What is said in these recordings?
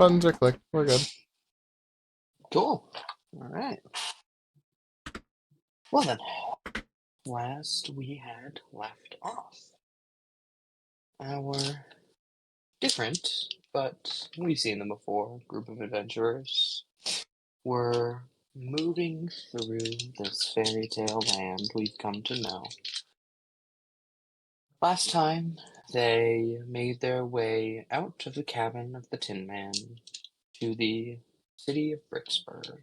Buttons are clicked. We're good. Cool. All right. Well then, last we had left off, our different, but we've seen them before, group of adventurers were moving through this fairy tale land we've come to know. Last time, they made their way out of the cabin of the Tin Man to the city of Bricksburg.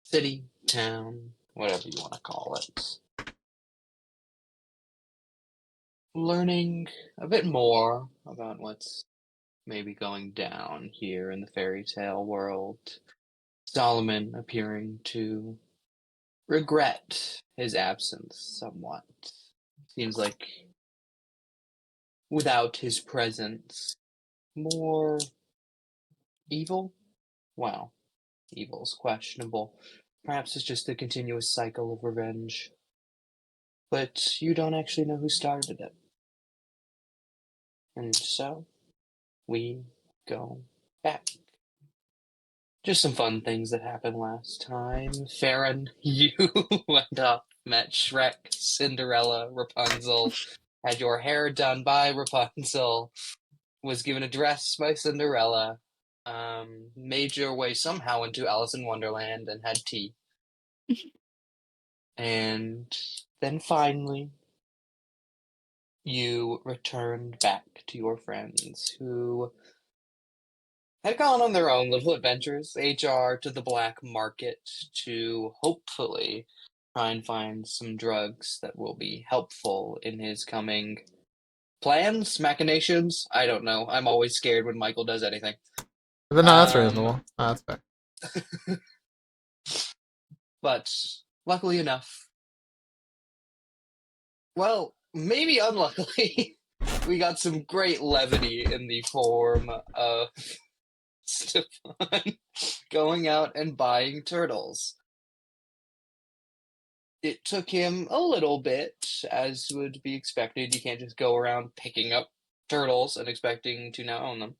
City, town, whatever you want to call it. Learning a bit more about what's maybe going down here in the fairy tale world. Solomon appearing to regret his absence somewhat. Seems like without his presence, more evil? Well, evil's questionable. Perhaps it's just a continuous cycle of revenge. But you don't actually know who started it. And so, we go back. Just some fun things that happened last time. Farron, you went up, met Shrek, Cinderella, Rapunzel, had your hair done by Rapunzel, was given a dress by Cinderella, made your way somehow into Alice in Wonderland and had tea. And then finally, you returned back to your friends who had gone on their own little adventures, HR to the black market to hopefully try and find some drugs that will be helpful in his coming plans, machinations. I don't know. I'm always scared when Michael does anything. No, that's reasonable. That's fair. But luckily enough, well, maybe unluckily, we got some great levity in the form of Stefan going out and buying turtles. It took him a little bit, as would be expected. You can't just go around picking up turtles and expecting to now own them.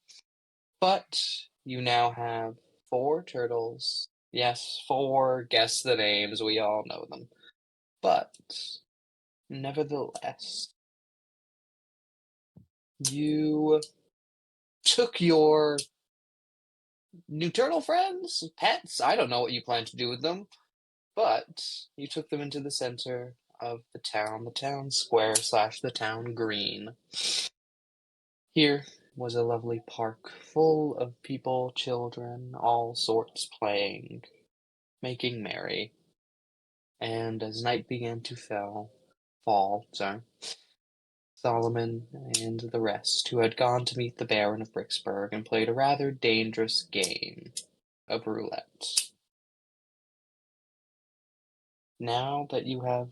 But you now have 4 turtles. Yes, 4, guess the names, we all know them. But, nevertheless, you took your new turtle friends, pets, I don't know what you plan to do with them, but you took them into the center of the town square / the town green. Here was a lovely park full of people, children, all sorts playing, making merry. And as night began to fall, Solomon and the rest, who had gone to meet the Baron of Bricksburg and played a rather dangerous game of roulette. Now that you have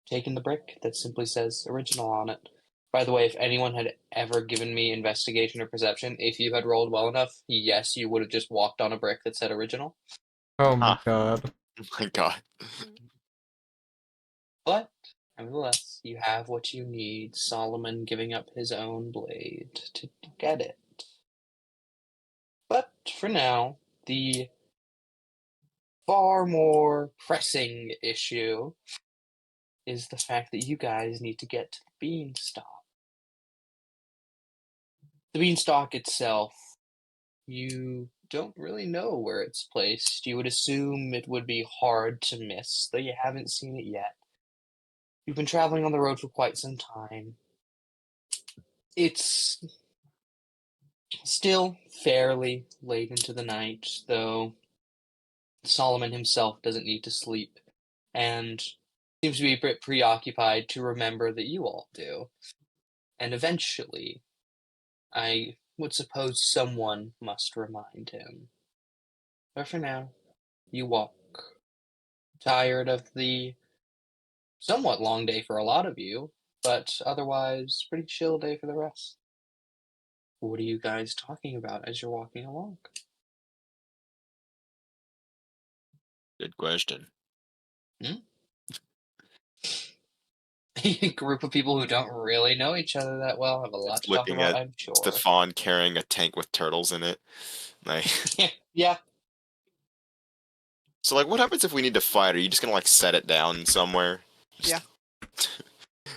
taken the brick that simply says original on it. By the way, if anyone had ever given me investigation or perception, if you had rolled well enough, yes, you would have just walked on a brick that said original. Oh my Ah. god. Oh my god. But, nevertheless, you have what you need, Solomon giving up his own blade to get it. But, for now, the far more pressing issue is the fact that you guys need to get to the beanstalk. The beanstalk itself, you don't really know where it's placed. You would assume it would be hard to miss, though you haven't seen it yet. You've been traveling on the road for quite some time. It's still fairly late into the night, though Solomon himself doesn't need to sleep, and seems to be a bit preoccupied to remember that you all do. And eventually, I would suppose someone must remind him. But for now, you walk, tired of the somewhat long day for a lot of you, but otherwise pretty chill day for the rest. What are you guys talking about as you're walking along? Good question. A group of people who don't really know each other that well have a lot It's to talk looking about, at I'm sure. Stefan carrying a tank with turtles in it. Like, Yeah. so like, what happens if we need to fight? Are you just gonna like set it down somewhere? Yeah.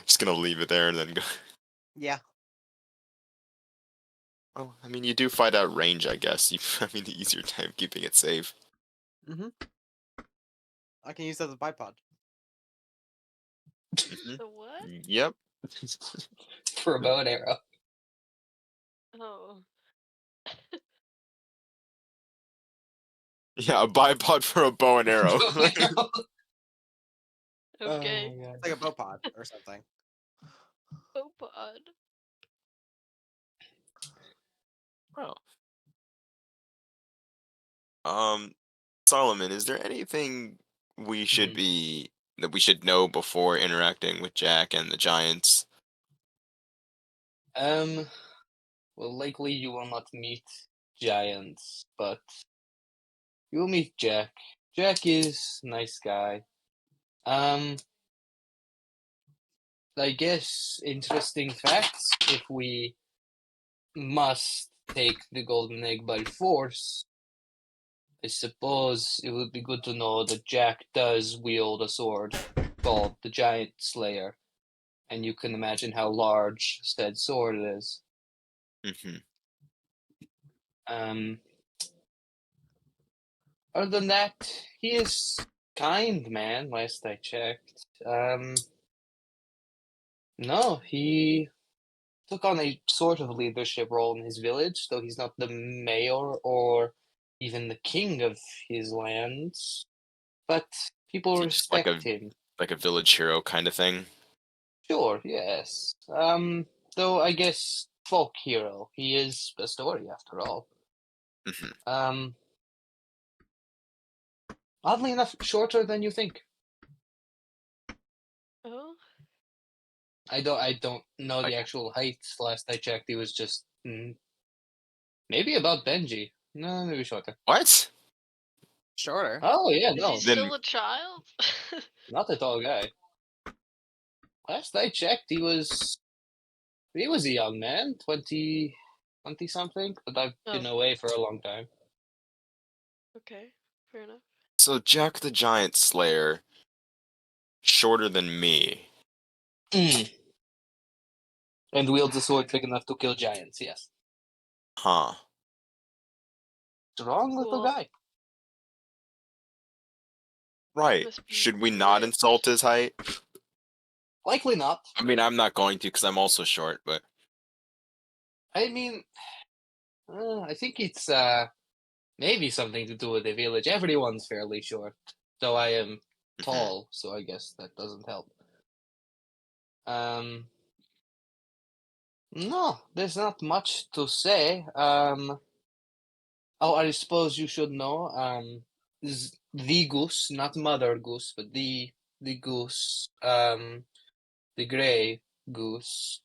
Just gonna leave it there and then go. Yeah. Well, I mean, you do fight out range, I guess. You, I mean, the easier time keeping it safe. Mm-hmm. I can use that as a bipod. Mhm. The what? Yep. For a bow and arrow. Oh. Yeah, a bipod for a bow and arrow. Bow and arrow. Okay. Oh my God. It's like a bow pod or something. Popod. Well, Solomon, is there anything we should be that we should know before interacting with Jack and the Giants? Well, likely you will not meet giants, but you will meet Jack. Jack is a nice guy. I guess interesting facts, if we must take the golden egg by force, I suppose it would be good to know that Jack does wield a sword called the Giant Slayer, and you can imagine how large said sword is. Mm-hmm. Other than that, he is kind man, last I checked. No, he took on a sort of leadership role in his village, though he's not the mayor or even the king of his lands. But people Is he just like respect him. a village hero kind of thing? Sure, yes. Though I guess folk hero. He is a story after all. Mm-hmm. Oddly enough, shorter than you think. Oh. I don't know the actual height. Last I checked, he was just maybe about Benji. No, maybe shorter. What? Shorter. Oh yeah, Is no, he still a child? not a tall guy. Last I checked, he was a young man, 20 something. But I've been Oh. away for a long time. Okay. Fair enough. So Jack the Giant Slayer, shorter than me. And wields a sword big enough to kill giants. Yes, Huh. strong little Cool. guy. Right. Must be Should we not ripped. insult his height? Likely not. I mean, I'm not going to because I'm also short, but I mean, I think it's maybe something to do with the village. Everyone's fairly short, though I am tall, so I guess that doesn't help. No, there's not much to say. Oh, I suppose you should know. The goose, not Mother Goose, but the goose, the gray goose,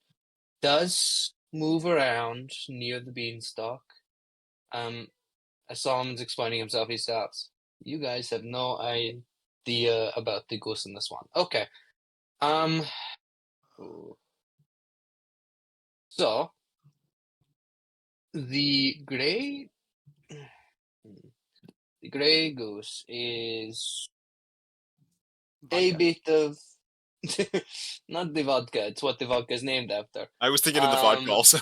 does move around near the beanstalk. As Solomon's explaining himself, he stops. You guys have no idea about the goose and the swan. Okay. So the gray goose is a Vodka. bit of not the vodka. It's what the vodka is named after. I was thinking of the vodka also.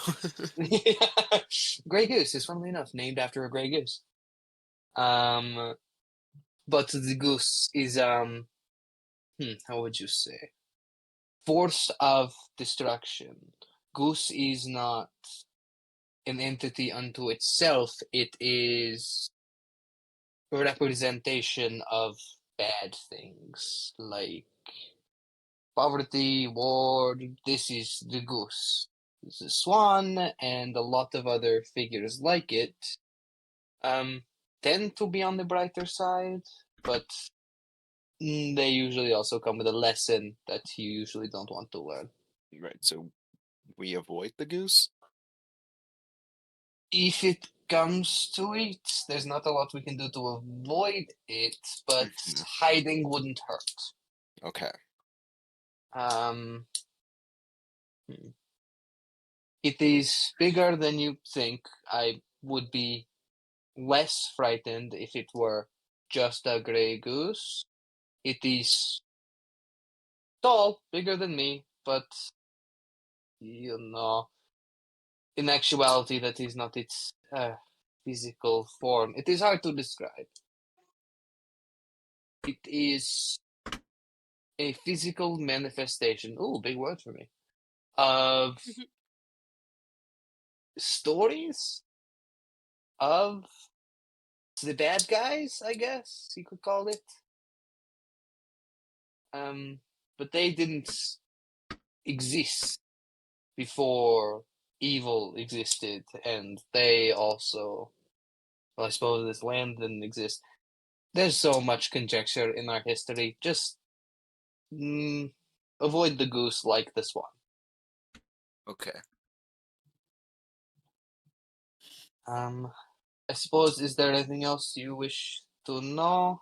Gray goose is, funnily enough, named after a gray goose. But the goose is how would you say? Force of destruction. Goose is not an entity unto itself. It is a representation of bad things like poverty, war. This is the goose. This is swan, and a lot of other figures like it tend to be on the brighter side, but they usually also come with a lesson that you usually don't want to learn. Right, so we avoid the goose? If it comes to it, there's not a lot we can do to avoid it, but hiding wouldn't hurt. Okay. Um, hmm. It is bigger than you think. I would be less frightened if it were just a gray goose. It is tall, bigger than me, but you know, in actuality, that is not its physical form. It is hard to describe. It is a physical manifestation. Ooh, big word for me. Of stories of the bad guys, I guess you could call it. But they didn't exist before evil existed, and they also, well, I suppose this land didn't exist. There's so much conjecture in our history. Just avoid the goose like this one. Okay. I suppose, is there anything else you wish to know?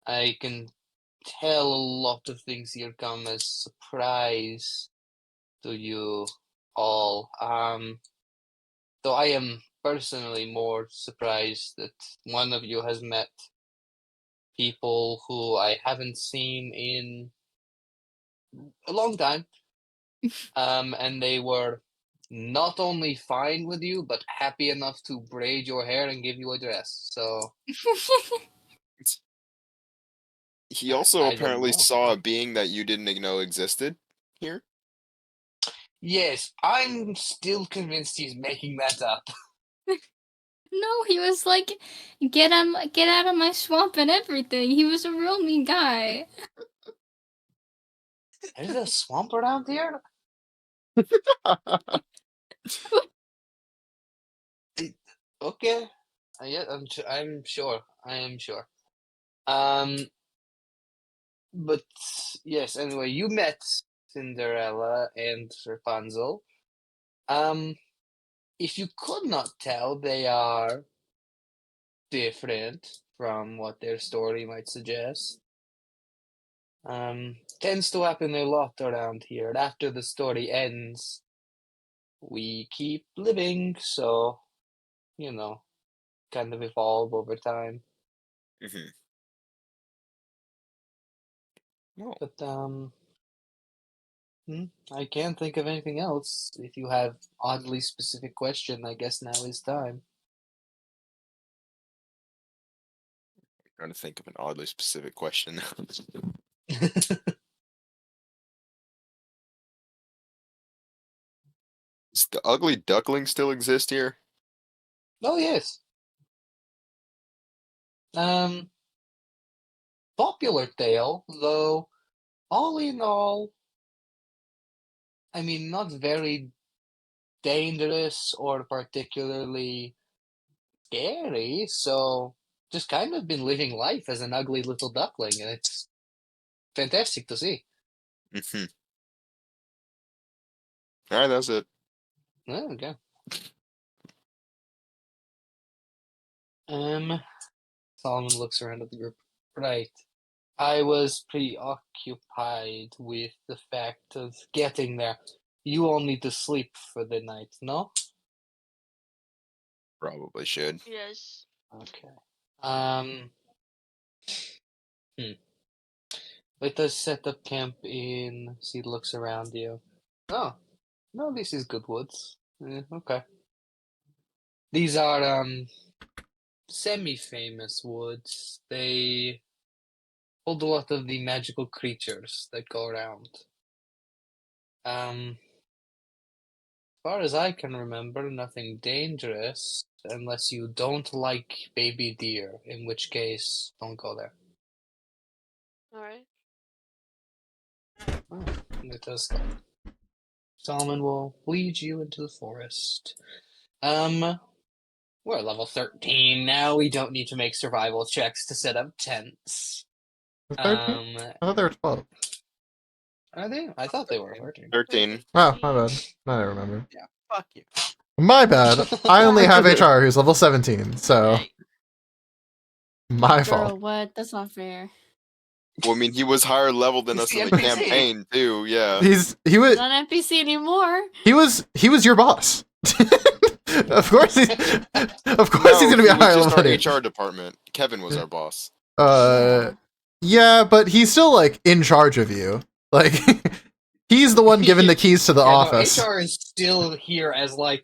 I can tell a lot of things here come as surprise to you all. Though I am personally more surprised that one of you has met people who I haven't seen in a long time. And they were not only fine with you, but happy enough to braid your hair and give you a dress. So He also I don't apparently know. saw a being that you didn't know existed here. Yes, I'm still convinced he's making that up. No, he was like, get out of my swamp and everything. He was a real mean guy. There's a swamp around here? Okay. Yeah, I'm sure. I am sure. But yes, anyway, you met Cinderella and Rapunzel. If you could not tell, they are different from what their story might suggest. Tends to happen a lot around here. After the story ends, we keep living, so you know, kind of evolve over time. Mm-hmm. Well, But I can't think of anything else. If you have oddly specific question, I guess now is time. trying to think of an oddly specific question. Does the ugly duckling still exist here? Oh yes. Popular tale, though all in all, I mean, not very dangerous or particularly scary, so just kind of been living life as an ugly little duckling, and it's fantastic to see. Mm-hmm. All right, that's it. Oh, okay. Solomon looks around at the group. Right. I was preoccupied with the fact of getting there. You all need to sleep for the night, no? Probably should. Yes. Okay. Let us set up camp in. He looks around you. Oh, no, this is good woods. Okay. These are semi-famous woods. They hold a lot of the magical creatures that go around. As far as I can remember, nothing dangerous, unless you don't like baby deer, in which case, don't go there. Alright. Oh, let us go. Solomon will lead you into the forest. We're level 13 now. We don't need to make survival checks to set up tents. 13? I thought they were 12. Are they? I thought they were 13. 13. Oh, my bad. Now I remember. Yeah, fuck you. My bad. I only have HR who's level 17, so Hey, my Girl, fault. what? That's not fair. Well, I mean, he was higher level than He's us the in the NPC. campaign too. Yeah. he was Not an NPC anymore. he was your boss. Of course he's No, gonna be he a higher was level just than our you. HR department. Kevin was our boss. Yeah, but he's still like in charge of you. Like he's the one given the keys to the Yeah, no, office. HR is still here as like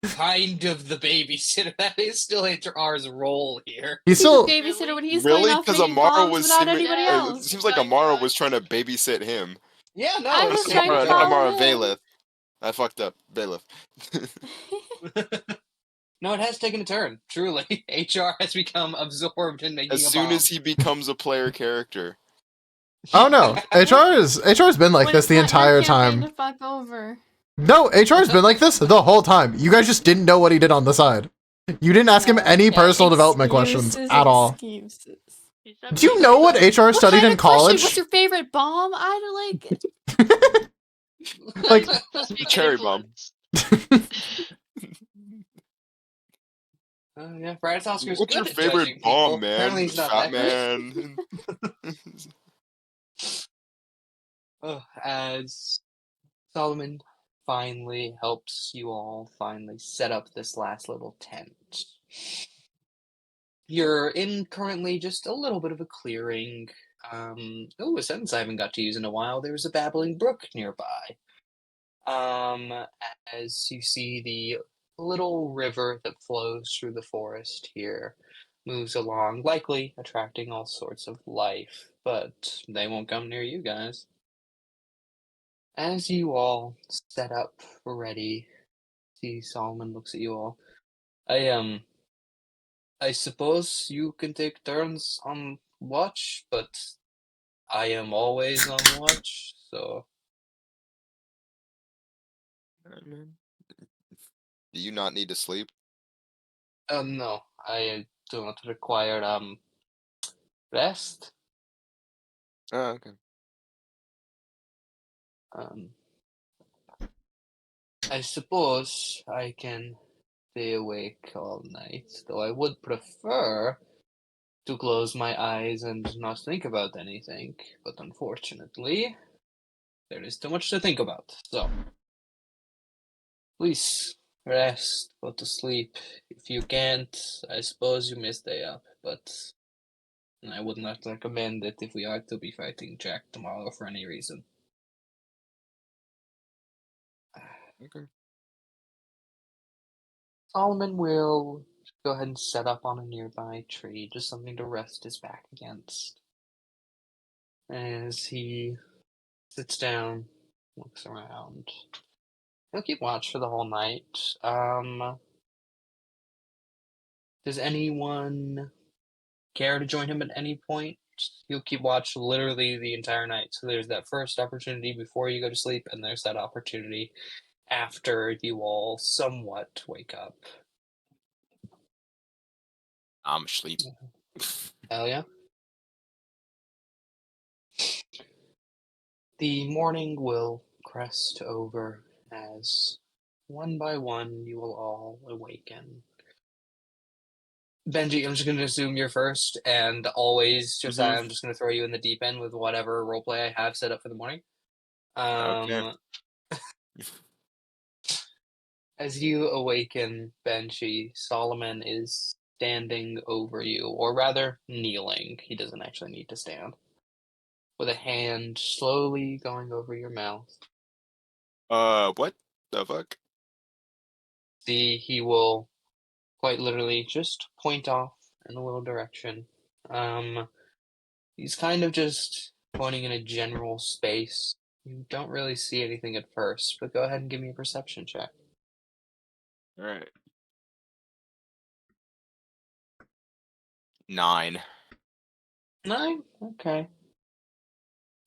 kind of the babysitter. That is still HR's role here. He's He's a still babysitter when he's Really? going off Because making Amara bombs was without seeming. anybody It else. seems like Amara was trying to babysit him. Yeah, no, I it's was still trying to HR's Not follow Amara, him. Bailiff. I fucked up. Bailiff. No, it has taken a turn. Truly, HR has become absorbed in making As a soon bomb. as he becomes a player character. Oh no, HR's been like When this it's the not your entire campaign time. to fuck over. No, HR's been like this the whole time. You guys just didn't know what he did on the side. You didn't ask him any Okay. personal development questions Excuses, at all. Excuses. Do you know what HR What studied kind in of question? college? What's your favorite bomb? I like. Like, Must be Cherry bomb. Yeah, Brad Oscar's What's good your at favorite judging bomb, people. man? Apparently he's not Fat that good. man. As Solomon finally helps you all finally set up this last little tent. You're in currently just a little bit of a clearing. A sentence I haven't got to use in a while. There's a babbling brook nearby. As you see the little river that flows through the forest here moves along, likely attracting all sorts of life, but they won't come near you guys. As you all set up ready, see Solomon looks at you all. I suppose you can take turns on watch, but I am always on watch, so Do you not need to sleep? no, I do not require rest. Oh, okay. I suppose I can stay awake all night, though I would prefer to close my eyes and not think about anything, but unfortunately, there is too much to think about, so please rest, go to sleep. If you can't, I suppose you may stay up, but I would not recommend it if we are to be fighting Jack tomorrow for any reason. Okay. Solomon will go ahead and set up on a nearby tree, just something to rest his back against. As he sits down, looks around. He'll keep watch for the whole night. Does anyone care to join him at any point? He'll keep watch literally the entire night. So there's that first opportunity before you go to sleep, and there's that opportunity after you all somewhat wake up. I'm asleep. Hell yeah. The morning will crest over as one by one you will all awaken. Benji, I'm just going to assume you're first, and always, Josiah, I'm just going to throw you in the deep end with whatever roleplay I have set up for the morning. Okay. As you awaken, Benji, Solomon is standing over you, or rather, kneeling. He doesn't actually need to stand. With a hand slowly going over your mouth. What the fuck? See, he will quite literally just point off in a little direction. He's kind of just pointing in a general space. You don't really see anything at first, but go ahead and give me a perception check. Alright. 9. 9? Okay.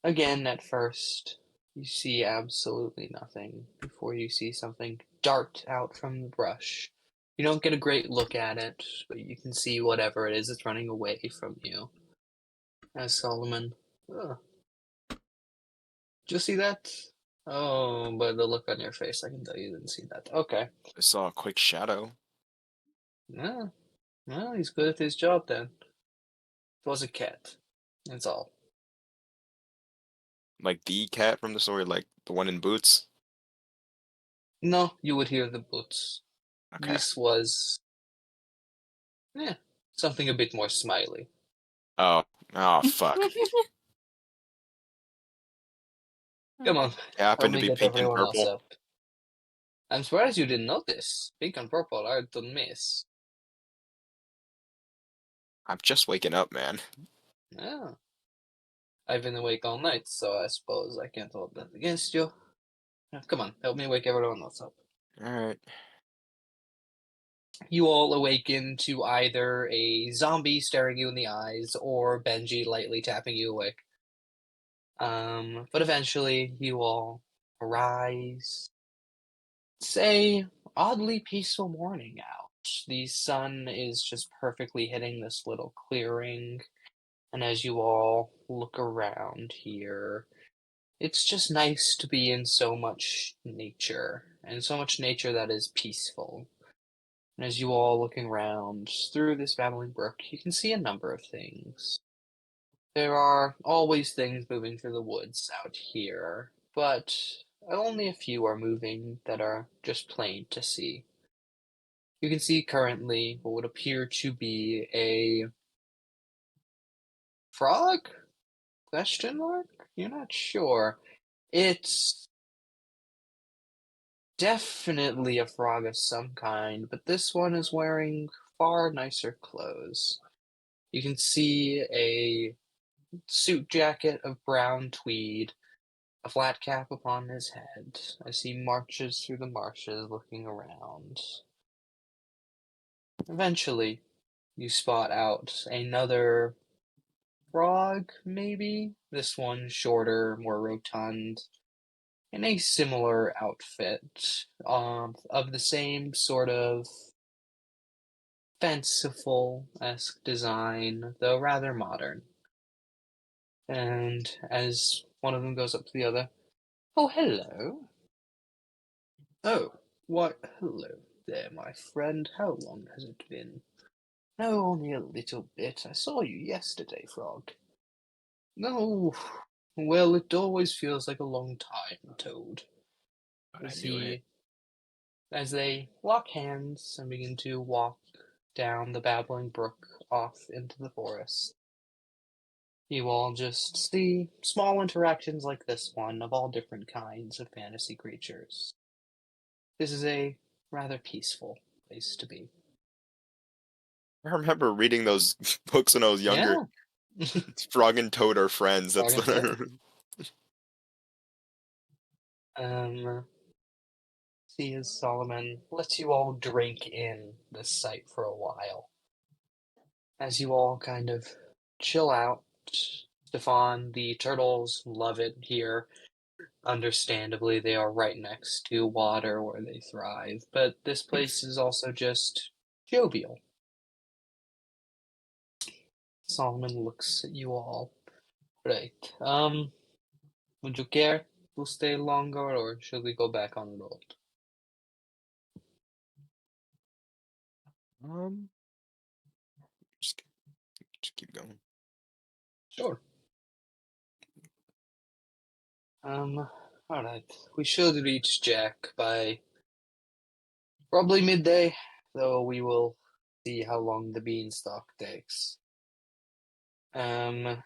Again, at first, you see absolutely nothing before you see something dart out from the brush. You don't get a great look at it, but you can see whatever it is that's running away from you. As Solomon, oh, did you see that? Oh, but the look on your face, I can tell you didn't see that. Okay. I saw a quick shadow. Yeah. Well, he's good at his job then. It was a cat. That's all. Like the cat from the story, like the one in boots? No, you would hear the boots. Okay. This was, something a bit more smiley. Oh. Oh, fuck. Come on, It help happened to me be get pink and everyone else purple. up. I'm surprised you didn't notice. Pink and purple are to miss. I'm just waking up, man. Yeah. I've been awake all night, so I suppose I can't hold that against you. Come on, help me wake everyone else up. Alright. You all awaken to either a zombie staring you in the eyes or Benji lightly tapping you awake. But eventually you all arise. It's a oddly peaceful morning out. The sun is just perfectly hitting this little clearing, and as you all look around here, it's just nice to be in so much nature, and so much nature that is peaceful. And as you all looking around through this babbling brook, you can see a number of things. There are always things moving through the woods out here, but only a few are moving that are just plain to see. You can see currently what would appear to be a frog? Question mark? You're not sure. It's definitely a frog of some kind, but this one is wearing far nicer clothes. You can see a suit jacket of brown tweed, a flat cap upon his head as he marches through the marshes looking around. Eventually, you spot out another frog, maybe? This one shorter, more rotund, in a similar outfit, of the same sort of fanciful-esque design, though rather modern. And as one of them goes up to the other, "Oh, hello." "Oh, why, hello there, my friend. How long has it been?" "No, only a little bit. I saw you yesterday, Frog." "No, well, it always feels like a long time, Toad." But I As knew it. as they lock hands and begin to walk down the babbling brook off into the forest, you all just see small interactions like this one of all different kinds of fantasy creatures. This is a rather peaceful place to be. I remember reading those books when I was younger. Yeah. Frog and Toad are friends. That's Frog what and I Toad. See as Solomon lets you all drink in this sight for a while. As you all kind of chill out, Stefan, the turtles love it here. Understandably, they are right next to water where they thrive, but this place is also just jovial. Solomon looks at you all. Right. Would you care to stay longer, or should we go back on road? um just, just keep going. Sure. Alright. We should reach Jack by probably midday, though we will see how long the beanstalk takes. I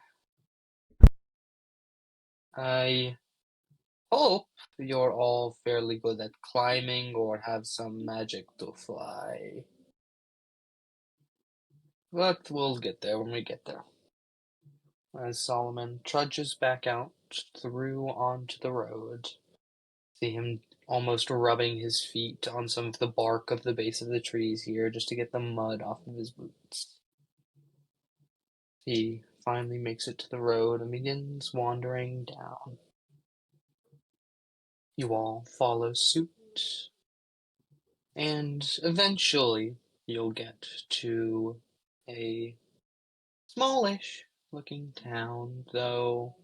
hope you're all fairly good at climbing or have some magic to fly. But we'll get there when we get there. As Solomon trudges back out through onto the road, see him almost rubbing his feet on some of the bark of the base of the trees here just to get the mud off of his boots. He finally makes it to the road and begins wandering down. You all follow suit, and eventually you'll get to a smallish looking town, though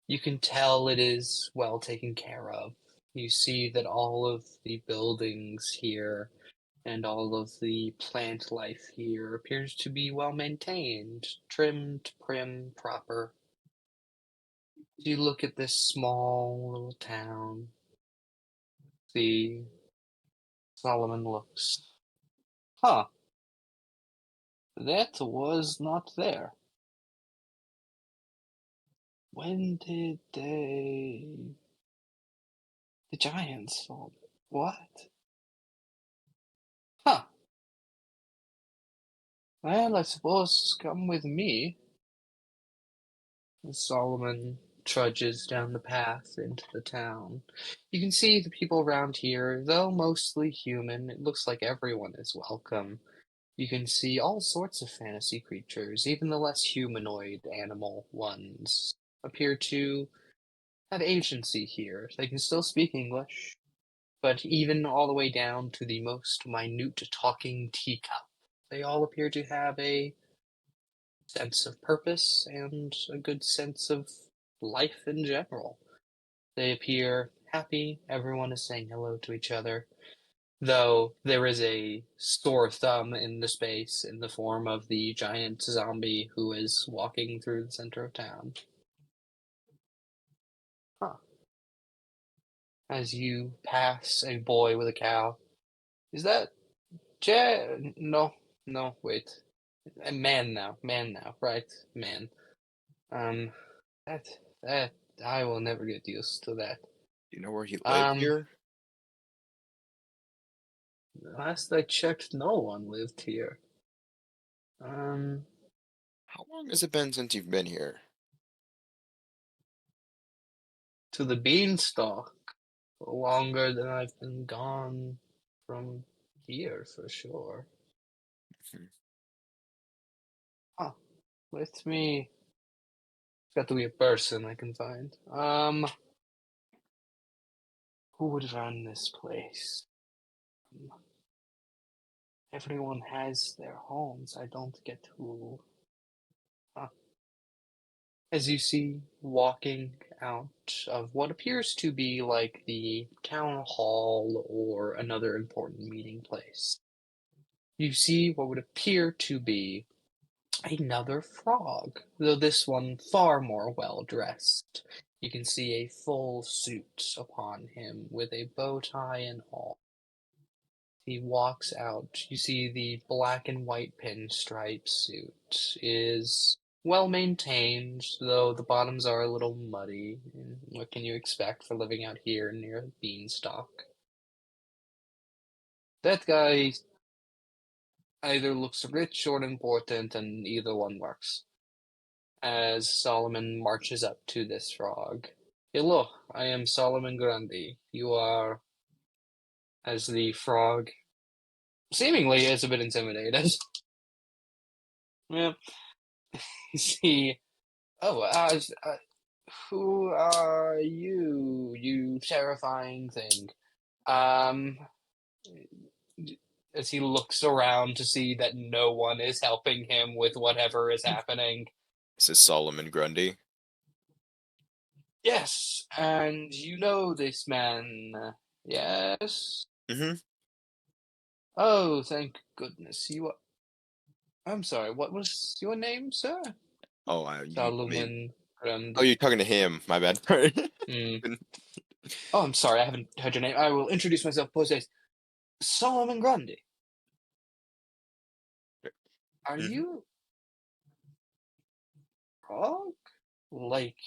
you can tell it is well taken care of. You see that all of the buildings here and all of the plant life here appears to be well maintained, trimmed, prim, proper. You look at this small little town. See, Solomon looks. Huh. That was not there. When did the giants fall? What? Huh. Well, I suppose come with me. As Solomon trudges down the path into the town. You can see the people around here, though mostly human, it looks like everyone is welcome. You can see all sorts of fantasy creatures, even the less humanoid animal ones appear to have agency here. They can still speak English, but even all the way down to the most minute talking teacup, they all appear to have a sense of purpose and a good sense of life in general. They appear happy, everyone is saying hello to each other, though there is a sore thumb in the space in the form of the giant zombie who is walking through the center of town. Huh. As you pass a boy with a cow. Is that No, no, wait. A man now, right? Man. Um, that, that, I will never get used to that. Do you know where he lived Um, here? Last I checked, no one lived here. Um, How long has it been since you've been here? to the beanstalk. Longer than I've been gone from here, for sure. Hmm. Huh. Let me. It's got to be a person I can find. Who would run this place? Everyone has their homes. I don't get who. Huh. As you see, walking out of what appears to be like the town hall or another important meeting place, you see what would appear to be another frog, though this one far more well dressed. You can see a full suit upon him with a bow tie and all. He walks out. You see the black and white pinstripe suit is well maintained, though the bottoms are a little muddy. What can you expect for living out here near a beanstalk? That guy either looks rich or important, and either one works. As Solomon marches up to this frog. Hello, I am Solomon Grundy. You are, as the frog seemingly is a bit intimidated. Yeah. See, oh, who are you, you terrifying thing? Um, as he looks around to see that no one is helping him with whatever is happening. This is Solomon Grundy. Yes, and you know this man, yes? Mm-hmm. Oh, thank goodness. I'm sorry, what was your name, sir? Oh, you mean? Solomon Oh, Grundy. you're talking to him. My bad. Hmm. Oh, I'm sorry, I haven't heard your name. I will introduce myself. Pose Solomon Grundy. Are Mhm. you Frog? Like,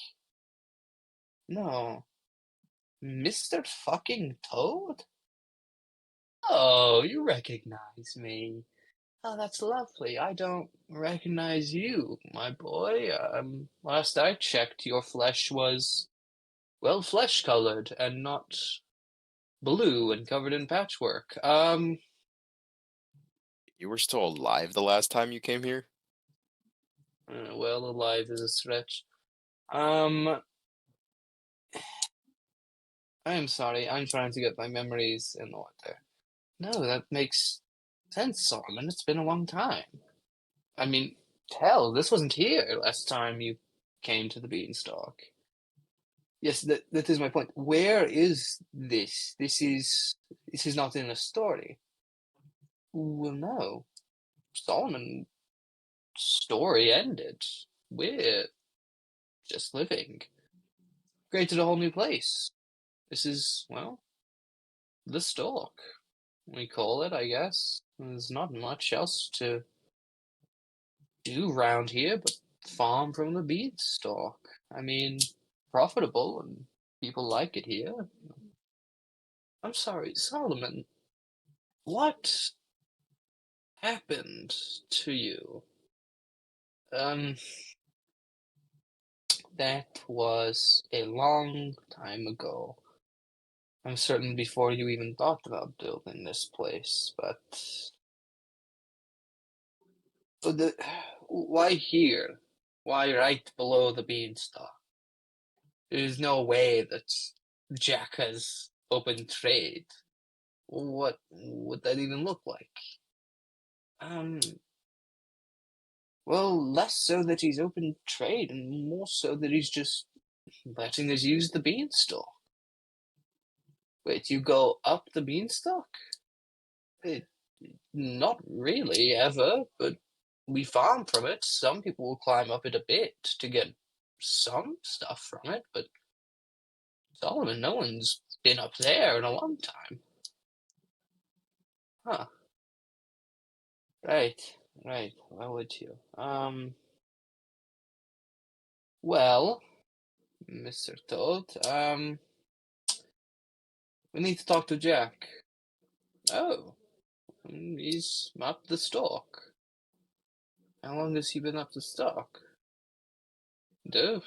no, Mr. fucking Toad? Oh, you recognize me. Oh, that's lovely. I don't recognize you, my boy. Last I checked, your flesh was, well, flesh-colored and not blue and covered in patchwork. You were still alive the last time you came here? Well, alive is a stretch. Um, I am sorry. I'm trying to get my memories in order. No, that makes sense, Solomon. It's been a long time. I mean, hell, this wasn't here last time you came to the Beanstalk. Yes, that is my point. Where is this? This is not in a story. Well, no. Solomon's story ended. We're just living. created a whole new place. This is, well, the Stalk. We call it, I guess. There's not much else to do round here but farm from the beanstalk. I mean, profitable and people like it here. I'm sorry, Solomon. What happened to you? That was a long time ago. I'm certain before you even thought about building this place, but why here? Why right below the beanstalk? There's no way that Jack has open trade. What would that even look like? Well, less so that he's open trade and more so that he's just letting us use the beanstalk. Wait, you go up the beanstalk? Not really, ever, but we farm from it. Some people will climb up it a bit to get some stuff from it, but Solomon, no one's been up there in a long time. Huh. Right, right. Why would you? Well, Mr. Toad, we need to talk to Jack. Oh, he's up the stalk. How long has he been up the stalk? Dude,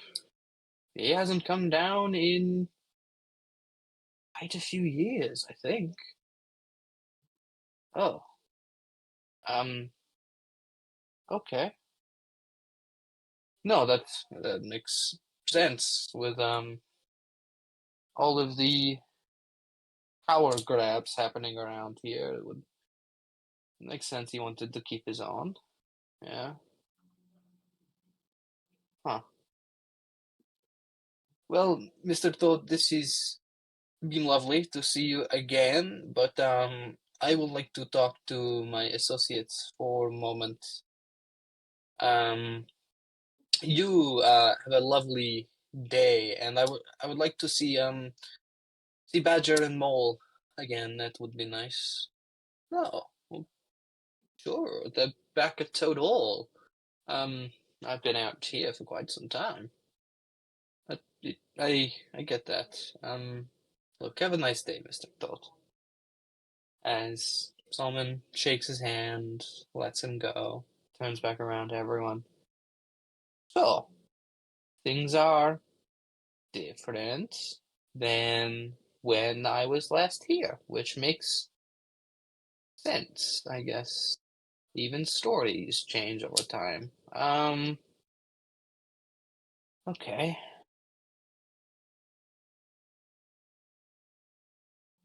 he hasn't come down in quite a few years, I think. Oh, okay. No, that makes sense with all of the power grabs happening around here. It would make sense he wanted to keep his own. Yeah. Huh. Well, Mr. Toad, this is been lovely to see you again, but I would like to talk to my associates for a moment. You have a lovely day, and I would like to see Badger and Mole again. That would be nice. Oh, well, sure. They're back at Toad Hall. I've been out here for quite some time. I get that. Look, have a nice day, Mr. Toad. As Solomon shakes his hand, lets him go, turns back around to everyone. So, things are different than when I was last here, which makes sense, I guess. Even stories change over time. Okay.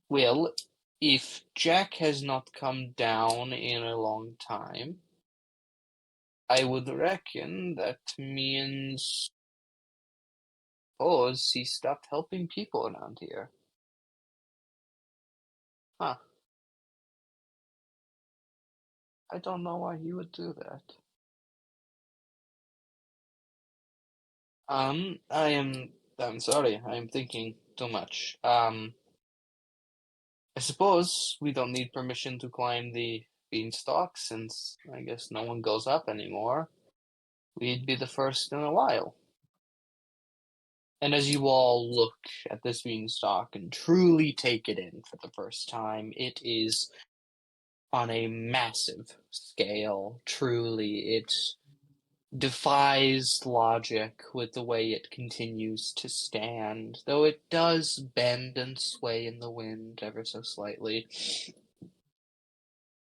Well, if Jack has not come down in a long time, I would reckon that means he stopped helping people around here. Huh. I don't know why he would do that. I'm sorry, I'm thinking too much. I suppose we don't need permission to climb the beanstalk since I guess no one goes up anymore. We'd be the first in a while. And as you all look at this beanstalk and truly take it in for the first time, it is on a massive scale. Truly, it defies logic with the way it continues to stand, though it does bend and sway in the wind ever so slightly.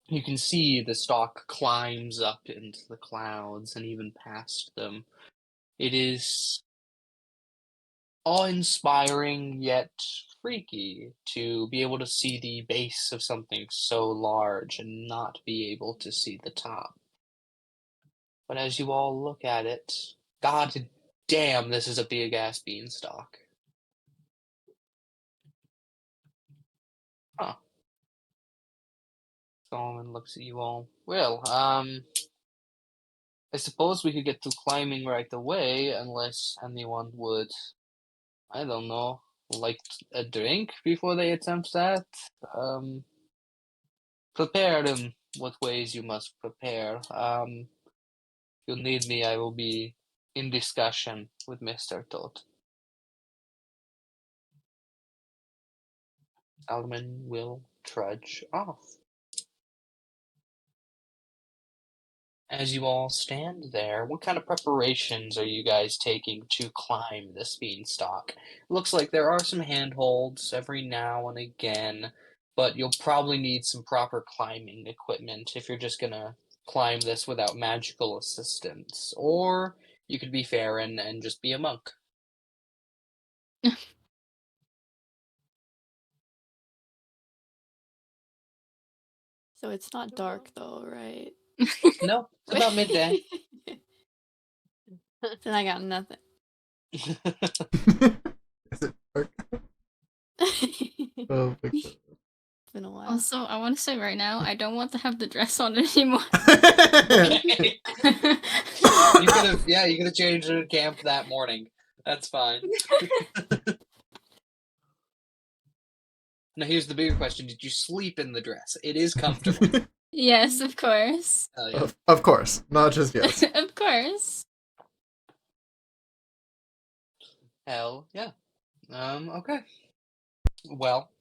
You can see the stalk climbs up into the clouds and even past them. It is awe-inspiring yet freaky to be able to see the base of something so large and not be able to see the top. But as you all look at it, god damn, this is a big ass beanstalk. Huh. Solomon looks at you all. Well, I suppose we could get to climbing right away, unless anyone would I don't know, like a drink before they attempt that. Prepare them what ways you must prepare. If you'll need me, I will be in discussion with Mr. Todd. Alderman will trudge off. As you all stand there, what kind of preparations are you guys taking to climb this beanstalk? Looks like there are some handholds every now and again, but you'll probably need some proper climbing equipment if you're just gonna climb this without magical assistance. Or you could be Farron and just be a monk. So it's not dark though, right? No, it's about midday. Then I got nothing. Is it dark? It's Oh my been a while. Also, I want to say right now, I don't want to have the dress on anymore. god. Okay. You could have, yeah, you could have changed it to camp that morning. That's fine. Now here's the bigger question: did you sleep in the dress? It is comfortable. Yes, of course. Hell yeah. Of course, not just yes. Of course. Hell yeah. Okay. Well,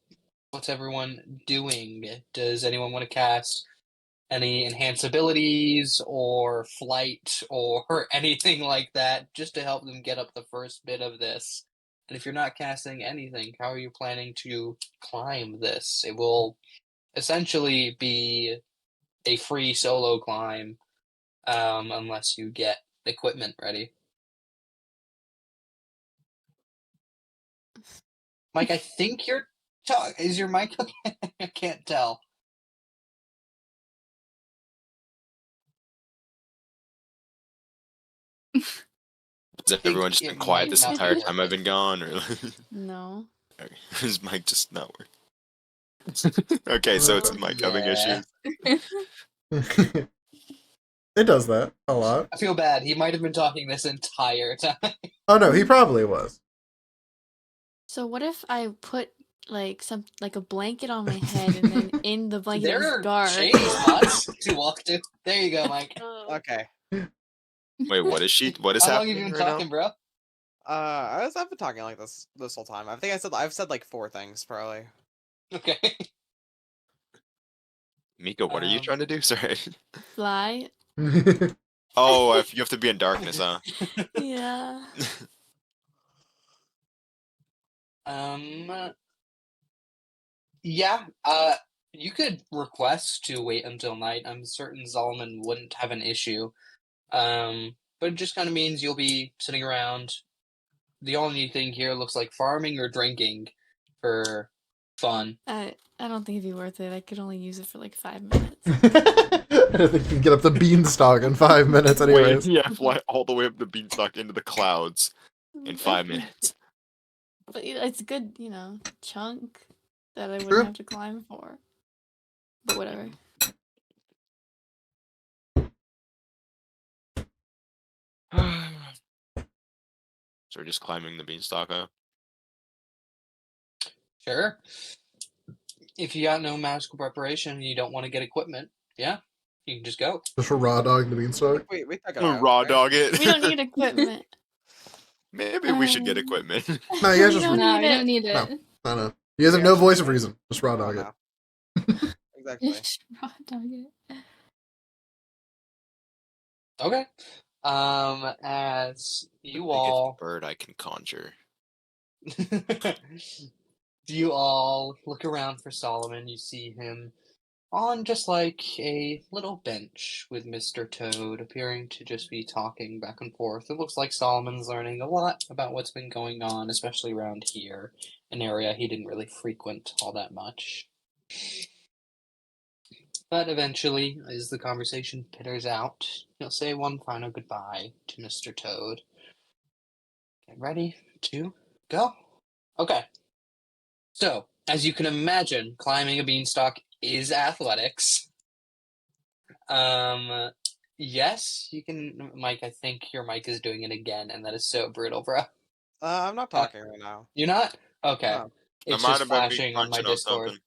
what's everyone doing? Does anyone want to cast any enhanced abilities or flight or anything like that just to help them get up the first bit of this? And if you're not casting anything, how are you planning to climb this? It will essentially be a free solo climb, unless you get equipment ready. Mike, I think you're is your mic okay? I can't tell. Has everyone just it been quiet might this not entire be time I've been gone, or No. is Mike just not working? Okay, so it's Mike having Yeah. issues. It does that a lot. I feel bad. He might have been talking this entire time. Oh no, he probably was. So what if I put like a blanket on my head and then in the blanket There it's are dark? shady spots to walk to. There you go, Mike. Okay. Wait, what is she? What is How long have happening you been right talking, bro? I've been talking like this whole time. I think I've said like 4 things probably. Okay. now? Mika, what are you Um, trying to do? Sorry. Fly? Oh, you have to be in darkness, huh? Yeah. Yeah. You could request to wait until night. I'm certain Solomon wouldn't have an issue. But it just kind of means you'll be sitting around. The only thing here looks like farming or drinking for fun. I don't think it'd be worth it. I could only use it for like 5 minutes. I don't think you can get up the beanstalk in 5 minutes, Wait, anyways. yeah, fly all the way up the beanstalk into the clouds in 5 minutes. But it's a good, chunk that I wouldn't True. have to climb for. But whatever. So we're just climbing the beanstalk, huh? Sure. If you got no magical preparation and you don't want to get equipment, yeah, you can just go. Just for raw dog the beanstalk. We took it out, Raw right? dog it. We don't need equipment. Maybe we should get Um, equipment. No, you guys We just don't No, need we it. don't need No. it. I don't know. You guys have no voice of reason. Just raw Oh, dog it. no. Exactly. Raw dog it. Okay. As you Biggest all bird I can conjure. you all look around for Solomon, you see him on just like a little bench with Mr. Toad, appearing to just be talking back and forth. It looks like Solomon's learning a lot about what's been going on, especially around here, an area he didn't really frequent all that much. But eventually, as the conversation pitters out, he'll say one final goodbye to Mr. Toad. Get ready to go. Okay. So, as you can imagine, climbing a beanstalk is athletics. Yes, you can. Mike, I think your mic is doing it again, and that is so brutal, bro. I'm not Uh, talking right now. You're not? Okay. No. It's I might just have been flashing on my punching on Discord. something.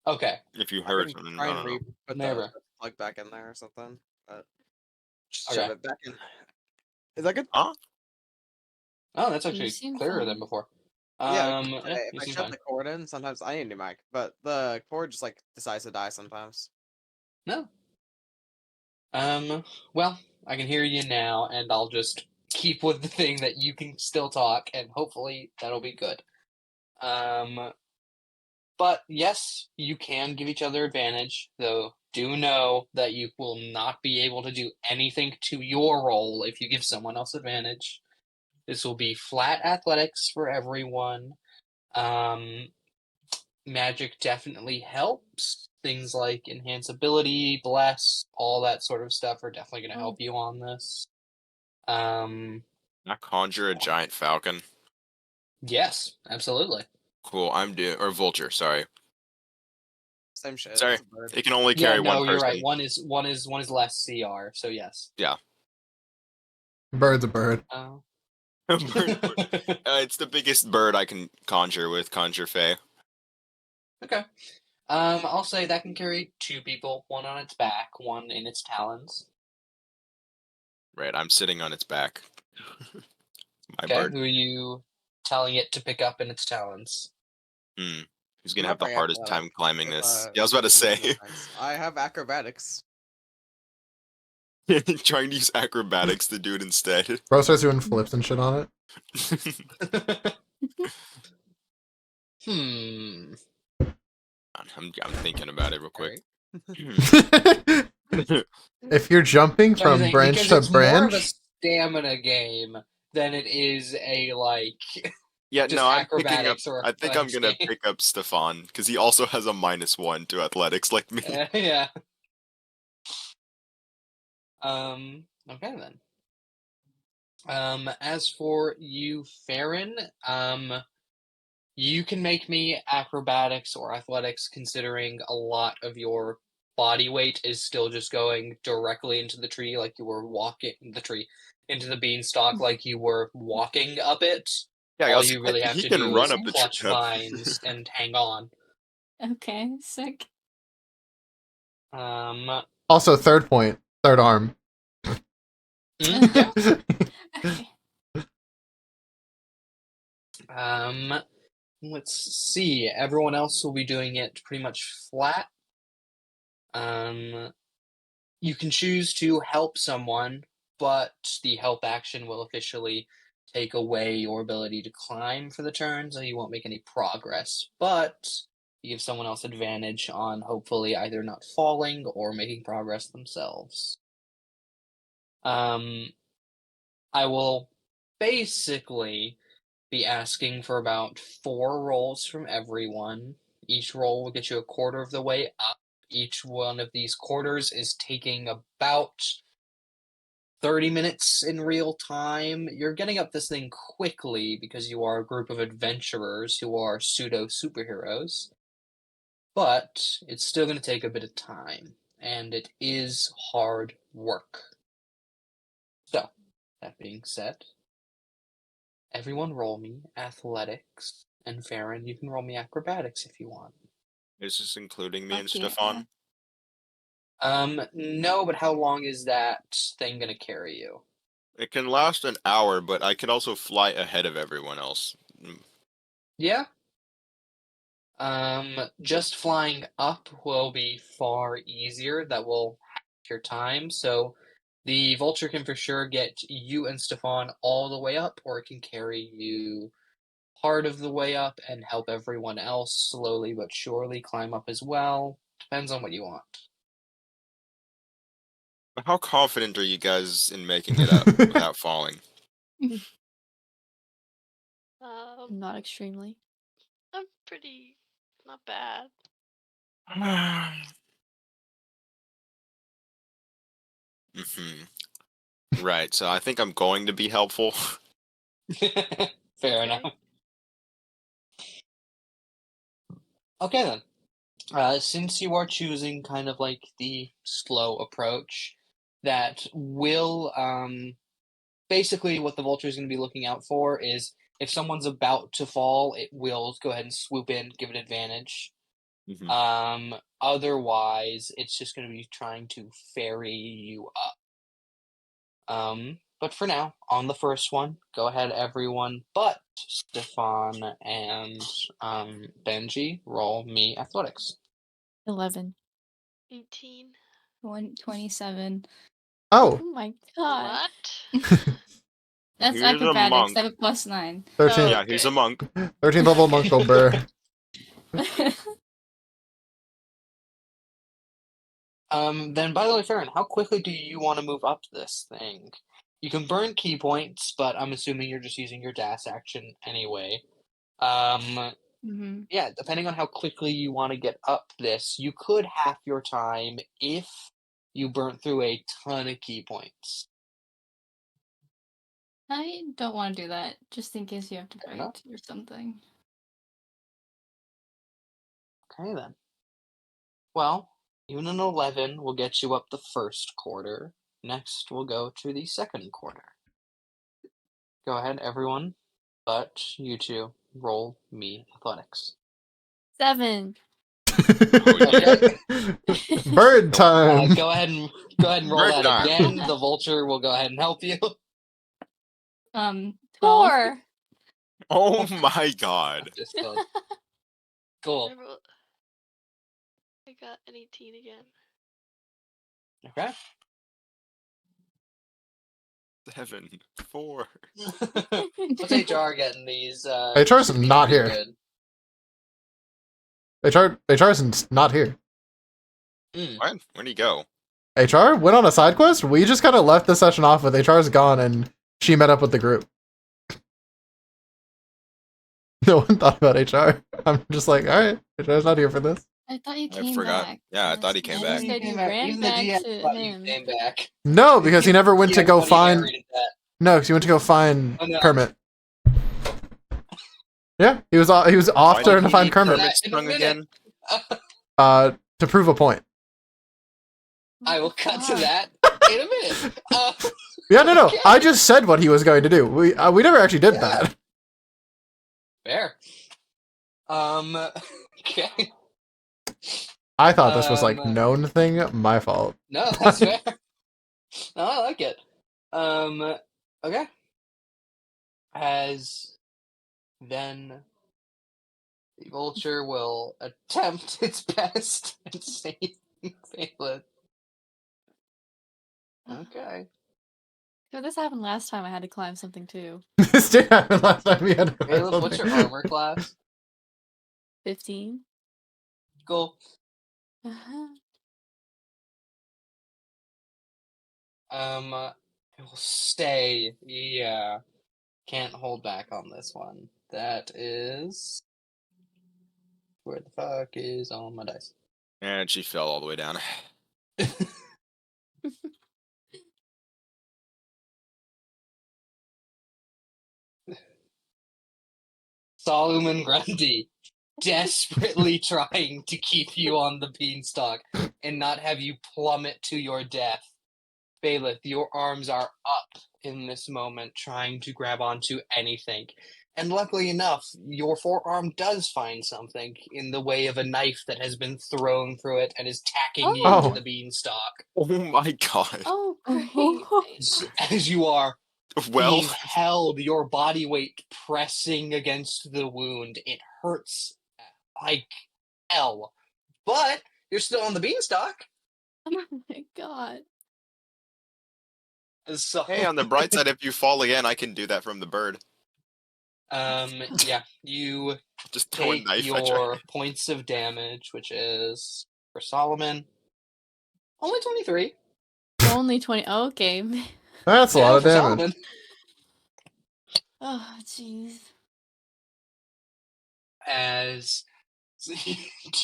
Okay. If you I heard can something, try I and don't know. put Never. the plug back in there or something. But just Okay. shove it back in. Is that good? Huh? Oh, that's You actually seem clearer fine. than before. Yeah, Yeah, if you I seem shove fine. the cord in, sometimes I need a new mic, but the cord just like decides to die sometimes. No. Well, I can hear you now, and I'll just keep with the thing that you can still talk, and hopefully that'll be good. But yes, you can give each other advantage, though do know that you will not be able to do anything to your role if you give someone else advantage. This will be flat athletics for everyone. Um, magic definitely helps. Things like enhance ability, bless, all that sort of stuff are definitely going to help you on this. I conjure a giant falcon. Yes, absolutely. Cool. I'm doing or vulture. Sorry. Same shit. Sorry. It's a bird. It can only Yeah, carry one no, you're person. right. One is less CR, so yes. Yeah. Bird's a bird. It's the biggest bird I can conjure with Conjure Fey. Okay. I'll say that can carry 2 people, one on its back, one in its talons. Right, I'm sitting on its back. My Okay, bird. who are you telling it to pick up in its talons? Who's I'm gonna not have the very hardest athletic time climbing with, this? Yeah, I was about to say. movements. I have acrobatics. Trying to use acrobatics to do it instead. Bro starts doing flips and shit on Hmm. I'm thinking about it real quick. it. If you're jumping Trying to from think, branch because to it's more of a branch, stamina game than it is a, like, Yeah, just no, I'm picking up. acrobatics or I think I'm athletics gonna game. pick up Stefan because he also has a -1 to athletics like me. Yeah. Okay then. As for you, Farron, you can make me acrobatics or athletics considering a lot of your body weight is still just going directly into the tree like you were walking into the beanstalk like you were walking up it. Yeah, I All was you really have he to can do run is up the clutch tree. vines and hang on. Okay, sick. Um, also third point, third arm. yeah. Okay. Let's see. Everyone else will be doing it pretty much flat. You can choose to help someone, but the help action will officially take away your ability to climb for the turn, so you won't make any progress. But you give someone else advantage on hopefully either not falling or making progress themselves. I will basically be asking for about 4 rolls from everyone. Each roll will get you a quarter of the way up. Each one of these quarters is taking about 30 minutes in real time. You're getting up this thing quickly because you are a group of adventurers who are pseudo superheroes. But it's still going to take a bit of time, and it is hard work. So, that being said, everyone roll me athletics, and Farron, you can roll me acrobatics if you want. Is this including me and Fuck yeah. Stefan? No, but how long is that thing gonna carry you? It can last an hour, but I can also fly ahead of everyone else. Yeah. Just flying up will be far easier. That will hack your time. So the vulture can for sure get you and Stefan all the way up, or it can carry you part of the way up and help everyone else slowly but surely climb up as well. Depends on what you want. But how confident are you guys in making it up without falling? Not extremely. I'm pretty not bad. Right, so I think I'm going to be helpful. Fair Okay. enough. Okay then. Since you are choosing kind of like the slow approach, that will basically what the vulture is going to be looking out for is if someone's about to fall, it will go ahead and swoop in, give it advantage. Mhm. Otherwise, it's just going to be trying to ferry you up. But for now, on the first one, go ahead, everyone, but Stefan and Benji, roll me athletics. 11. 18. 27. Oh, Oh my god. What? That's Here's a acrobatics. monk. I have a +9. 13th, Yeah, he's a Okay. monk. 13th level monk Burr. Then, by the way, Farron, how quickly do you want to move up this thing? You can burn key points, but I'm assuming you're just using your dash action anyway. hmm Yeah, depending on how quickly you want to get up this, you could half your time if you burnt through a ton of key points. I don't want to do that, just in case you have to Fair enough. fight or something. Okay, then. Well, even an 11 will get you up the first quarter. Next, we'll go to the second quarter. Go ahead, everyone, but you two roll me athletics. 7. Okay. Bird time. Go ahead and roll Bird that time. again. The vulture will go ahead and help you. 12. 4. Oh my god. Just cool. I got an 18 again. Okay. 7, 4. What's HR getting these? HR's should be not pretty here. HR's not here. Good. What? Where'd he go? HR went on a side quest. We just kind of left the session off with HR's gone, and she met up with the group. No one thought about HR. I'm just like, all right, HR's not here for this. I thought you I came forgot. back. Yeah, I thought he That's came I back. just said you ran Even the back GM to thought him. you came back. No, because he never went to GM go thought he find. narrated that. No, because he went to go find Oh, no. Kermit. Yeah, he was off Why trying did to he find need Kermit. Kermit's In a tongue minute. again? To prove a point. I will cut to that in a minute. Yeah, no. Okay. I just said what he was going to do. We never actually did that. Fair. Okay. I thought this was like Um, known thing. My fault. No, that's fair. No, I like it. Okay. As then the vulture will attempt its best at saving Phelan. Okay. So this happened last time. I had to climb something too. This did happen last time we had to Caleb, what's your armor class? 15. Cool. Uh-huh. I will say, yeah, can't hold back on this one. That is where the fuck is all my dice? And she fell all the way down. Solomon Grundy, desperately trying to keep you on the beanstalk and not have you plummet to your death. Bailiff, your arms are up in this moment, trying to grab onto anything. And luckily enough, your forearm does find something in the way of a knife that has been thrown through it and is tacking you Oh. to the beanstalk. Oh my god. Oh, great. As you are Well, being held, your body weight pressing against the wound. It hurts like hell. But you're still on the beanstalk. Oh my god. So, hey, on the bright side, if you fall again, I can do that from the bird. yeah, you Just throw a take knife at your points of damage, which is for Solomon only 23. Only 20. Okay. That's a Yeah, lot of for damage. Solomon. Oh, jeez. As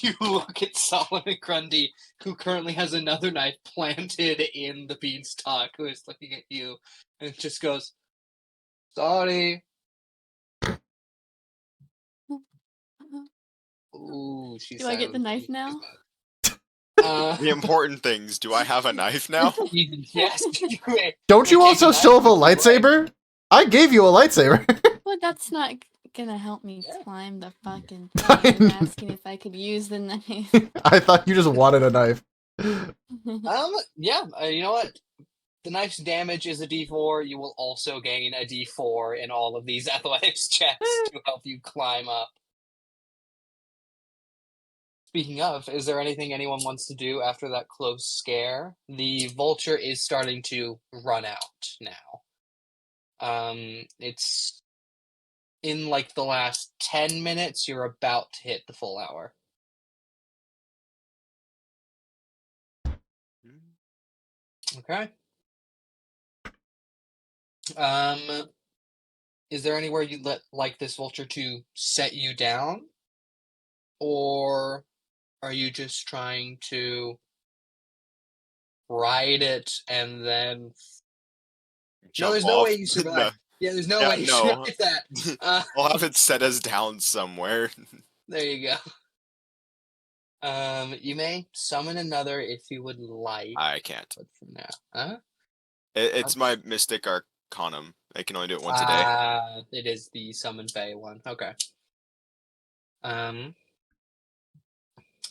you look at Solomon Grundy, who currently has another knife planted in the beanstalk, who is looking at you and just goes, "Sorry." Ooh, she's Do I get the silent. knife now? The important things. Do I have a knife now? Yes. You may. Don't you Take a also knife still have a with you, right? lightsaber? I gave you a lightsaber. Well, that's not gonna help me Yeah. climb the fucking thing. You're asking if I could use the knife. I thought you just wanted a knife. Yeah. You know what? The knife's damage is a D4. You will also gain a D4 in all of these athletics checks to help you climb up. Speaking of, is there anything anyone wants to do after that close scare? The vulture is starting to run out now. It's in like the last 10 minutes, you're about to hit the full hour. Okay. Is there anywhere you'd like this vulture to set you down? Or are you just trying to ride it and then no, Jump there's no off? way you survive. No. Yeah, there's no Yeah, way you no. survive that. I'll have it set us down somewhere. There you go. You may summon another if you would like. I can't. But for now, huh? It's my Mystic Arcanum. I can only do it once a day. It is the summon Fae one. Okay.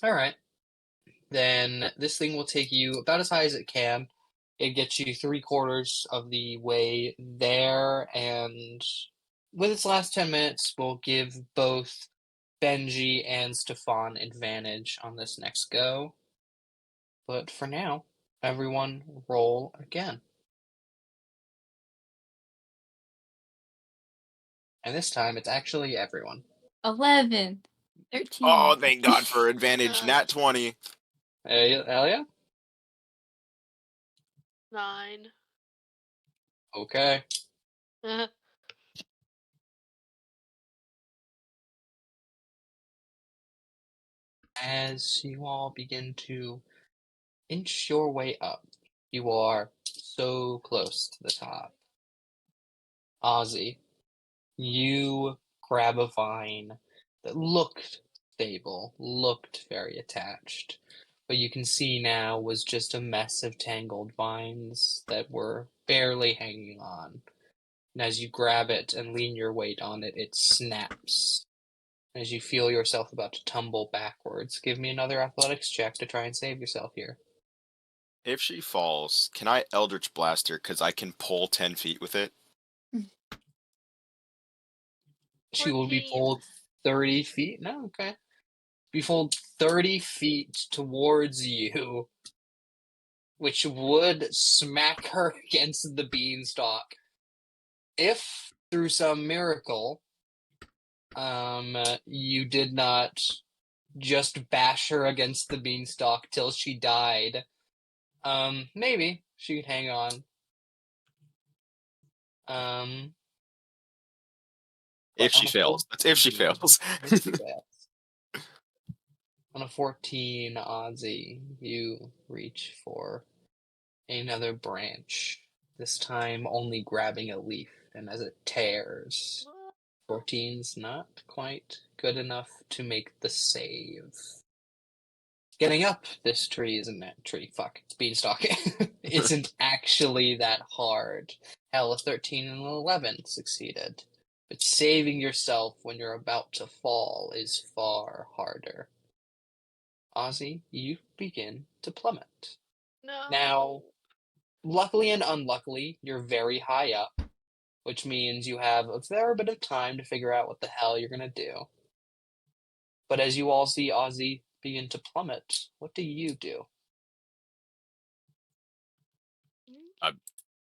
All right. Then this thing will take you about as high as it can. It gets you 3/4 of the way there, and with its last 10 minutes, we'll give both Benji and Stefan advantage on this next go. But for now, everyone roll again. And this time, it's actually everyone. 11. 13. Oh, thank God for advantage. Nat 20. Elia? 9. Okay. As you all begin to inch your way up, you are so close to the top. Ozzy, you grab a vine that looked stable, looked very attached, but you can see now was just a mess of tangled vines that were barely hanging on. And as you grab it and lean your weight on it, it snaps. As you feel yourself about to tumble backwards, give me another athletics check to try and save yourself here. If she falls, can I Eldritch Blast her? Because I can pull 10 feet with it. She will be 14. pulled 30 feet? No, okay. Be pulled 30 feet towards you, which would smack her against the beanstalk. If, through some miracle, you did not just bash her against the beanstalk till she died, maybe she could hang on. If But she fails. That's if she fails. If she fails. On a 14, Ozzy, you reach for another branch, this time only grabbing a leaf, and as it tears, 14's not quite good enough to make the save. Getting up this tree isn't that tree, fuck, beanstalk, isn't actually that hard. Hell, a 13 and an 11 succeeded. But saving yourself when you're about to fall is far harder. Ozzy, you begin to plummet. No. Now, luckily and unluckily, you're very high up, which means you have a fair bit of time to figure out what the hell you're gonna do. But as you all see Ozzy begin to plummet, what do you do?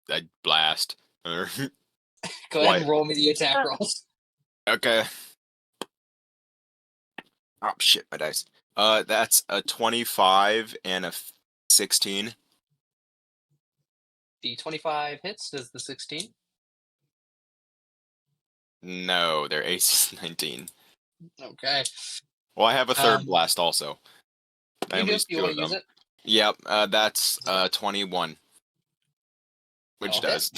I blast. Go ahead What? and roll me the attack rolls. Okay. Oh shit, my dice. That's a 25 and a 16. The 25 hits, does the 16? No, their ace is 19. Okay. Well, I have a third Um, blast also. I You only do, use you 2 want of to use them. it? Yep, that's 21. Which Okay. does.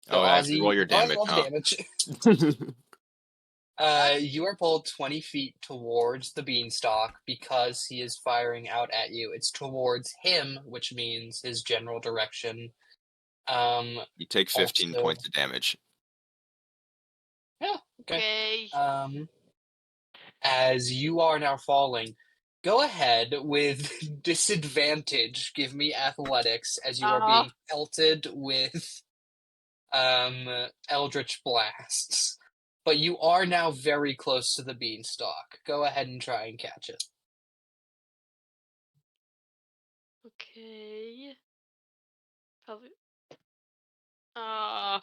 So Oh, actually, Ozzy, roll your go ahead damage. and roll the Oh. damage. You are pulled 20 feet towards the beanstalk because he is firing out at you. It's towards him, which means his general direction. You take 15 Also- points of damage. Yeah, okay. Okay. As you are now falling, go ahead with disadvantage. Give me athletics as you are being pelted with eldritch blasts. But you are now very close to the beanstalk. Go ahead and try and catch it. Okay. Probably. Uh,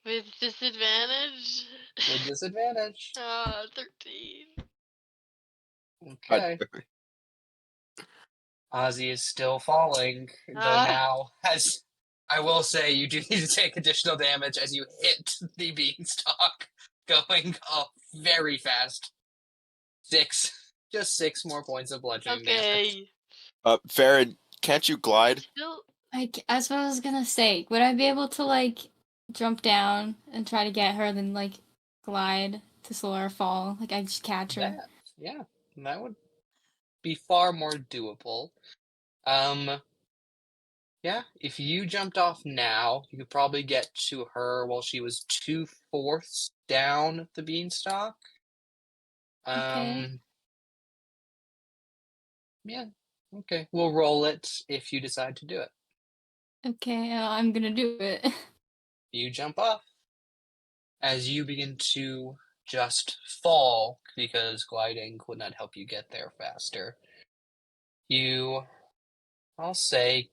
with disadvantage. With disadvantage. 13. Okay. Ozzy is still falling, though now, as I will say, you do need to take additional damage as you hit the beanstalk, going up very fast. Just 6 more points of bludgeoning damage. Okay. Farron, can't you glide? Still. That's what I was gonna say. Would I be able to like jump down and try to get her, then like glide to slow her fall? Like I just catch her. Yeah, that would be far more doable. Yeah, if you jumped off now, you could probably get to her while she was 2/4 down the beanstalk. Okay. Yeah, okay. We'll roll it if you decide to do it. Okay, I'm gonna do it. You jump off. As you begin to just fall, because gliding would not help you get there faster, I'll say,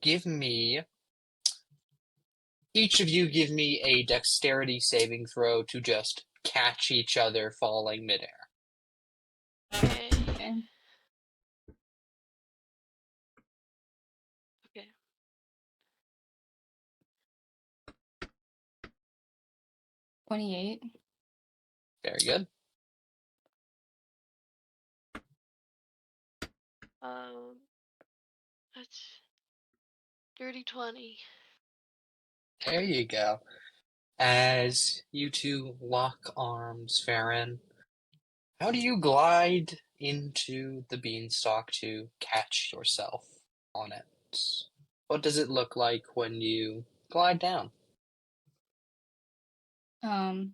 each of you give me a dexterity saving throw to just catch each other falling midair. Okay. Okay. Okay. 28. Very good. That's dirty 20. There you go. As you two lock arms, Farron, how do you glide into the beanstalk to catch yourself on it? What does it look like when you glide down? Mm,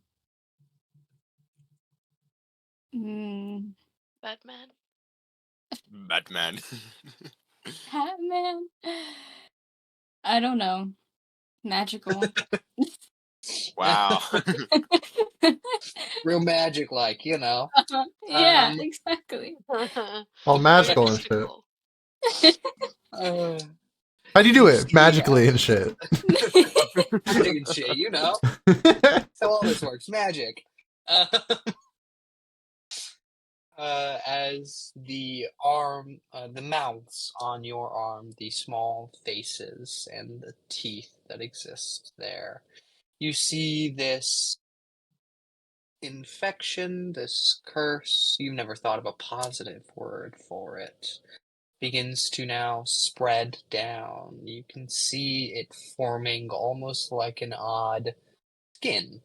Batman. Batman. Batman. I don't know. Magical. Wow. Real magic, like, you know. Yeah, exactly. All magical and shit. Mystical. Uh, How do you do you it? see, Magically and shit. magic and shit, you know. That's how all this works. Magic. As the the mouths on your arm, the small faces and the teeth that exist there, you see this infection, this curse. You've never thought of a positive word for it. Begins to now spread down. You can see it forming almost like an odd skin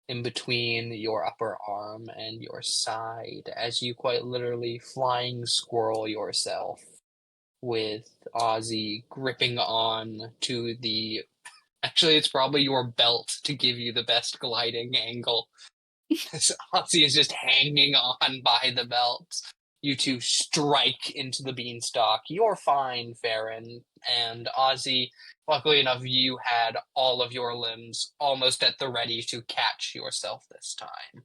in between your upper arm and your side as you quite literally flying squirrel yourself with Ozzy gripping on to the actually it's probably your belt to give you the best gliding angle. Ozzy is just hanging on by the belt. You two strike into the beanstalk. You're fine, Farron. And Ozzy, luckily enough, you had all of your limbs almost at the ready to catch yourself this time.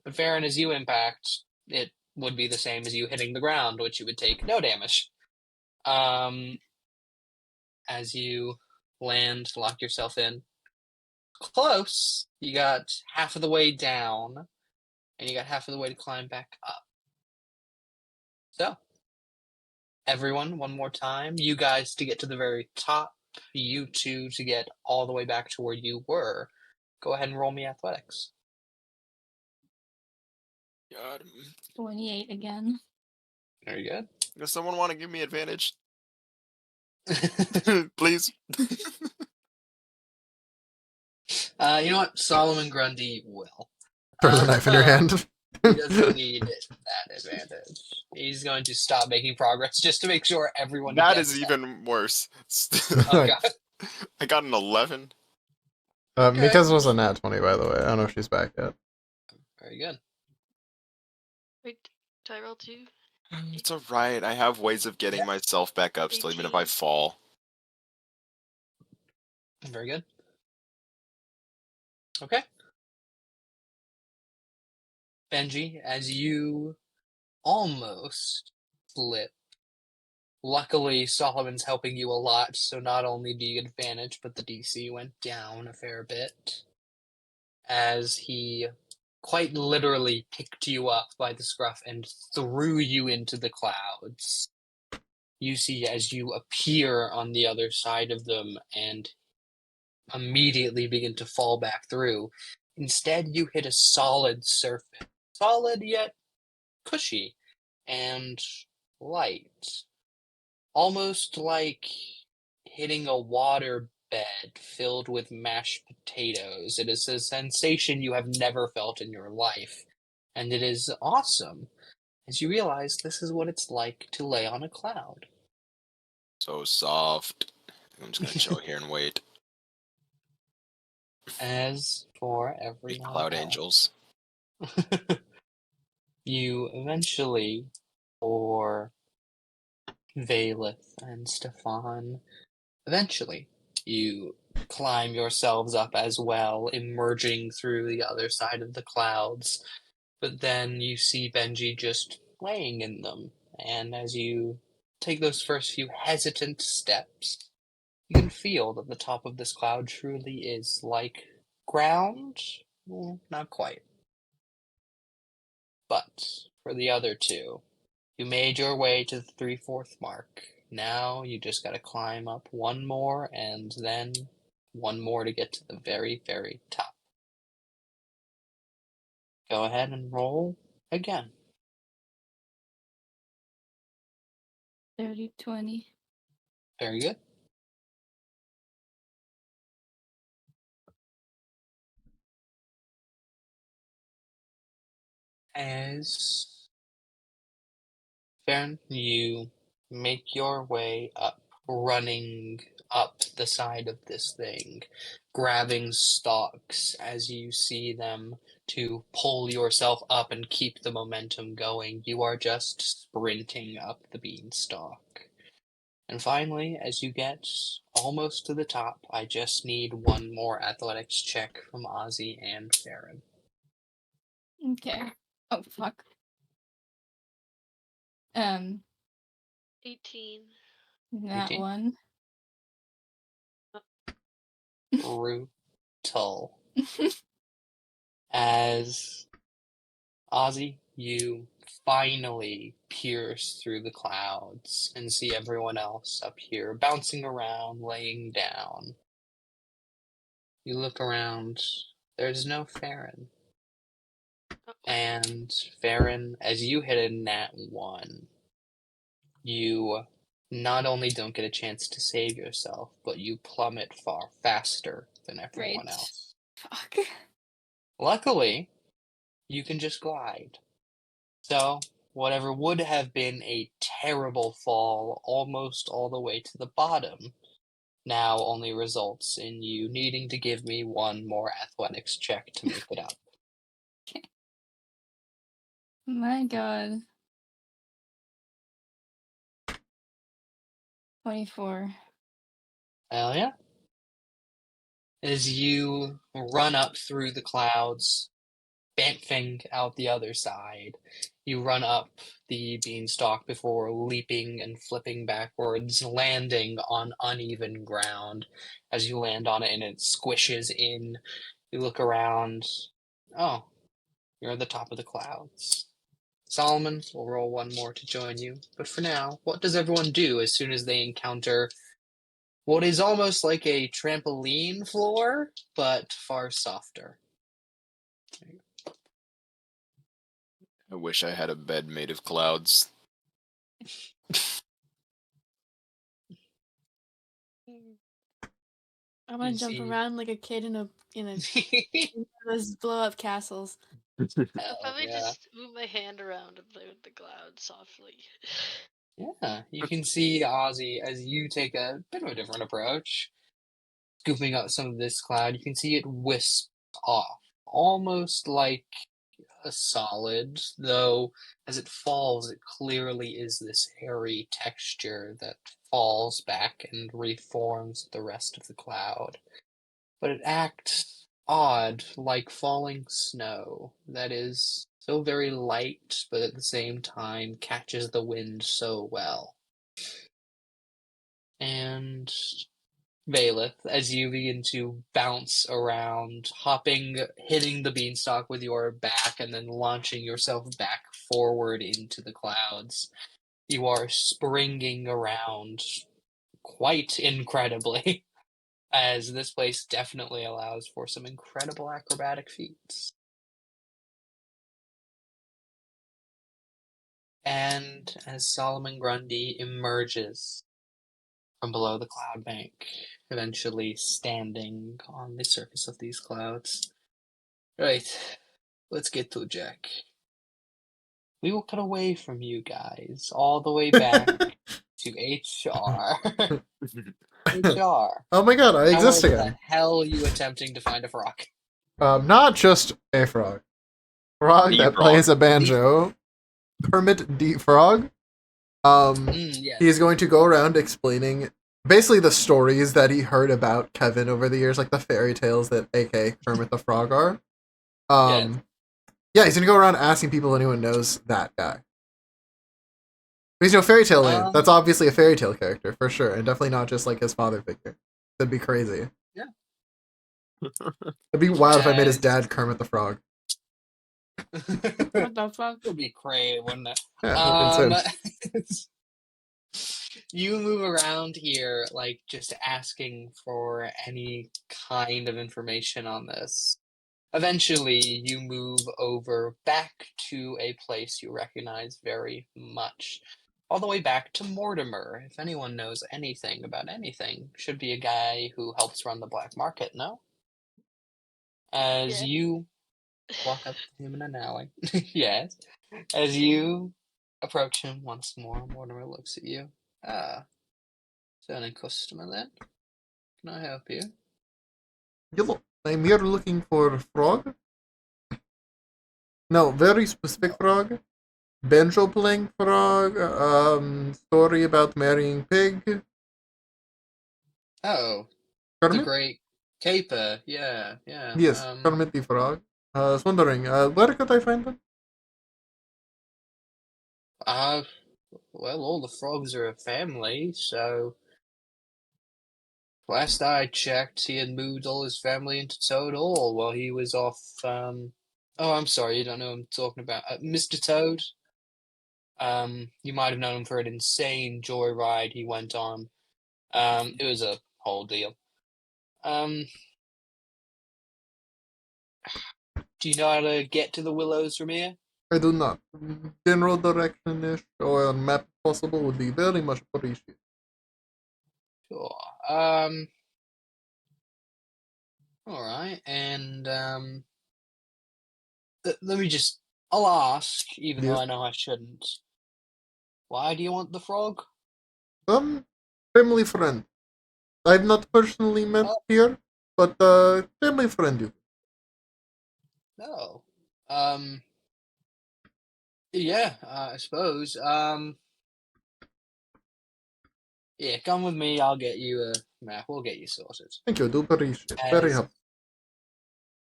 But Farron, as you impact, it would be the same as you hitting the ground, which you would take no damage. As you land, lock yourself in. Close. You got half of the way down, and you got half of the way to climb back up. So, everyone, one more time. You guys to get to the very top, you two to get all the way back to where you were. Go ahead and roll me athletics. God. 28 again. Very good. Does someone want to give me advantage? Please. You know what? Solomon Grundy will. Throws a knife in your hand. He doesn't need that advantage. He's going to stop making progress just to make sure everyone That gets is that. even worse. Oh god. I got an 11. Okay. Mika's was a nat 20, by the way. I don't know if she's back yet. Very good. Wait, did I roll 2? It's alright. I have ways of getting myself back up still, even if I 18. fall. Very good. Okay. Benji, as you almost slip. Luckily, Solomon's helping you a lot, so not only do you get advantage, but the DC went down a fair bit. As he quite literally picked you up by the scruff and threw you into the clouds. You see as you appear on the other side of them and immediately begin to fall back through. Instead, you hit a solid surface. Solid yet cushy and light. Almost like hitting a water bed filled with mashed potatoes. It is a sensation you have never felt in your life, and it is awesome as you realize this is what it's like to lay on a cloud. So soft. I'm just gonna chill here and wait. As for Be everyone cloud else, angels. you eventually, for Valeth and Stefan, eventually you climb yourselves up as well, emerging through the other side of the clouds. But then you see Benji just laying in them, and as you take those first few hesitant steps, you can feel that the top of this cloud truly is like ground. Well, not quite. But for the other two, you made your way to the 3/4 mark. Now you just gotta climb up one more and then one more to get to the very, very top. Go ahead and roll again. 30, 20. Very good. As Baron, you make your way up, running up the side of this thing, grabbing stalks as you see them to pull yourself up and keep the momentum going. You are just sprinting up the beanstalk. And finally, as you get almost to the top, I just need one more athletics check from Ozzy and Baron. Okay. Oh, fuck. 18. That 18? one. Brutal. As Ozzy, you finally pierce through the clouds and see everyone else up here bouncing around, laying down. You look around, there's no Farron. And Farron, as you hit a nat 1, you not only don't get a chance to save yourself, but you plummet far faster than everyone Great. else. Fuck. Luckily, you can just glide. So, whatever would have been a terrible fall almost all the way to the bottom now only results in you needing to give me one more athletics check to make it up. My god. 24. Hell yeah. As you run up through the clouds, bamfing out the other side, you run up the beanstalk before leaping and flipping backwards, landing on uneven ground. As you land on it and it squishes in, you look around. Oh, you're at the top of the clouds. Solomon will roll one more to join you. But for now, what does everyone do as soon as they encounter what is almost like a trampoline floor, but far softer? I wish I had a bed made of clouds. I want You to jump see- around like a kid in a those blow up castles. I'll probably yeah. just move my hand around and play with the cloud softly. Yeah, you can see Ozzy as you take a bit of a different approach, scooping up some of this cloud. You can see it wisp off, almost like a solid, though as it falls, it clearly is this hairy texture that falls back and reforms the rest of the cloud. But it acts odd, like falling snow, that is so very light, but at the same time catches the wind so well. And Bailiff, as you begin to bounce around, hopping, hitting the beanstalk with your back, and then launching yourself back forward into the clouds, you are springing around quite incredibly, as this place definitely allows for some incredible acrobatic feats. And as Solomon Grundy emerges from below the cloud bank, eventually standing on the surface of these clouds. Right, let's get to Jack. We will cut away from you guys all the way back to HR. HR. Oh my god, I How exist the again. hell are you attempting to find a frog? Not just a frog. Frog The that frog. plays a banjo. Kermit the Frog. Yes. He's going to go around explaining basically the stories that he heard about Kevin over the years, like the fairy tales that AK Kermit the Frog are. Yeah, he's gonna go around asking people if anyone knows that guy. Because Fairy Tale Land, that's obviously a fairy tale character for sure, and definitely not just like his father figure. That'd be crazy. Yeah. It'd be wild if I made his dad Kermit the Frog. What the fuck? It would be crazy, wouldn't it? Yeah, It's you move around here, like just asking for any kind of information on this. Eventually, you move over back to a place you recognize very much. All the way back to Mortimer. If anyone knows anything about anything, should be a guy who helps run the black market, no? As Yeah. you walk up to him in an alley. Yes. As you approach him once more, Mortimer looks at you. Ah, returning customer then. Can I help you? Hello, I'm here looking for frog. No, very specific frog. Banjo playing frog. Story about marrying pig. Oh, the Kermit? great caper. Yeah, yeah. Yes, Kermit the Frog. I was wondering, where could I find him? Well, all the frogs are a family, so last I checked, he had moved all his family into Toad Hall while he was off. Oh, I'm sorry, you don't know who I'm talking about. Mr. Toad. You might have known him for an insane joyride he went on. It was a whole deal. Do you know how to get to the Willows from here? I do not. General direction-ish or a map possible would be very much appreciated. Sure. All right, and let me just. I'll ask, even though Yes. I know I shouldn't. Why do you want the frog? Family friend. I've not personally met here, but family friend you. No. Yeah, I suppose. Yeah, come with me. I'll get you a map. We'll get you sorted. Thank you, do appreciate it. Very As- helpful.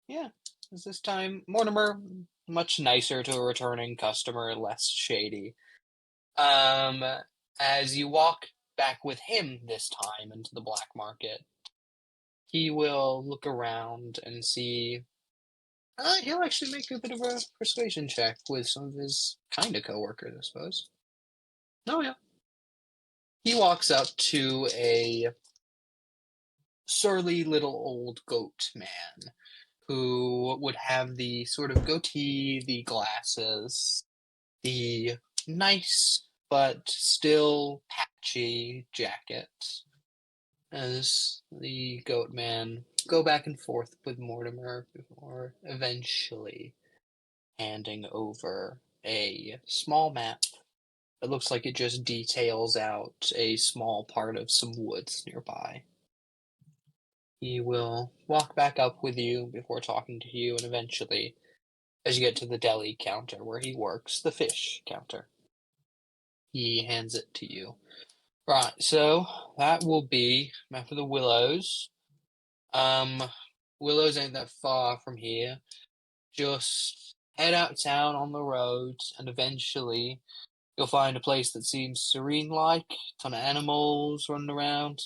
Yeah, as this time Mortimer, much nicer to a returning customer, less shady. As you walk back with him this time into the black market, he will look around and see. He'll actually make a bit of a persuasion check with some of his kind of coworkers, I suppose. Oh yeah. He walks up to a surly little old goat man who would have the sort of goatee, the glasses, the nice but still patchy jacket, as the goat man go back and forth with Mortimer before eventually handing over a small map. It looks like it just details out a small part of some woods nearby. He will walk back up with you before talking to you, and eventually, as you get to the deli counter where he works, the fish counter, he hands it to you. Right, so that will be map of the Willows. Willows ain't that far from here. Just head out of town on the road, and eventually you'll find a place that seems serene-like. Ton of animals running around.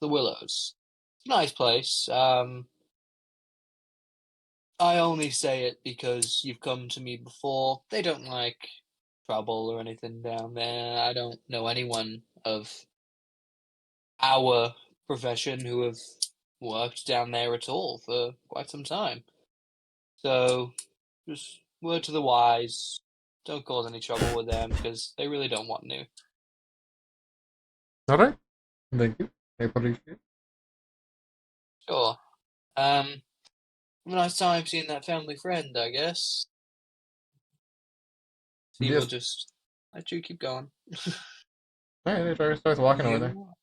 The Willows. It's a nice place. I only say it because you've come to me before. They don't like trouble or anything down there. I don't know anyone of our profession who have worked down there at all for quite some time. So, just word to the wise, don't cause any trouble with them because they really don't want to. Alright. Thank you. I appreciate it. Sure. Nice time seeing that family friend, I guess. He will Yes. just let you keep going. Alright, Trevor starts walking over there. You-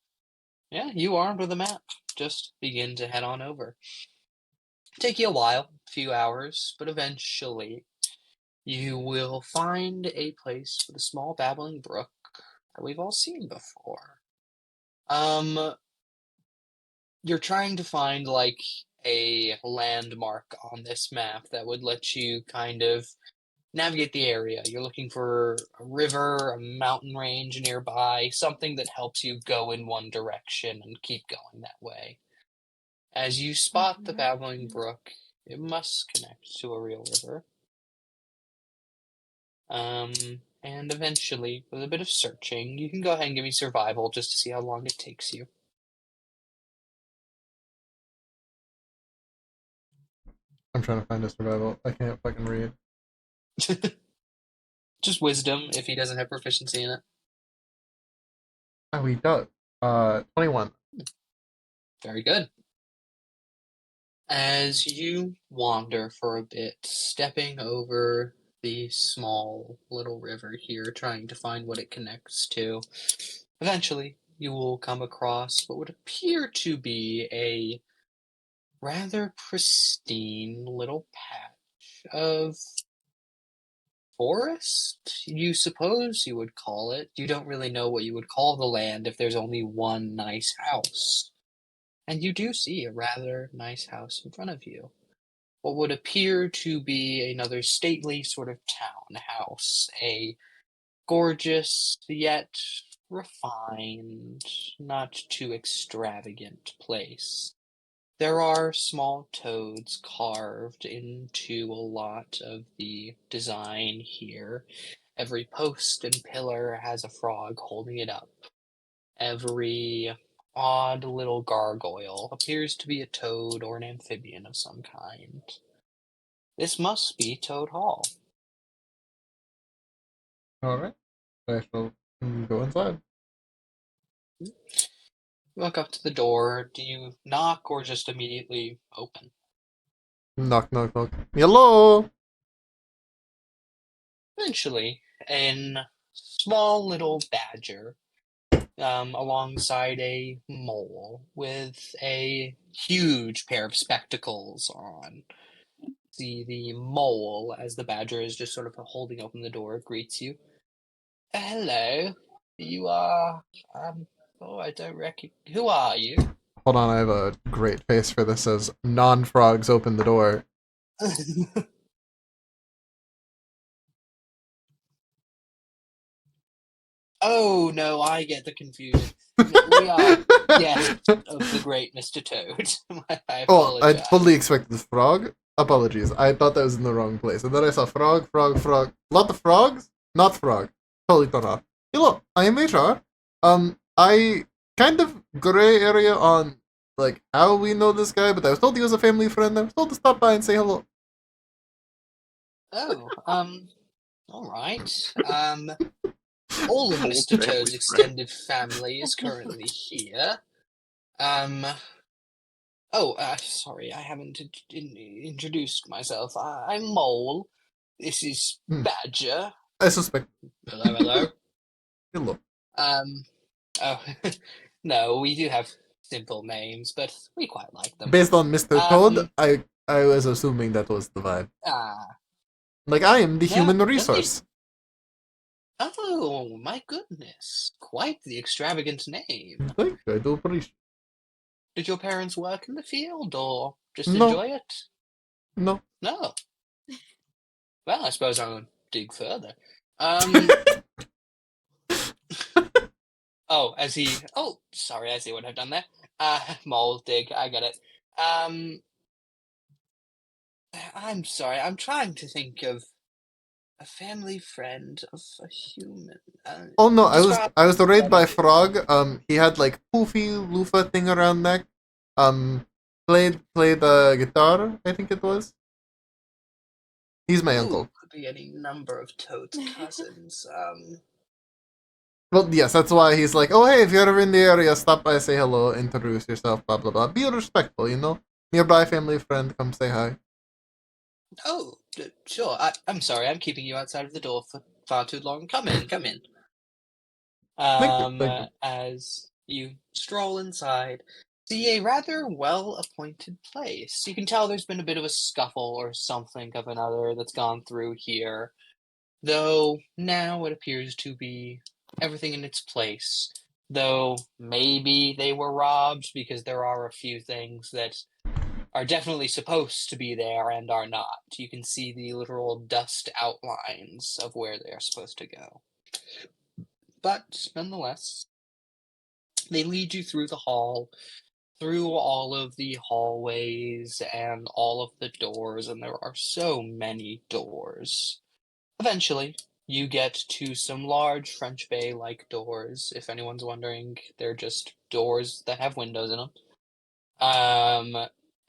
Yeah, you armed with a map. Just begin to head on over. Take you a while, a few hours, but eventually you will find a place with a small babbling brook that we've all seen before. You're trying to find like a landmark on this map that would let you kind of navigate the area. You're looking for a river, a mountain range nearby, something that helps you go in one direction and keep going that way. As you spot the babbling brook, it must connect to a real river. And eventually, with a bit of searching, you can go ahead and give me survival just to see how long it takes you. I'm trying to find a survival. I can't fucking read. Just wisdom if he doesn't have proficiency in it. Oh, he does. 21. Very good. As you wander for a bit, stepping over the small little river here, trying to find what it connects to, eventually you will come across what would appear to be a rather pristine little patch of forest, you suppose you would call it. You don't really know what you would call the land if there's only one nice house. And you do see a rather nice house in front of you. What would appear to be another stately sort of townhouse, a gorgeous yet refined, not too extravagant place. There are small toads carved into a lot of the design here. Every post and pillar has a frog holding it up. Every odd little gargoyle appears to be a toad or an amphibian of some kind. This must be Toad Hall. Alright. I shall go inside. You walk up to the door. Do you knock or just immediately open? Knock, knock, knock. Hello! Eventually, a small little badger alongside a mole with a huge pair of spectacles on. See the mole, as the badger is just sort of holding open the door, greets you. Hello, you are, oh, I don't recognize, who are you? Hold on, I have a great face for this. Says non-frogs open the door. Oh, no, I get the confusion. We are guests of the great Mr. Toad. I Oh, I apologize. fully expected frog. Apologies. I thought that was in the wrong place. And then I saw frog, frog, frog. Lot of frogs? Not frog. Totally thrown off. Hello, I am HR. I kind of gray area on like how we know this guy, but I was told he was a family friend. I was told to stop by and say hello. Oh, all right. All of Old Mr. family Toad's friend. extended family is currently here. Sorry, I haven't introduced myself. I'm Mole. This is Hmm. Badger. I suspect. Hello, hello. Hello. Oh, no, we do have simple names, but we quite like them. Based on Mr. Toad, Um, I was assuming that was the vibe. Ah, Like, I am the No, human really? resource. oh my goodness, quite the extravagant name. Thank you, I do appreciate. Did your parents work in the field or just No. enjoy it? No. No. Well, I suppose I won't dig further. Um, oh, sorry, I see what I've done there. Mole dig, I get it. I'm sorry, I'm trying to think of a family friend of a human. Oh no, Describe I was raided by somebody. Frog. He had like poofy loofah thing around neck. Played guitar, I think it was. He's my Ooh, uncle. could be any number of Toad's cousins. Well, yes, that's why he's like, oh hey, if you're ever in the area, stop by, say hello, introduce yourself, blah blah blah. Be respectful, you know. Nearby family friend, come say hi. Oh, sure. I'm sorry, I'm keeping you outside of the door for far too long. Come in, come in. Thank you. As you stroll inside, see a rather well-appointed place. You can tell there's been a bit of a scuffle or something of another that's gone through here, though now it appears to be everything in its place. Though maybe they were robbed because there are a few things that are definitely supposed to be there and are not. You can see the literal dust outlines of where they are supposed to go. But nonetheless, they lead you through the hall, through all of the hallways and all of the doors, and there are so many doors. Eventually, you get to some large French Bay-like doors. If anyone's wondering, they're just doors that have windows in them.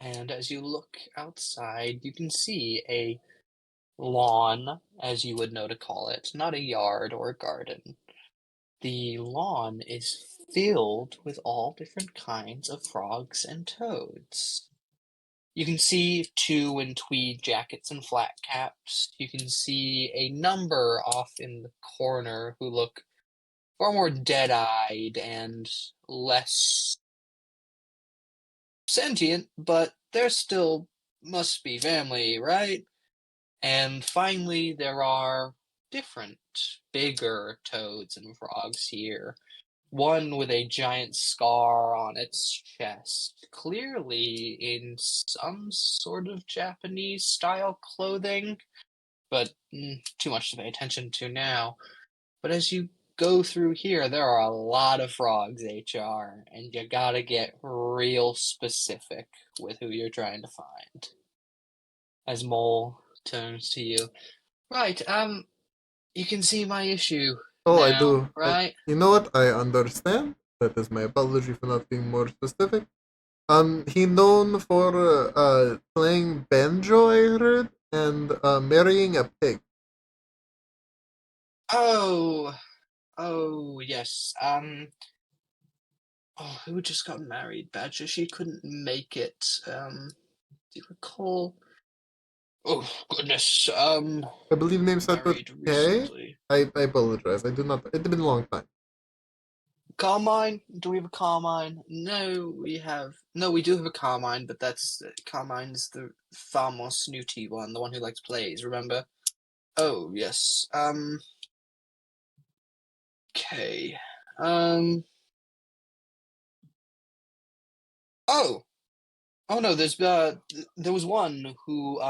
And as you look outside, you can see a lawn, as you would know to call it, not a yard or a garden. The lawn is filled with all different kinds of frogs and toads. You can see two in tweed jackets and flat caps. You can see a number off in the corner who look far more dead-eyed and less sentient, but they're still must be family, right? And finally, there are different, bigger toads and frogs here. One with a giant scar on its chest, clearly in some sort of Japanese style clothing, but too much to pay attention to now. But as you go through here, there are a lot of frogs, HR, and you gotta get real specific with who you're trying to find. As Mole turns to you. Right, you can see my issue Oh, now, I do. right? You know what? I understand. That is my apology for not being more specific. He known for playing banjo, I heard, and marrying a pig. Oh, yes. Who just got married? Badger. She couldn't make it. Do you recall? Oh goodness. I believe name started with Married K. recently. I apologize. I do not. It's been a long time. Carmine? Do we have a Carmine? No, we have. No, we do have a Carmine, but that's Carmine's the far more snooty one, the one who likes plays. Remember? Oh yes. Okay. Oh. Oh no. There was one who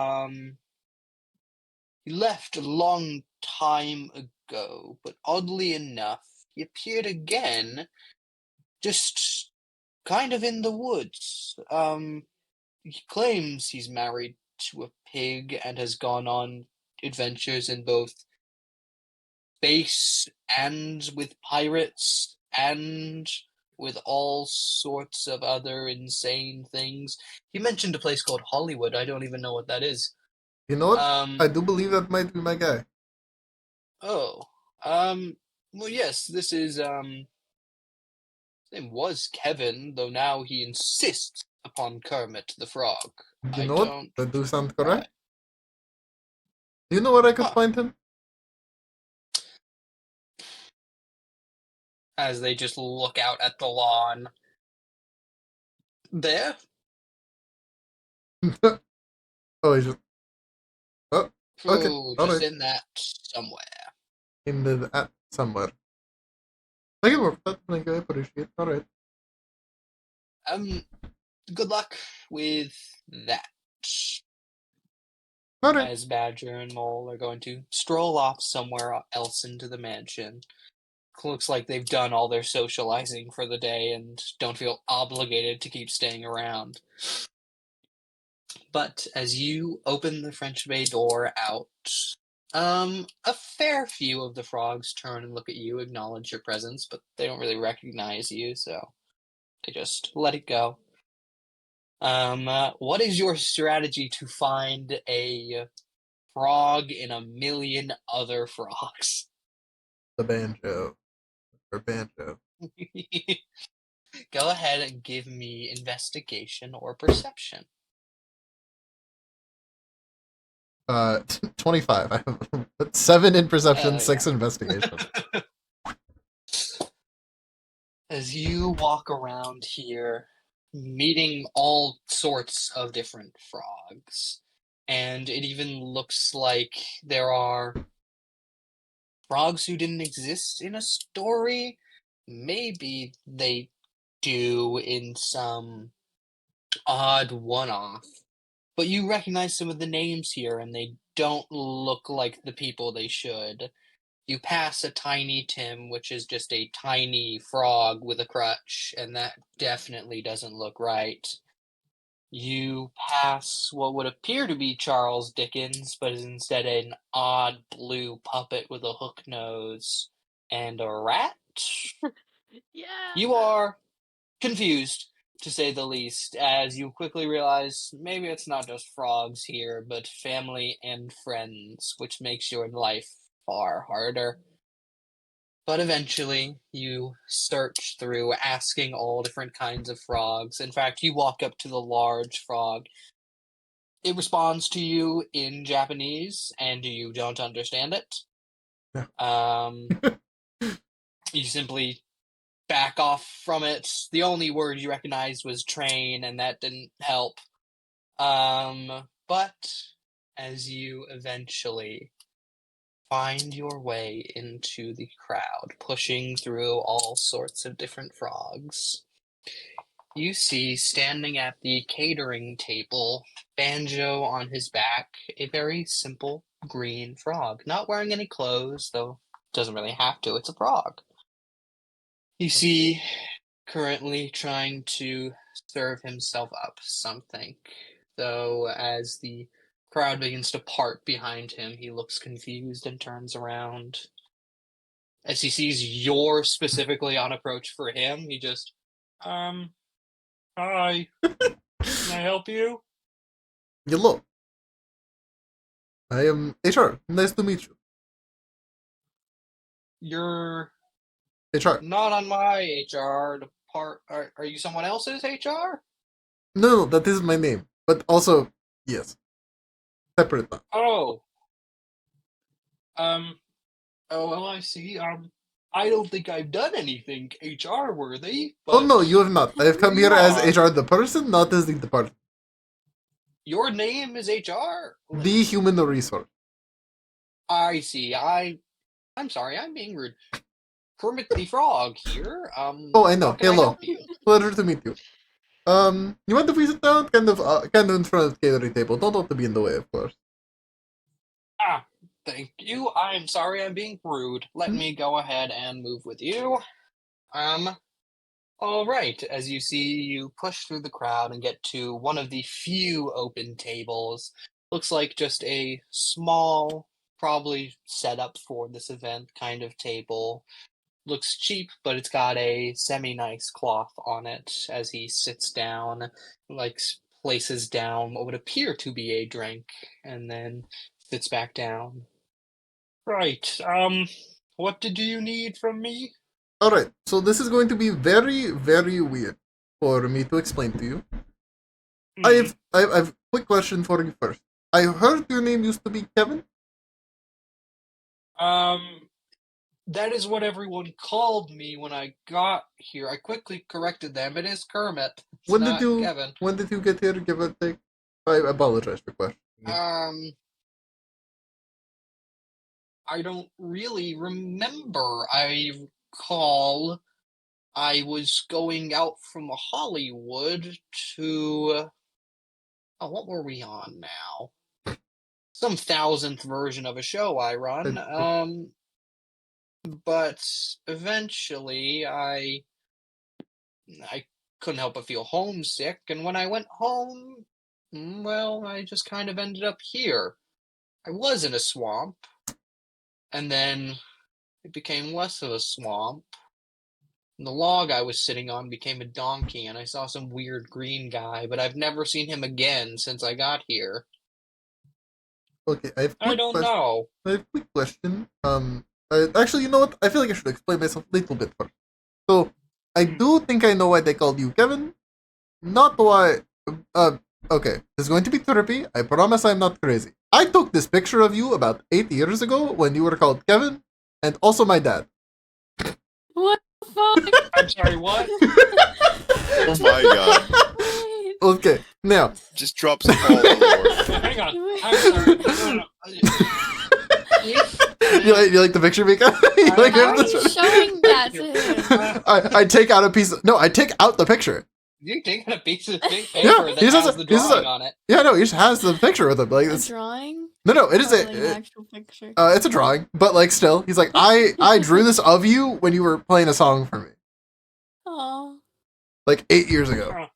he left a long time ago, but oddly enough, he appeared again, just kind of in the woods. He claims he's married to a pig and has gone on adventures in both space and with pirates and with all sorts of other insane things. He mentioned a place called Hollywood. I don't even know what that is. You know what? I Um, do believe that might be my guy. oh, well, yes, this is, his name was Kevin, though now he insists upon Kermit the Frog. You I know what? don't. That do sound Right. correct. Do you know where I could Huh. find him? As they just look out at the lawn. There? Oh, he's just okay, Oh, just alright. in that somewhere. in the somewhere. Thank you for that. Thank you. I appreciate it. Alright. Good luck with that. Alright. As Badger and Mole are going to stroll off somewhere else into the mansion. Looks like they've done all their socializing for the day and don't feel obligated to keep staying around. But as you open the French Bay door out, a fair few of the frogs turn and look at you, acknowledge your presence, but they don't really recognize you, so they just let it go. What is your strategy to find a frog in a million other frogs? The banjo. Or banjo. Go ahead and give me investigation or perception. 25. I have 7 in perception, Oh, 6 in investigation. As you walk around here, meeting all sorts of different frogs, and it even looks like there are frogs who didn't exist in a story. Maybe they do in some odd one-off. But you recognize some of the names here, and they don't look like the people they should. You pass a Tiny Tim, which is just a tiny frog with a crutch, and that definitely doesn't look right. You pass what would appear to be Charles Dickens, but is instead an odd blue puppet with a hook nose and a rat. Yeah. You are confused, to say the least, as you quickly realize maybe it's not just frogs here, but family and friends, which makes your life far harder. But eventually, you search through asking all different kinds of frogs. In fact, you walk up to the large frog. It responds to you in Japanese, and you don't understand it. You simply back off from it. The only word you recognized was train, and that didn't help. But as you eventually find your way into the crowd, pushing through all sorts of different frogs, you see standing at the catering table, Banjo on his back, a very simple green frog. Not wearing any clothes, though doesn't really have to, it's a frog. You see, currently trying to serve himself up something, though as the crowd begins to part behind him, he looks confused and turns around. As he sees you're specifically on approach for him, he just, hi, can I help you? Hello. I am HR. Nice to meet you. You're HR. not on my HR department. Are you someone else's HR? No, that is my name. But also, yes. Separate now. Oh. Oh, well, I see. I don't think I've done anything HR worthy. Oh But no, you have not. I have come you here as are. HR the person, not as the department. Your name is HR. The human resource. I see. I'm sorry. I'm being rude. Kermit the Frog here. Oh, I know. How can I Hello. help you? Pleasure to meet you. You want to visit down? Kind of in front of the catering table. Don't want to be in the way, of course. Ah, thank you. I'm sorry. I'm being rude. Let me go ahead and move with you. All right. As you see, you push through the crowd and get to one of the few open tables. Looks like just a small, probably set up for this event kind of table. Looks cheap, but it's got a semi-nice cloth on it. As he sits down, like places down what would appear to be a drink, and then sits back down. Right. What did you need from me? Alright, so this is going to be very, very weird for me to explain to you. Mm-hmm. I've quick question for you first. I heard your name used to be Kevin? That is what everyone called me when I got here. I quickly corrected them. It is Kermit. It's When not did you Kevin. when did you get here? Give or take. I apologize for questioning you. I don't really remember. I recall I was going out from Hollywood to. Oh, what were we on now? Some thousandth version of a show I run. But eventually I couldn't help but feel homesick, and when I went home, well, I just kind of ended up here. I was in a swamp, and then it became less of a swamp. And the log I was sitting on became a donkey, and I saw some weird green guy, but I've never seen him again since I got here. Okay, I have I don't know. I have a quick question. Actually, you know what? I feel like I should explain myself a little bit first. So, I do think I know why they called you Kevin. Not why. Okay, this is going to be trippy. I promise I'm not crazy. I took this picture of you about 8 years ago when you were called Kevin, and also my dad. What the fuck? I'm sorry, what? Oh my god. Wait. Okay, now. Just drop some ball lore. Hang on. I'm sorry. No. You like the picture, Mika? You like How are this? you showing that to him? I take out a piece of, no, I take out the picture. You take a piece of big Yeah, paper that he says has it- the he says drawing it. on it. Yeah, no, he just has the picture with him. Like A it's drawing? no, it is Or, like, an a actual picture. it's a drawing, but like still, he's like I drew this of you when you were playing a song for me, Oh. like 8 years ago. Huh.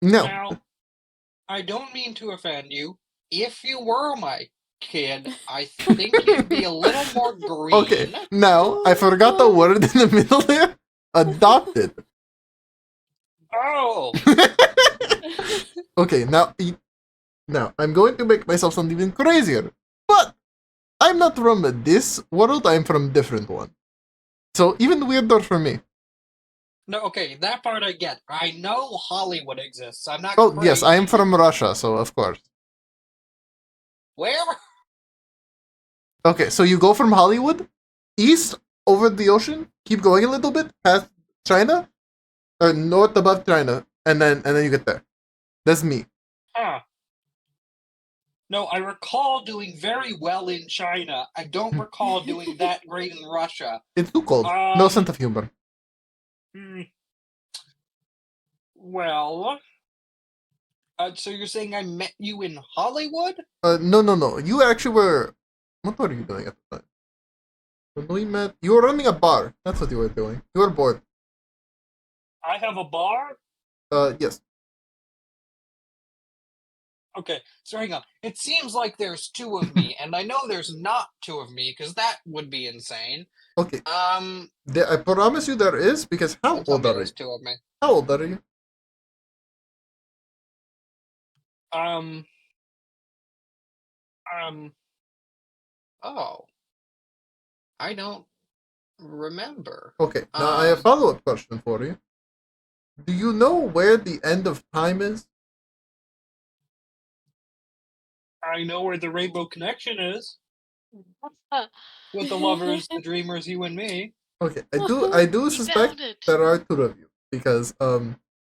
No, Now, I don't mean to offend you. If you were my kid, I think you'd be a little more green. okay. Now I forgot the word in the middle there. Adopted. Oh, Okay, now I'm going to make myself sound even crazier, but I'm not from this world. I'm from a different one, so even weirder for me. no, okay, that part I get. I know Hollywood exists. I'm not. Oh yes, I am crazy. from Russia, so of course. Where? Okay, so you go from Hollywood east over the ocean, keep going a little bit past China, or north above China, and then you get there. That's me. Huh. No, I recall doing very well in China. I don't recall doing that great in Russia. It's too cold. No sense of humor. Well, so you're saying I met you in Hollywood? No. You actually were. What were you doing at the time? When we met, you were running a bar. That's what you were doing. You were bored. I have a bar? Yes. Okay, so hang on. It seems like there's two of me, and I know there's not two of me, because that would be insane. Okay. I promise you there is, because how don't tell old me are you? there's two of me. How old are you? Oh. I don't remember. Okay. Now I have a follow-up question for you. Do you know where the end of time is? I know where the Rainbow Connection is. With the lovers, the dreamers, you and me. Okay, I do You suspect found it. there are two of you because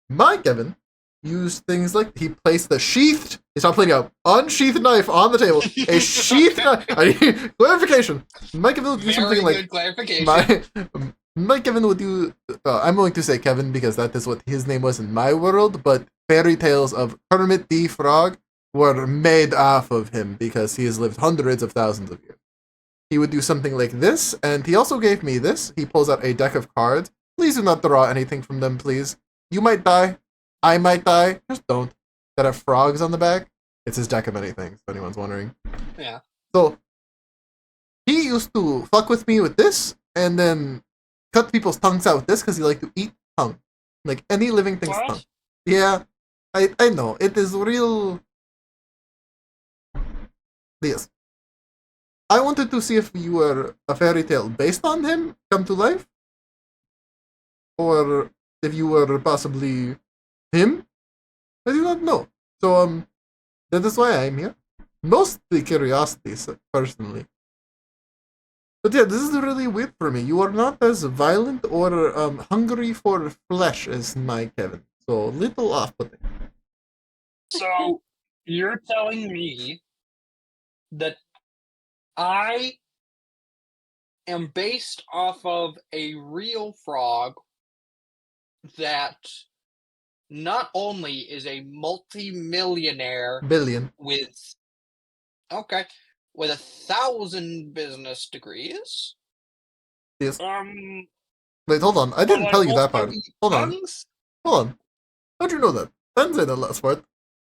my Kevin used things like he placed the sheathed. He's not playing out unsheathed knife on the table. A sheathed knife. I need clarification. My Kevin would do Very something good like clarification. my Kevin would do. I'm going to say Kevin because that is what his name was in my world. But fairy tales of Kermit the Frog were made off of him because he has lived hundreds of thousands of years. He would do something like this, and he also gave me this. He pulls out a deck of cards. Please do not draw anything from them, please. You might die. I might die. Just don't. That have frogs on the back. It's his deck of many things, if anyone's wondering. Yeah. So, he used to fuck with me with this, and then cut people's tongues out with this, because he liked to eat tongue. Like any living thing's What? tongue. Yeah, I know. It is real... Yes. I wanted to see if you were a fairy tale based on him come to life, or if you were possibly him. I do not know. So that is why I'm here. Mostly curiosity, personally. But yeah, this is really weird for me. You are not as violent or hungry for flesh as my Kevin. So little off-putting. So you're telling me that I am based off of a real frog that not only is a multi-millionaire Billion. with 1,000 business degrees. Yes. Um, Wait, hold on. I but didn't tell you that also part. eat Hold on. tongues? Hold on. How'd you know that? I didn't say the last part.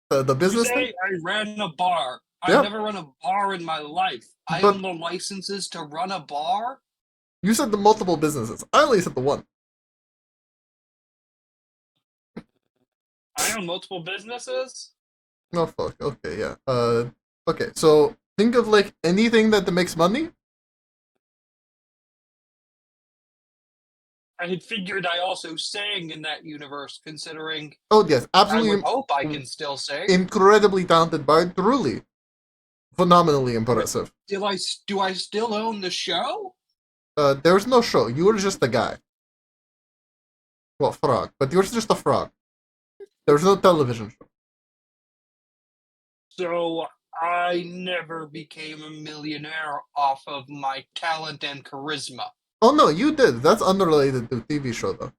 The You business say thing? I ran a bar. Yeah. I've never run a bar in my life. I But- own the licenses to run a bar? You said the multiple businesses. I only said the one. I own multiple businesses? No, fuck. Okay, yeah. Okay, so think of like anything that makes money. I had figured I also sang in that universe, considering Oh, yes. I Absolutely would hope I can still sing. incredibly talented bard. Truly. Phenomenally impressive. Do I still own the show? There's no show. You were just a guy. Well, frog. But you're just a frog. There's no television show. So I never became a millionaire off of my talent and charisma. Oh, no, you did. That's unrelated to TV show, though.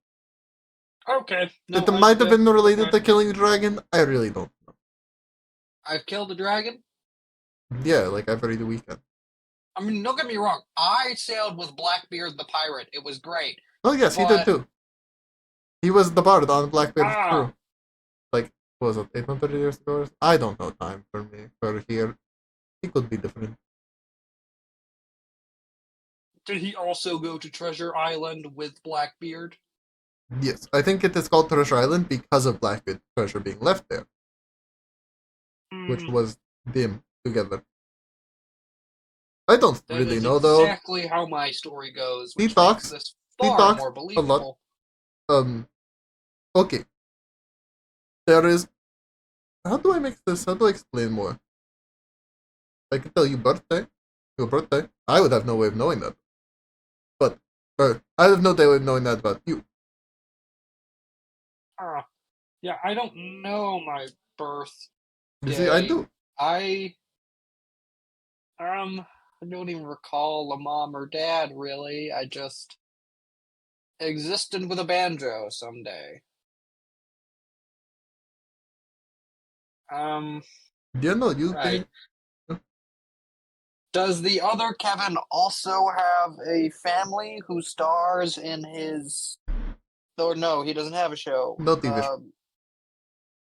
Okay. No, It might have been related okay. to Killing Dragon. I really don't know. I've killed a dragon? Yeah, like every weekend. I mean, don't get me wrong. I sailed with Blackbeard the pirate. It was great. Oh, yes, he did But- too. He was the bard on Blackbeard's Ah. crew. Like, what was it, 800 years ago? I don't know time for me, for here. He could be different. Did he also go to Treasure Island with Blackbeard? Yes, I think it is called Treasure Island because of Blackbeard treasure being left there, which Hmm, was them together. I don't that really is know, though. exactly how my story goes, He which talks- makes this he far talks more a lot. believable. Okay. There is... How do I make this? How do I explain more? I could tell you your birthday. I would have no way of knowing that. But, I have no way of knowing that about you. Yeah, I don't know my birth. You see, I Yay. do. I don't even recall a mom or dad really. I just existed with a banjo someday. Yeah, no, you Right. think... Does the other Kevin also have a family who stars in his? Or no, he doesn't have a show. No TV show.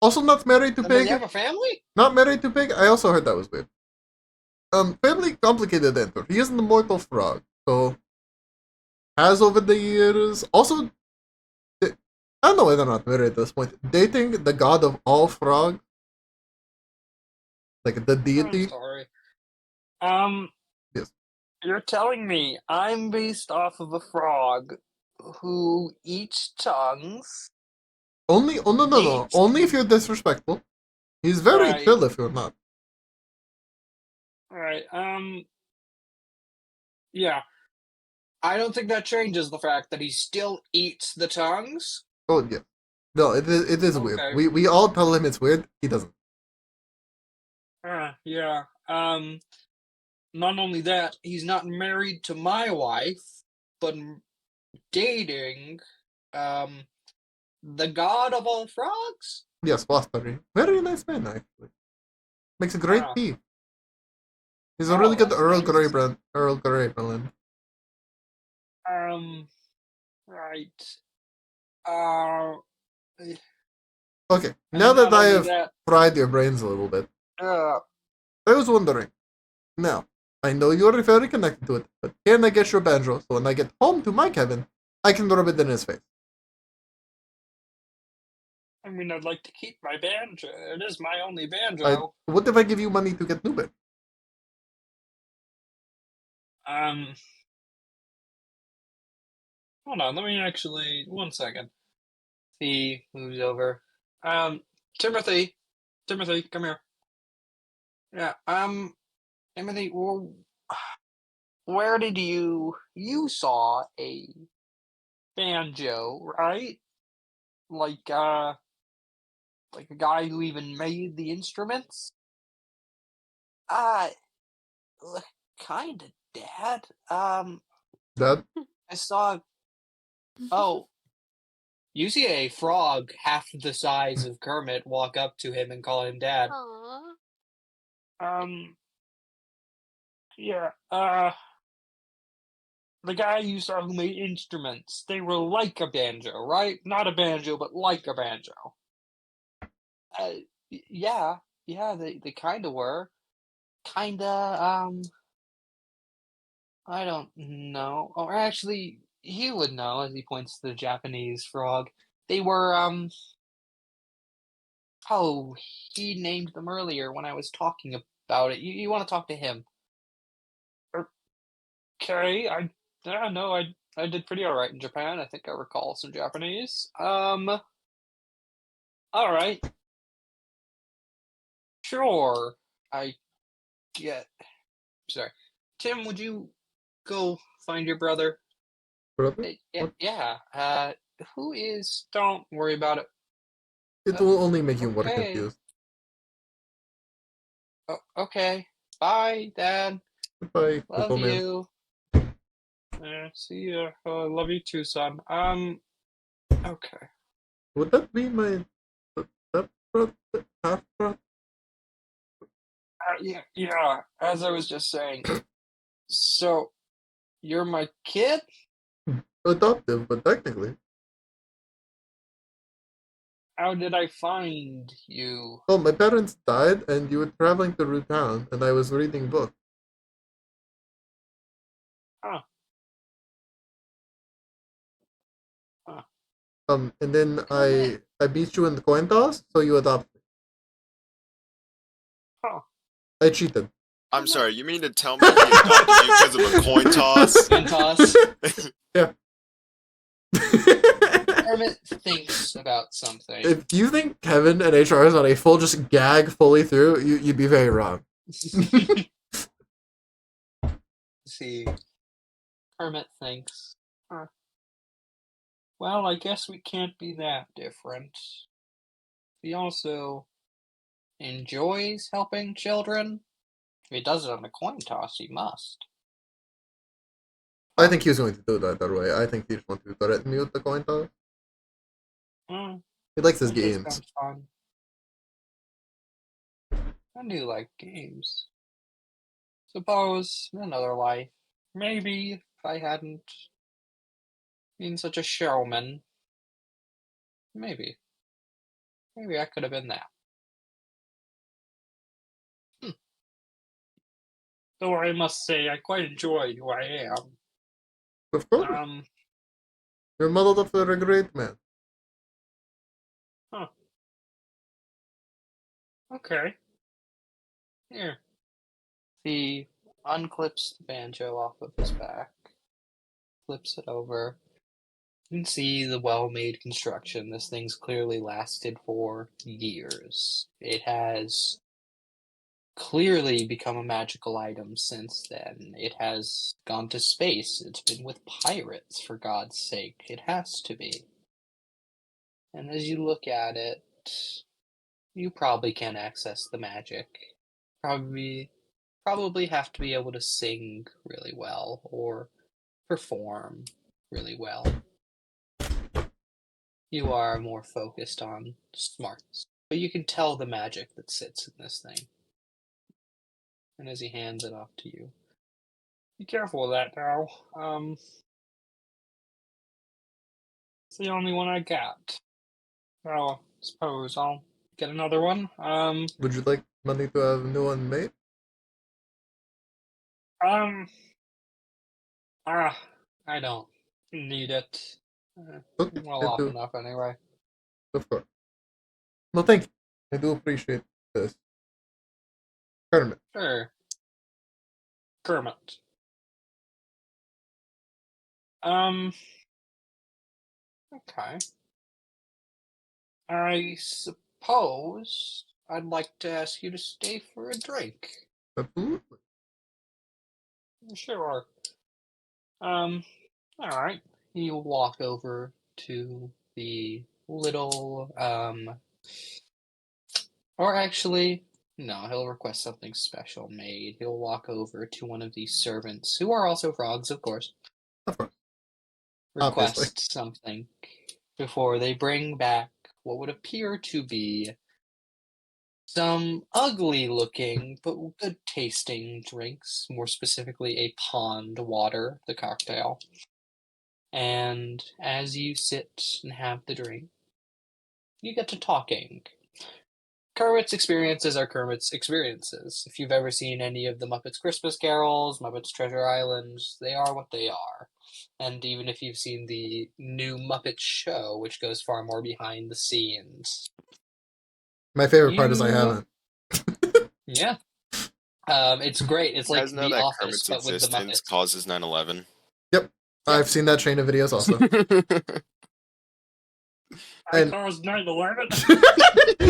Also not married to Then does Pig. he have a family? Not married to Pig. I also heard that was weird. Family complicated enter. He is an immortal frog, so has over the years. Also, I don't know why they're not married at this point. Dating the god of all frogs, like the I'm deity. sorry. Yes. You're telling me I'm based off of a frog who eats tongues. Only, oh no, Dates. only if you're disrespectful. He's very Right. chill if you're not. Alright, yeah. I don't think that changes the fact that he still eats the tongues. Oh yeah. No, it is weird. Okay. We all tell him it's weird. He doesn't. Yeah. Not only that, he's not married to my wife, but dating, the god of all frogs? Yes, Waspari. Very nice man actually. Makes a great Ah. tea. He's a really good that's Earl nice. Grey brand. Earl Grey blend. Right. Okay, and now that not I only have that, fried your brains a little bit, uh, I was wondering. Now, I know you're very connected to it, but can I get your banjo so when I get home to my Kevin, I can rub it in his face? I mean, I'd like to keep my banjo. It is my only banjo. What if I give you money to get new banjo? Hold on, let me actually, 1 second. He moves over. Timothy, come here. Yeah, Timothy, well, where did you saw a banjo, right? Like a guy who even made the instruments? Uh, kinda, Dad. Dad? I saw. Oh, you see a frog half the size of Kermit walk up to him and call him Dad. Aw. Yeah, the guy you saw who made instruments, they were like a banjo, right? Not a banjo, but like a banjo. Yeah, they kinda were. Kinda, I don't know. Or actually, he would know as he points to the Japanese frog. They were, oh, he named them earlier when I was talking about it. You want to talk to him? Okay, yeah, no, I did pretty alright in Japan. I think I recall some Japanese. Alright, sure. I get. Sorry. Tim, would you go find your brother? Brother? Yeah, What? yeah. Who is? Don't worry about it. It will only make you more Okay. confused. Oh, okay. Bye, Dad. Goodbye, Love Coco Man. you. See ya. Love you too, son. Okay. Would that be my step-brother? Half-brother? Yeah. As I was just saying. So, you're my kid? Adoptive, but technically. How did I find you? Oh, my parents died, and you were traveling through town, and I was reading books. Huh. Huh. And then Kermit. I beat you in the coin toss, so you adopted me. Huh. I cheated. I'm sorry, you mean to tell me he adopted you because of a coin toss? Coin toss. Yeah. Kermit thinks about something. If you think Kevin and HR is on a full just gag fully through, you'd be very wrong. See, Kermit thinks, huh. Well, I guess we can't be that different. He also enjoys helping children. If he does it on a coin toss, he must. I think he was going to do that way. I think he just wanted to threaten me with the coin toss. Hmm, He likes his that does games. sound fun. I do like games. Suppose in another life, maybe if I hadn't been such a showman, maybe I could have been that. Though I must say, I quite enjoy who I am. Of course. You're modeled after a great man. Huh. Okay. Here. He unclips the banjo off of his back, flips it over. You can see the well-made construction. This thing's clearly lasted for years. It has clearly become a magical item since then. It has gone to space. It's been with pirates, for God's sake. It has to be. And as you look at it, you probably can access the magic. Probably have to be able to sing really well or perform really well. You are more focused on smarts, but you can tell the magic that sits in this thing. And as he hands it off to you, be careful with that now. It's the only one I got. Well, I suppose I'll get another one. Would you like money to have a new one made? I don't need it. Okay, Well I off do. enough anyway. Of course. No, thank you. I do appreciate this. Kermit. Sure. Kermit. Okay. I suppose I'd like to ask you to stay for a drink. Absolutely. Sure. All right. You'll walk over to the little or actually, no, he'll request something special made. He'll walk over to one of these servants, who are also frogs, of course, Of course. Obviously. request something before they bring back what would appear to be some ugly looking but good tasting drinks, more specifically a pond water, the cocktail. And as you sit and have the drink, you get to talking. Kermit's experiences are Kermit's experiences. If you've ever seen any of the Muppets Christmas Carols, Muppets Treasure Island, they are what they are. And even if you've seen the new Muppet Show, which goes far more behind the scenes. My favorite part is I You- haven't. Yeah. It's great. It's You like guys know The that Office, Kermit's but with the existence Muppets. causes 9/11. I've seen that chain of videos also. And- caused 9/11?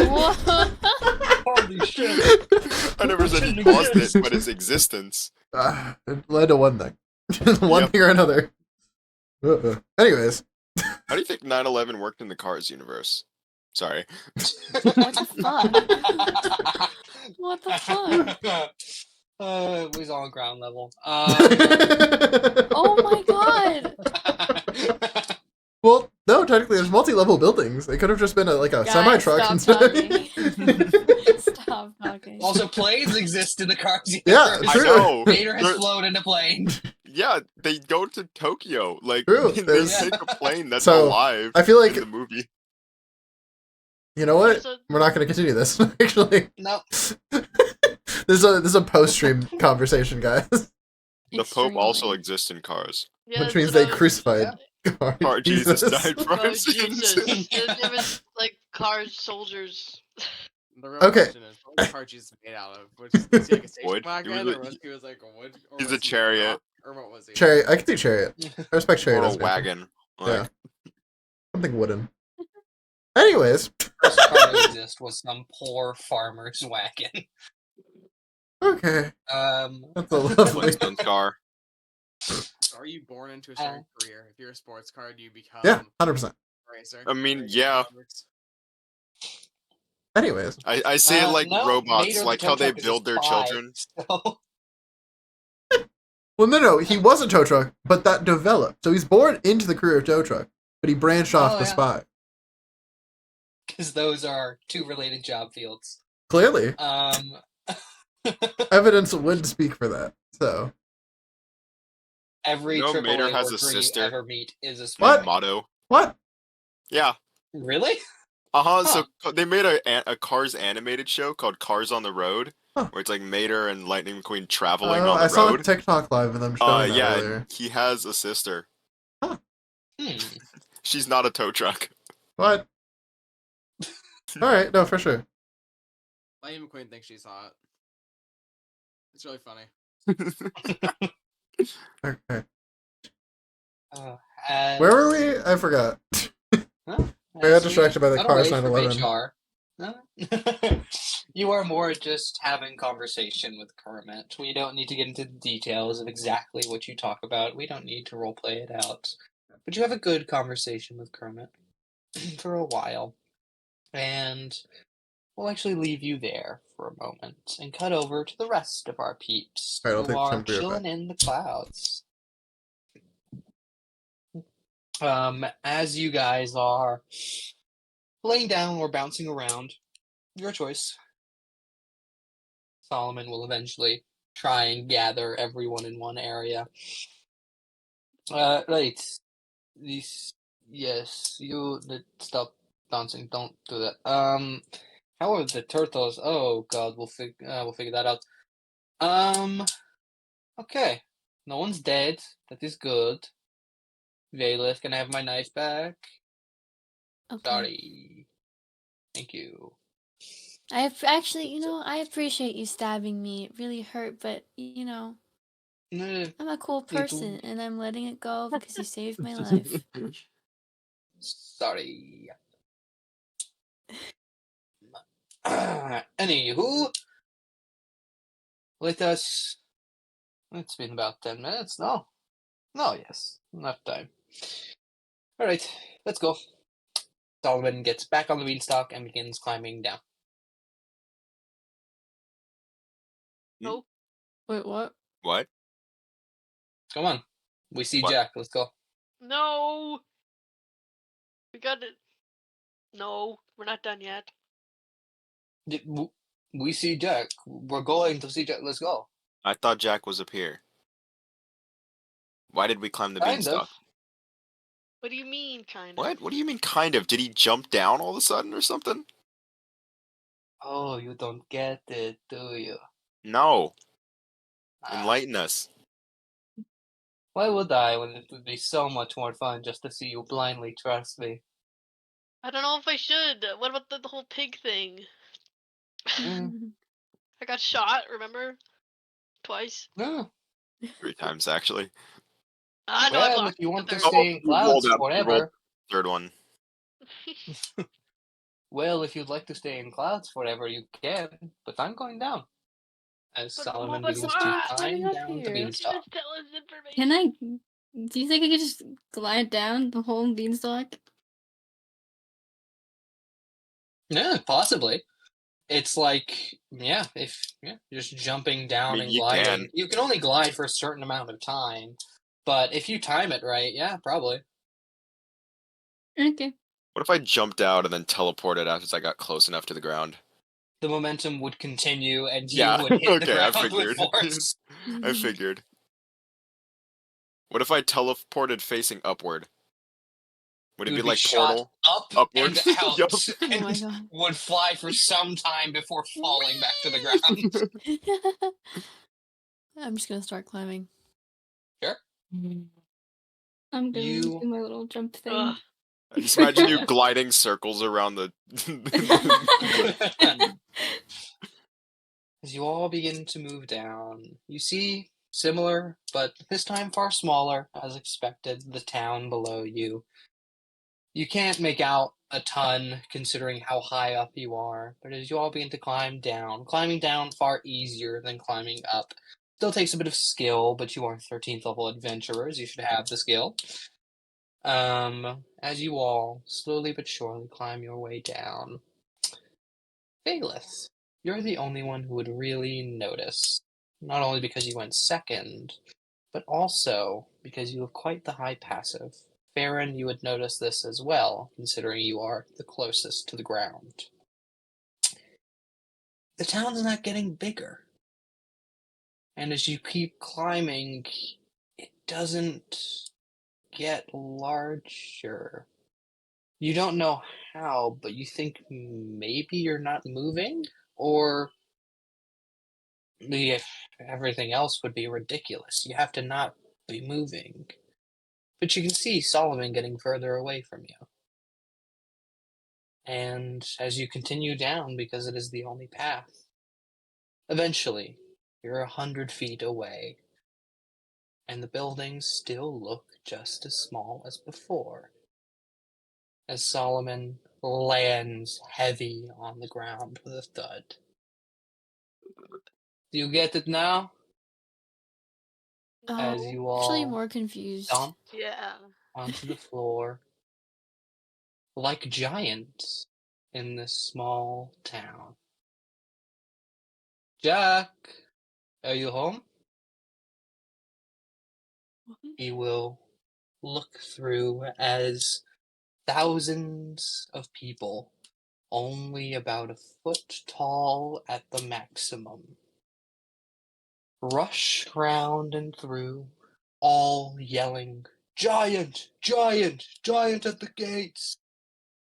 What? Holy shit. I never said he Shouldn't caused it, exist. but his existence. It led to one thing. One Yep. thing or another. Anyways. How do you think 9/11 worked in the Cars universe? Sorry. What the fuck? What the fuck? It was on ground level. Oh my god! Well, no, technically there's multi-level buildings. It could have just been a Guys, semi-truck stop instead. talking. Stop talking. Also, planes exist in the Cars Yeah, universe. I true. know. Vader has They're- flown in a plane. Yeah, they go to Tokyo. Like True, they there's- take a plane that's So, alive I feel like, in the movie. you know what? So- We're not going to continue this, actually. No. This is a post-stream conversation, guys. The Pope also Extremely. exists in Cars. Yeah, Which means that's what they I was- crucified Car Jesus died for Oh, our sins. Jesus. There was like cars, soldiers. The real Okay. question is, what was car Jesus made out of? Was he like a station Wood. He wagon, was a- or was he like a wood? Or He's was a he chariot. rock, or what was he? Chariot. I can do chariot. I respect chariot. Or a as an wagon. Like, Yeah. Something wooden. Anyways. First car to exist was some poor farmer's wagon. Okay. That's a lovely. Flintstones car. Are you born into a certain career? If you're a sports car, do you become Yeah, 100%. a racer? I mean, Or you yeah. Roberts? Anyways. I see it like no, robots, Vader the like tow how they truck is build their a spy, children. So... Well, no, he was a tow truck, but that developed. So he's born into the career of tow truck, but he branched off Oh, the yeah. spy. Because those are two related job fields. Clearly, Evidence evidence would speak for that. So, every You know, AAA Mater has a worker sister. you ever meet is a Big spy. What? motto. what? Yeah. Really? Uh-huh. Huh. So they made a Cars animated show called Cars on the Road, Huh. where it's like Mater and Lightning McQueen traveling Oh, on the I saw a road. TikTok live of them showing that Yeah, earlier. he has a sister. Hmm. She's not a tow truck. What? All right, no, for sure. Lightning McQueen thinks she's hot. It's really funny. Okay. And, Where were we? I forgot. Huh? I got As distracted by the cut Cars away from 911. HR, you are more just having conversation with Kermit. We don't need to get into the details of exactly what you talk about. We don't need to roleplay it out. But you have a good conversation with Kermit for a while. And we'll actually leave you there for a moment and cut over to the rest of our peeps Alright, I'll who take are some beer chilling in the clouds. As you guys are laying down or bouncing around, your choice. Solomon will eventually try and gather everyone in one area. Right. Yes, stop bouncing. Don't do that. How are the turtles? Oh God, we'll figure that out. Okay. No one's dead. That is good. Vaylith, can I have my knife back? Okay. Sorry. Thank you. Actually, I appreciate you stabbing me. It really hurt, but No, I'm a cool too. person, and I'm letting it go because you saved my life. sorry. Anywho, let us It's been about 10 minutes. No. No, yes. Enough time. Alright, let's go. Solomon gets back on the beanstalk and begins climbing down. Oh, Wait, what? What? Come on. We see What? Jack. Let's go. no. We got it. No, we're not done yet. We see Jack. We're going to see Jack. Let's go. I thought Jack was up here. Why did we climb the Kind beanstalk? of. What do you mean, kind of? What? What do you mean, kind of? Did he jump down all of a sudden or something? Oh, you don't get it, do you? No. Ah, Enlighten us. why would I when it would be so much more fun just to see you blindly trust me? I don't know if I should. What about the whole pig thing? Mm. I got shot, remember? Twice. No. 3 times, actually. I know I Well, blocked if you the want to third. stay in you rolled clouds up, you rolled forever, Third one. well, if you'd like to stay in clouds forever, you can. But I'm going down. As But- Solomon but begins why? to Climbing climb up down the here. beanstalk. Just tell us information. Can I? Do you think I could just glide down the whole beanstalk? Yeah, possibly. It's like, just jumping down mean, and you gliding. can. You can only glide for a certain amount of time, but if you time it right, yeah, probably. Okay. What if I jumped out and then teleported after I got close enough to the ground? The momentum would continue, and you Yeah, would hit the okay, I ground with figured. force. I figured. What if I teleported facing upward? Would it You be would like shot Portal? up Upward? and out, Yup. Oh and my god. would fly for some time before falling back to the ground. I'm just gonna start climbing. Sure. I'm gonna You- do my little jump thing. Ugh. I just imagine you Yeah. gliding circles around the. As you all begin to move down, you see similar, but this time far smaller, as expected, the town below you. You can't make out a ton considering how high up you are, but as you all begin to climb down, climbing down far easier than climbing up. Still takes a bit of skill, but you are 13th level adventurers. You should have the skill. As you all slowly but surely climb your way down, Baylith, you're the only one who would really notice. Not only because you went second, but also because you have quite the high passive. Farron, you would notice this as well, considering you are the closest to the ground. The town's not getting bigger. And as you keep climbing, it doesn't get larger. You don't know how, but you think maybe you're not moving? Or if everything else would be ridiculous. You have to not be moving. But you can see Solomon getting further away from you. And as you continue down, because it is the only path, eventually you're 100 feet away. And the buildings still look just as small as before. As Solomon lands heavy on the ground with a thud. Do you get it now? As Oh, you actually all more confused. dump Yeah. onto the floor like giants in this small town. Jack, are you home? He will look through as thousands of people, only about a foot tall at the maximum, rush round and through, all yelling, "Giant! Giant! Giant at the gates!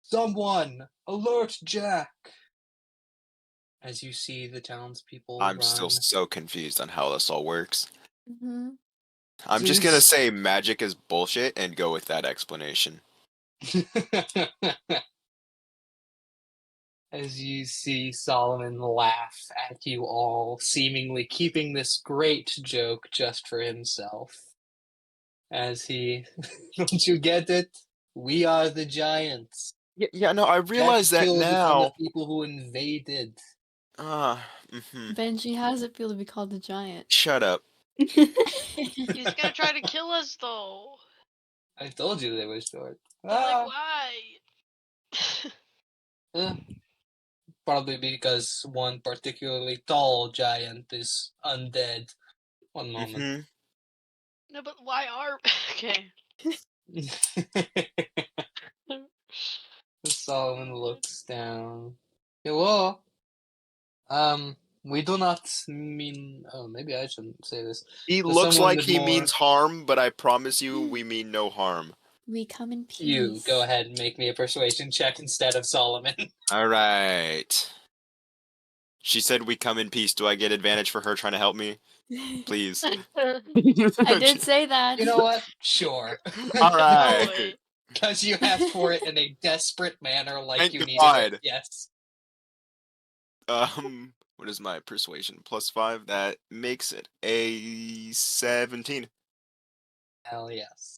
Someone! Alert Jack!" As you see the townspeople I'm run. still so confused on how this all works. Mm-hmm. I'm just gonna Zeus. say magic is bullshit and go with that explanation. As you see Solomon laugh at you all, seemingly keeping this great joke just for himself. As he, don't you get it? We are the giants. Yeah, no, I realize Jack that killed from now. the people who invaded. Ah, mm-hmm. Benji, how does it feel to be called a giant? Shut up. He's gonna try to kill us though. I told you they were short. But, like, why? Eh, probably because one particularly tall giant is undead. One moment. Mm-hmm. No, but why are okay? Solomon looks down. Hello. We do not mean. Oh, maybe I shouldn't say this. He There's looks someone like with he more- means harm, but I promise you, we mean no harm. We come in peace. You go ahead and make me a persuasion check instead of Solomon. All right. She said we come in peace. Do I get advantage for her trying to help me? Please. I did say that. You know what? Sure. All No right. way. Because you asked for it in a desperate manner, like Thank you needed God. it. Yes. What is my persuasion? +5. That makes it a 17. Hell yes.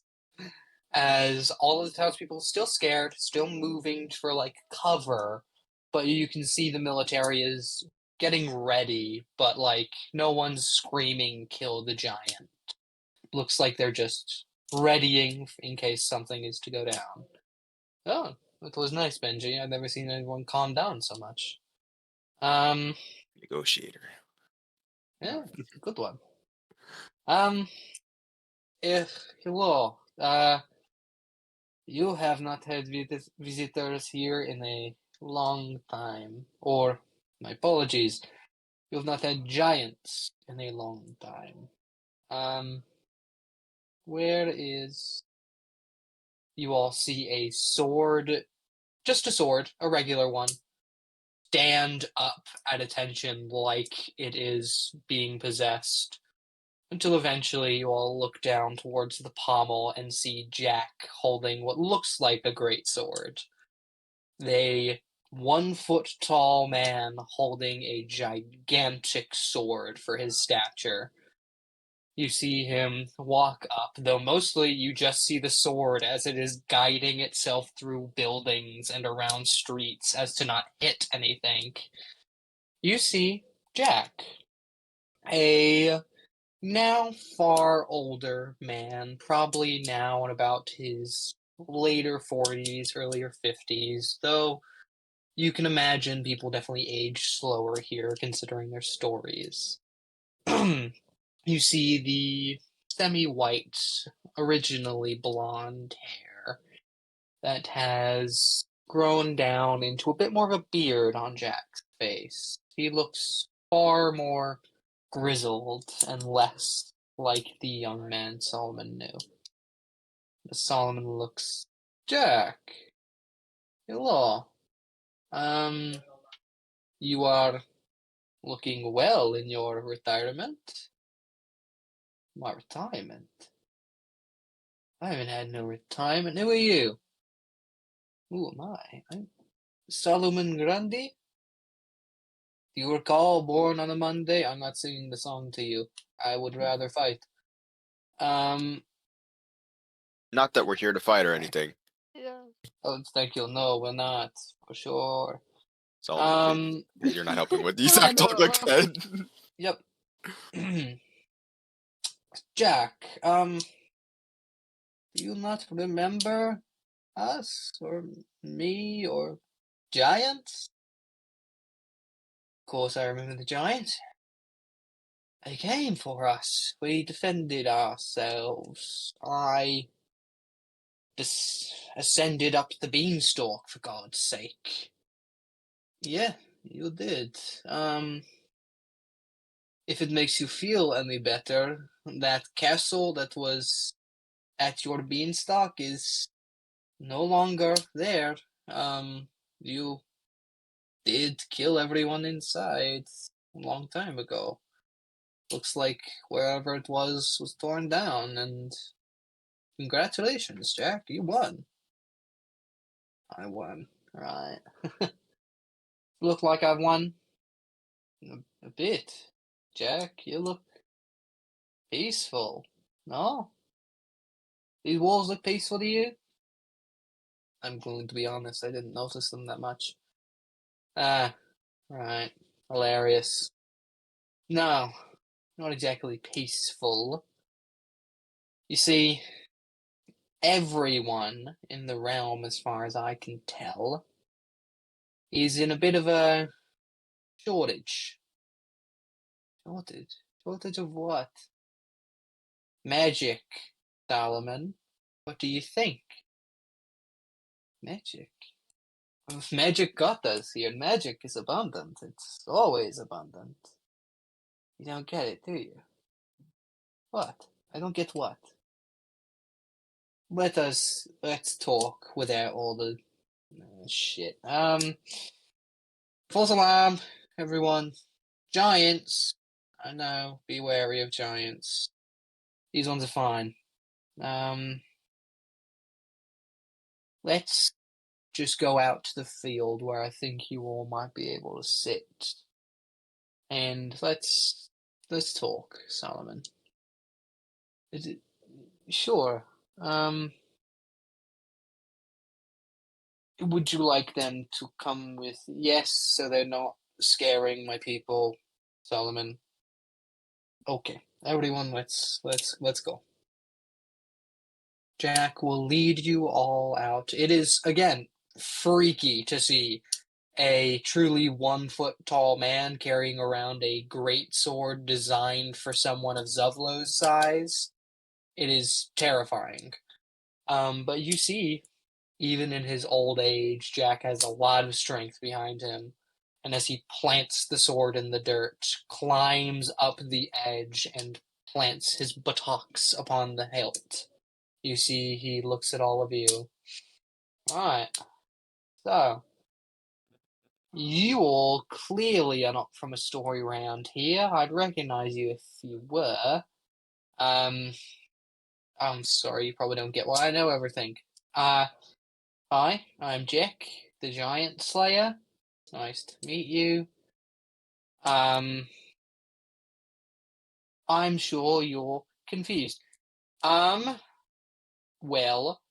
As all of the townspeople still scared, still moving for like cover, but you can see the military is getting ready, but like no one's screaming kill the giant. Looks like they're just readying in case something is to go down. Oh, that was nice, Benji. I've never seen anyone calm down so much. Negotiator. Yeah, good one. If hello, you have not had visitors here in a long time, or my apologies, you have not had giants in a long time. Where is? You all see a sword, just a sword, a regular one, stand up at attention like it is being possessed. Until eventually you all look down towards the pommel and see Jack holding what looks like a great sword. A 1 foot tall man holding a gigantic sword for his stature. You see him walk up, though mostly you just see the sword as it is guiding itself through buildings and around streets as to not hit anything. You see Jack, a now far older man, probably now in about his later 40s, earlier 50s, though you can imagine people definitely age slower here considering their stories. You see the semi-white, originally blonde hair that has grown down into a bit more of a beard on Jack's face. He looks far more grizzled and less like the young man Solomon knew. As Solomon looks, Jack, hello. You are looking well in your retirement. My retirement? I haven't had no retirement. Who are you? Who am I? I'm Solomon Grundy. Do you recall Born on a Monday? I'm not singing the song to you. I would rather fight. Um, Not that we're here to fight or anything. Yeah. oh, thank you. No, we're not. For sure. Solomon, please, you're not helping with these. God. Talk like that. Yep. Jack, do you not remember us or me or giants? Of course, I remember the giants. They came for us. We defended ourselves. I ascended up the beanstalk, for God's sake. Yeah, you did. If it makes you feel any better, that castle that was at your beanstalk is no longer there. You did kill everyone inside a long time ago. Looks like wherever it was torn down, and congratulations, Jack, you won. I won, right. Look like I've won a bit. Jack, you look peaceful. No? These walls look peaceful to you? I'm going to be honest, I didn't notice them that much. Ah, right. Hilarious. No, not exactly peaceful. You see, everyone in the realm, as far as I can tell, is in a bit of a shortage. Shortage? Shortage of what? Magic, Solomon. What do you think? Magic. Magic got us here. Magic is abundant. It's always abundant. You don't get it, do you? What? I don't get what? Let's talk without all the shit. False alarm, everyone. Giants. I know. Be wary of giants. These ones are fine. Let's just go out to the field where I think you all might be able to sit. And let's talk, Solomon. Is it sure? Would you like them to come with yes, so they're not scaring my people, Solomon? Okay. Everyone, let's go. Jack will lead you all out. It is again freaky to see a truly 1 foot tall man carrying around a great sword designed for someone of Zuvlo's size. It is terrifying. But you see, even in his old age, Jack has a lot of strength behind him. And as he plants the sword in the dirt, climbs up the edge, and plants his buttocks upon the hilt, you see he looks at all of you. Alright. So, you all clearly are not from a story round here. I'd recognize you if you were. I'm sorry, you probably don't get why I know everything. Hi, I'm Jack, the Giant Slayer. Nice to meet you. I'm sure you're confused. Well,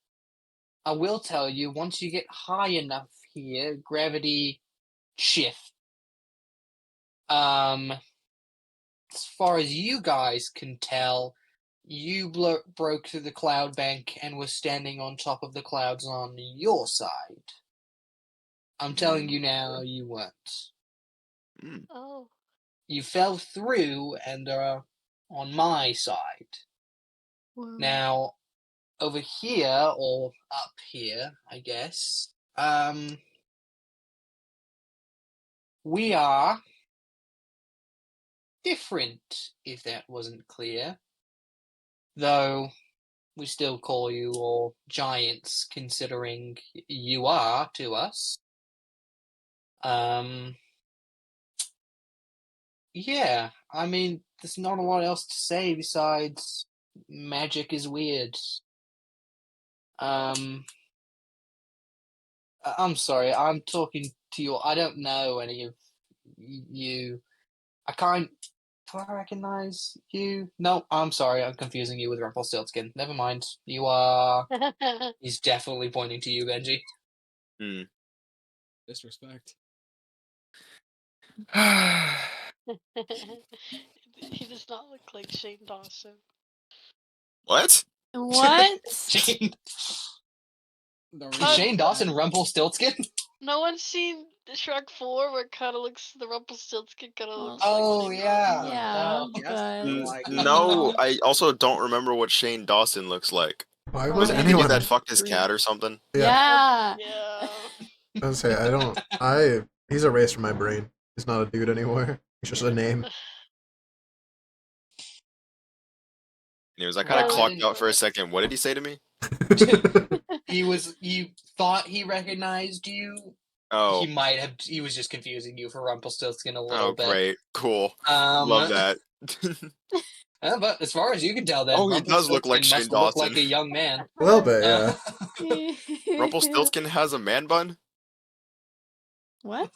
I will tell you, once you get high enough here, gravity shifts. As far as you guys can tell, you broke through the cloud bank and was standing on top of the clouds on your side. I'm telling you now, you weren't. Mm. Oh. You fell through and are on my side. Whoa. Now, over here, or up here, I guess, we are different, if that wasn't clear. Though we still call you all giants, considering you are to us. Yeah, I mean, there's not a lot else to say besides magic is weird. I'm sorry, I'm talking to you. I don't know any of you. I can't. Do I recognize you? No, I'm sorry, I'm confusing you with Rumpelstiltskin. Never mind. You are. He's definitely pointing to you, Benji. Hmm. Disrespect. He does not look like Shane Dawson. What? What? Shane, The is reason Shane that- Dawson Rumpelstiltskin? No one's seen Shrek 4 where it kind of looks, the Rumpelstiltskin kind of looks Oh, like Shane yeah. Dawson. Yeah, Yes, but like- No, I also don't remember what Shane Dawson looks like. Why Oh, would Was it the anyone? dude that fucked his cat or something? Yeah. yeah. Yeah. I was say I don't. He's erased from my brain. He's not a dude anymore. He's just a name. And he was like kind of Well, clocked out for a second. What did he say to me? You thought he recognized you. Oh, He was just confusing you for Rumpelstiltskin a little oh, bit. great, cool, love that. But as far as you can tell, then Oh, he does look like Rumpelstiltskin Shane must look like Dawson. a young man. A little bit, yeah. Rumpelstiltskin has a man bun. What?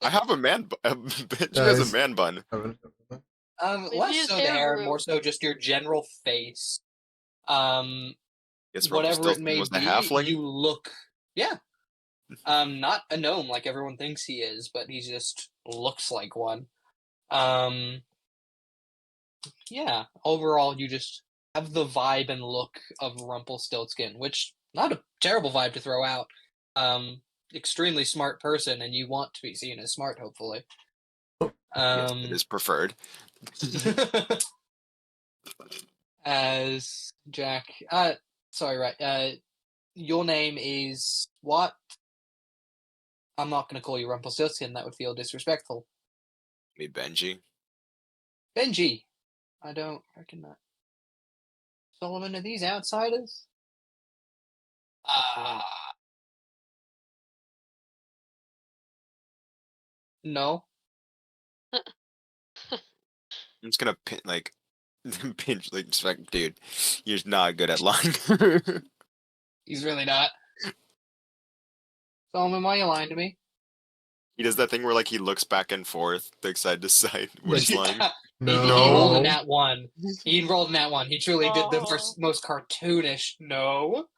I have a man bun. She Yeah, has a he's- man bun. Maybe Less his so the hair hair, grew. more so just your general face. Guess Whatever it Rumpelstiltskin may was the be, halfling. you look, yeah. Not a gnome like everyone thinks he is, but he just looks like one. yeah, overall, you just have the vibe and look of Rumpelstiltskin, which not a terrible vibe to throw out. Extremely smart person, and you want to be seen as smart, hopefully. Yes, it is preferred. As Jack, sorry, right? Your name is what? I'm not going to call you Rumpelstiltskin. That would feel disrespectful. Me Benji. Benji. I don't reckon that. Solomon, are these outsiders? No. I'm just gonna pinch like just like, dude, you're just not good at lying. He's really not. Solomon, why are you lying to me? He does that thing where like he looks back and forth, like side to side when he's lying. He rolled a No. nat 1. He rolled a nat 1. He truly did the Oh. most cartoonish no.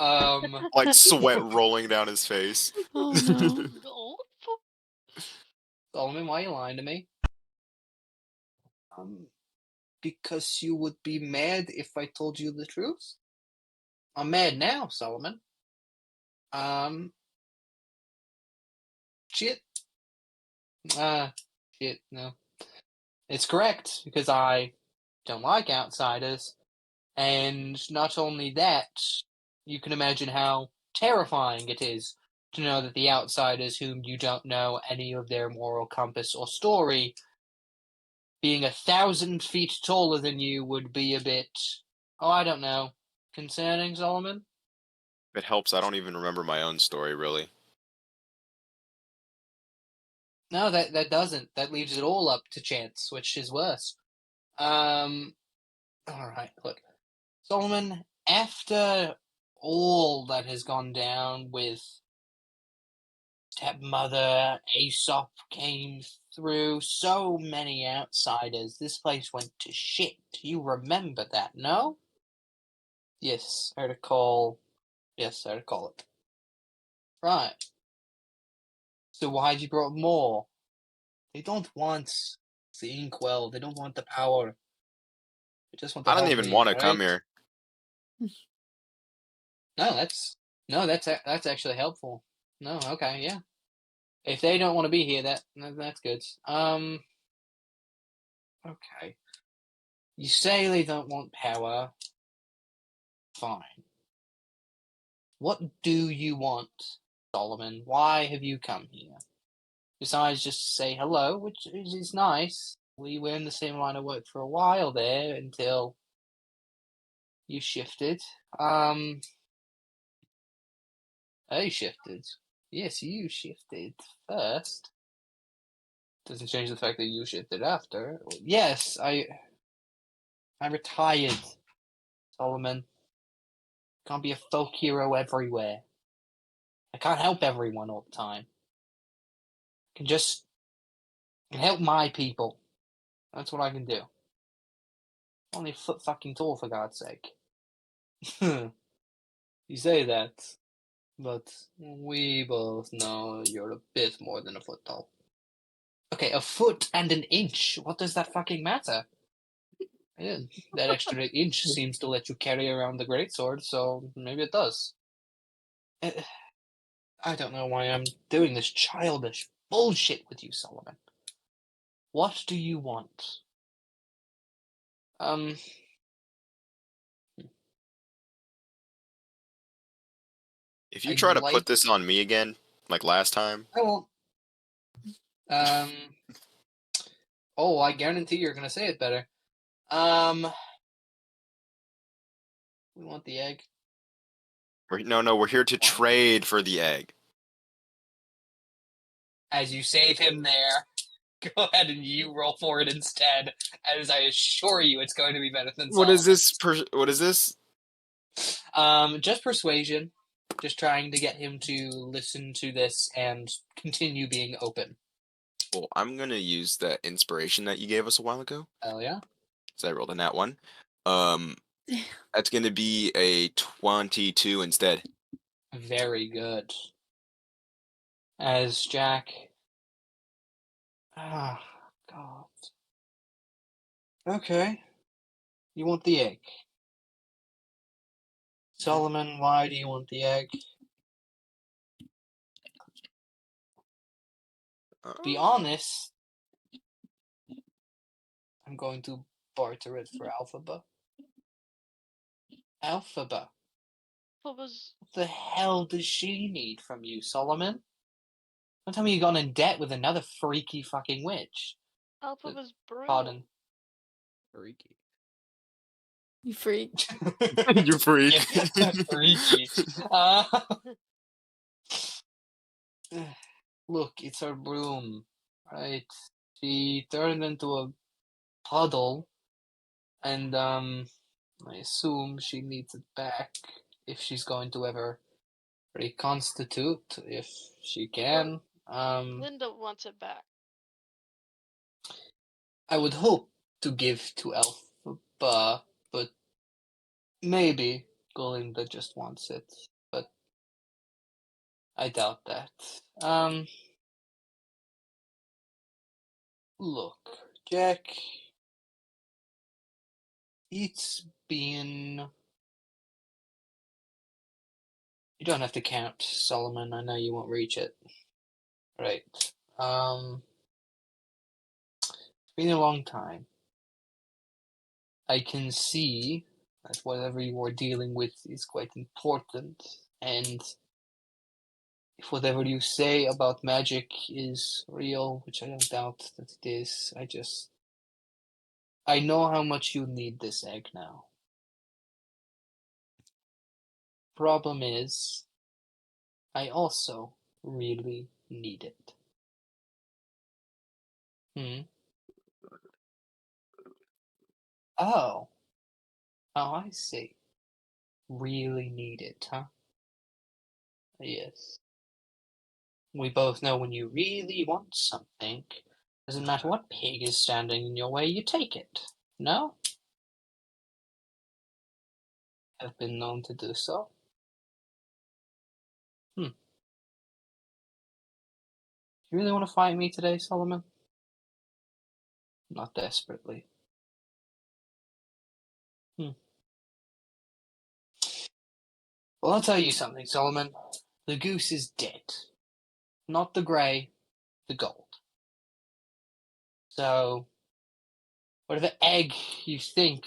Like sweat rolling down his face. Oh no. No. Solomon, why are you lying to me? Because you would be mad if I told you the truth. I'm mad now, Solomon. Shit. Shit, no. It's correct, because I don't like outsiders. And not only that, you can imagine how terrifying it is to know that the outsiders whom you don't know any of their moral compass or story, being 1,000 feet taller than you would be a bit, I don't know, concerning, Solomon? If it helps, I don't even remember my own story really. No, that doesn't. That leaves it all up to chance, which is worse. Alright, look. Solomon, after all that has gone down with stepmother, Aesop came through, so many outsiders, this place went to shit. You remember that, no? Yes, I recall. Yes, I recall it. Right. So why'd you brought more? They don't want the inkwell. They don't want the power. They just want to I don't help even me, want to come right? here. That's actually helpful. No, okay, yeah. If they don't want to be here, that's good. Okay. You say they don't want power. Fine. What do you want, Solomon? Why have you come here? Besides just say hello, which is nice. We were in the same line of work for a while there until you shifted. I shifted. Yes, you shifted first. Doesn't change the fact that you shifted after. Yes, I retired, Solomon. Can't be a folk hero everywhere. I can't help everyone all the time. I can help my people. That's what I can do. Only a foot fucking tall, for God's sake. You say that, but we both know you're a bit more than a foot tall. Okay, a foot and an inch. What does that fucking matter? Yeah, that extra inch seems to let you carry around the greatsword, so maybe it does. I don't know why I'm doing this childish bullshit with you, Solomon. What do you want? If you I'd try to like. put this on me again, like last time, I won't. Oh, I guarantee you're gonna say it better. We want the egg. we're here to What? trade for the egg. As you save him there, go ahead and you roll for it instead. As I assure you, it's going to be better than What is Solomon. this? What is this? Just persuasion. Just trying to get him to listen to this and continue being open. Well, I'm gonna use that inspiration that you gave us a while ago. Hell yeah. So I rolled a nat 1. That's gonna be a 22 instead. Very good. As Jack. Ah, God. Okay. You want the egg. Solomon, why do you want the egg? To be honest, I'm going to barter it for Alphaba. Alphaba, What was what the hell does she need from you, Solomon? Don't tell me you've gone in debt with another freaky fucking witch. Alpha Uh, was brutal. Pardon. Freaky. You freak. You freak. Yeah, freaky. Uh, look, it's her broom, right? She turned into a puddle, and I assume she needs it back if she's going to ever reconstitute, if she can. Linda wants it back. I would hope to give to Elphaba, but maybe Glinda just wants it, but I doubt that. Look, Jack, it's been. You don't have to count, Solomon. I know you won't reach it. Right. It's been a long time. I can see that whatever you are dealing with is quite important, and if whatever you say about magic is real, which I don't doubt that it is, I know how much you need this egg now. Problem is, I also really need it. Hmm? Oh. Oh, I see. Really need it, huh? Yes. We both know when you really want something, doesn't matter what pig is standing in your way, you take it. No? Have been known to do so. You really want to fight me today, Solomon? Not desperately. Well, I'll tell you something, Solomon. The goose is dead. Not the grey, the gold. So, whatever egg you think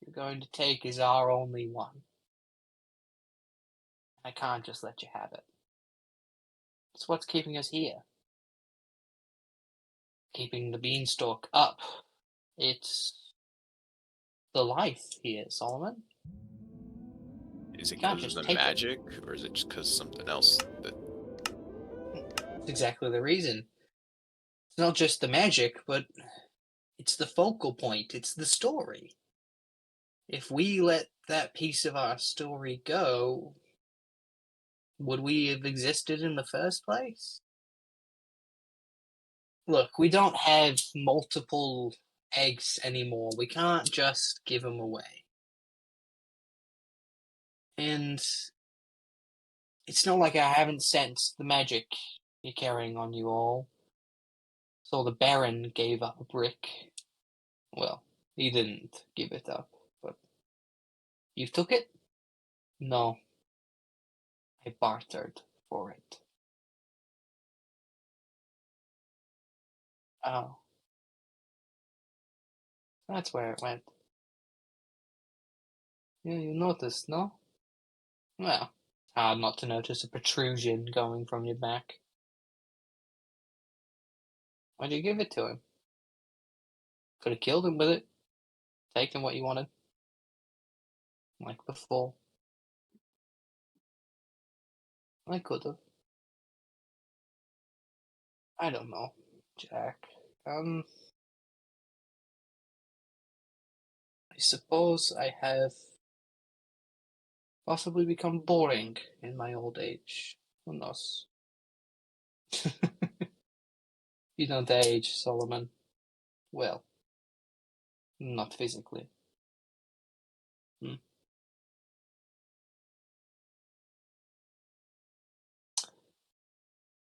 you're going to take is our only one. I can't just let you have it. It's what's keeping us here. Keeping the beanstalk up. It's the life here, Solomon. Is it Can't because of just the take it. magic, or is it just because something else? That That's exactly the reason. It's not just the magic, but it's the focal point. It's the story. If we let that piece of our story go, would we have existed in the first place? Look, we don't have multiple eggs anymore. We can't just give them away. And it's not like I haven't sensed the magic you're carrying on you all. So the Baron gave up a brick. Well, he didn't give it up, but you took it? No, I bartered for it. Oh, that's where it went. Yeah, you noticed, no? Well, hard not to notice a protrusion going from your back. Why'd you give it to him? Could have killed him with it. Taken what you wanted. Like before. I could have. I don't know, Jack. I suppose I have possibly become boring in my old age. Who knows? You don't age, Solomon. Well, not physically.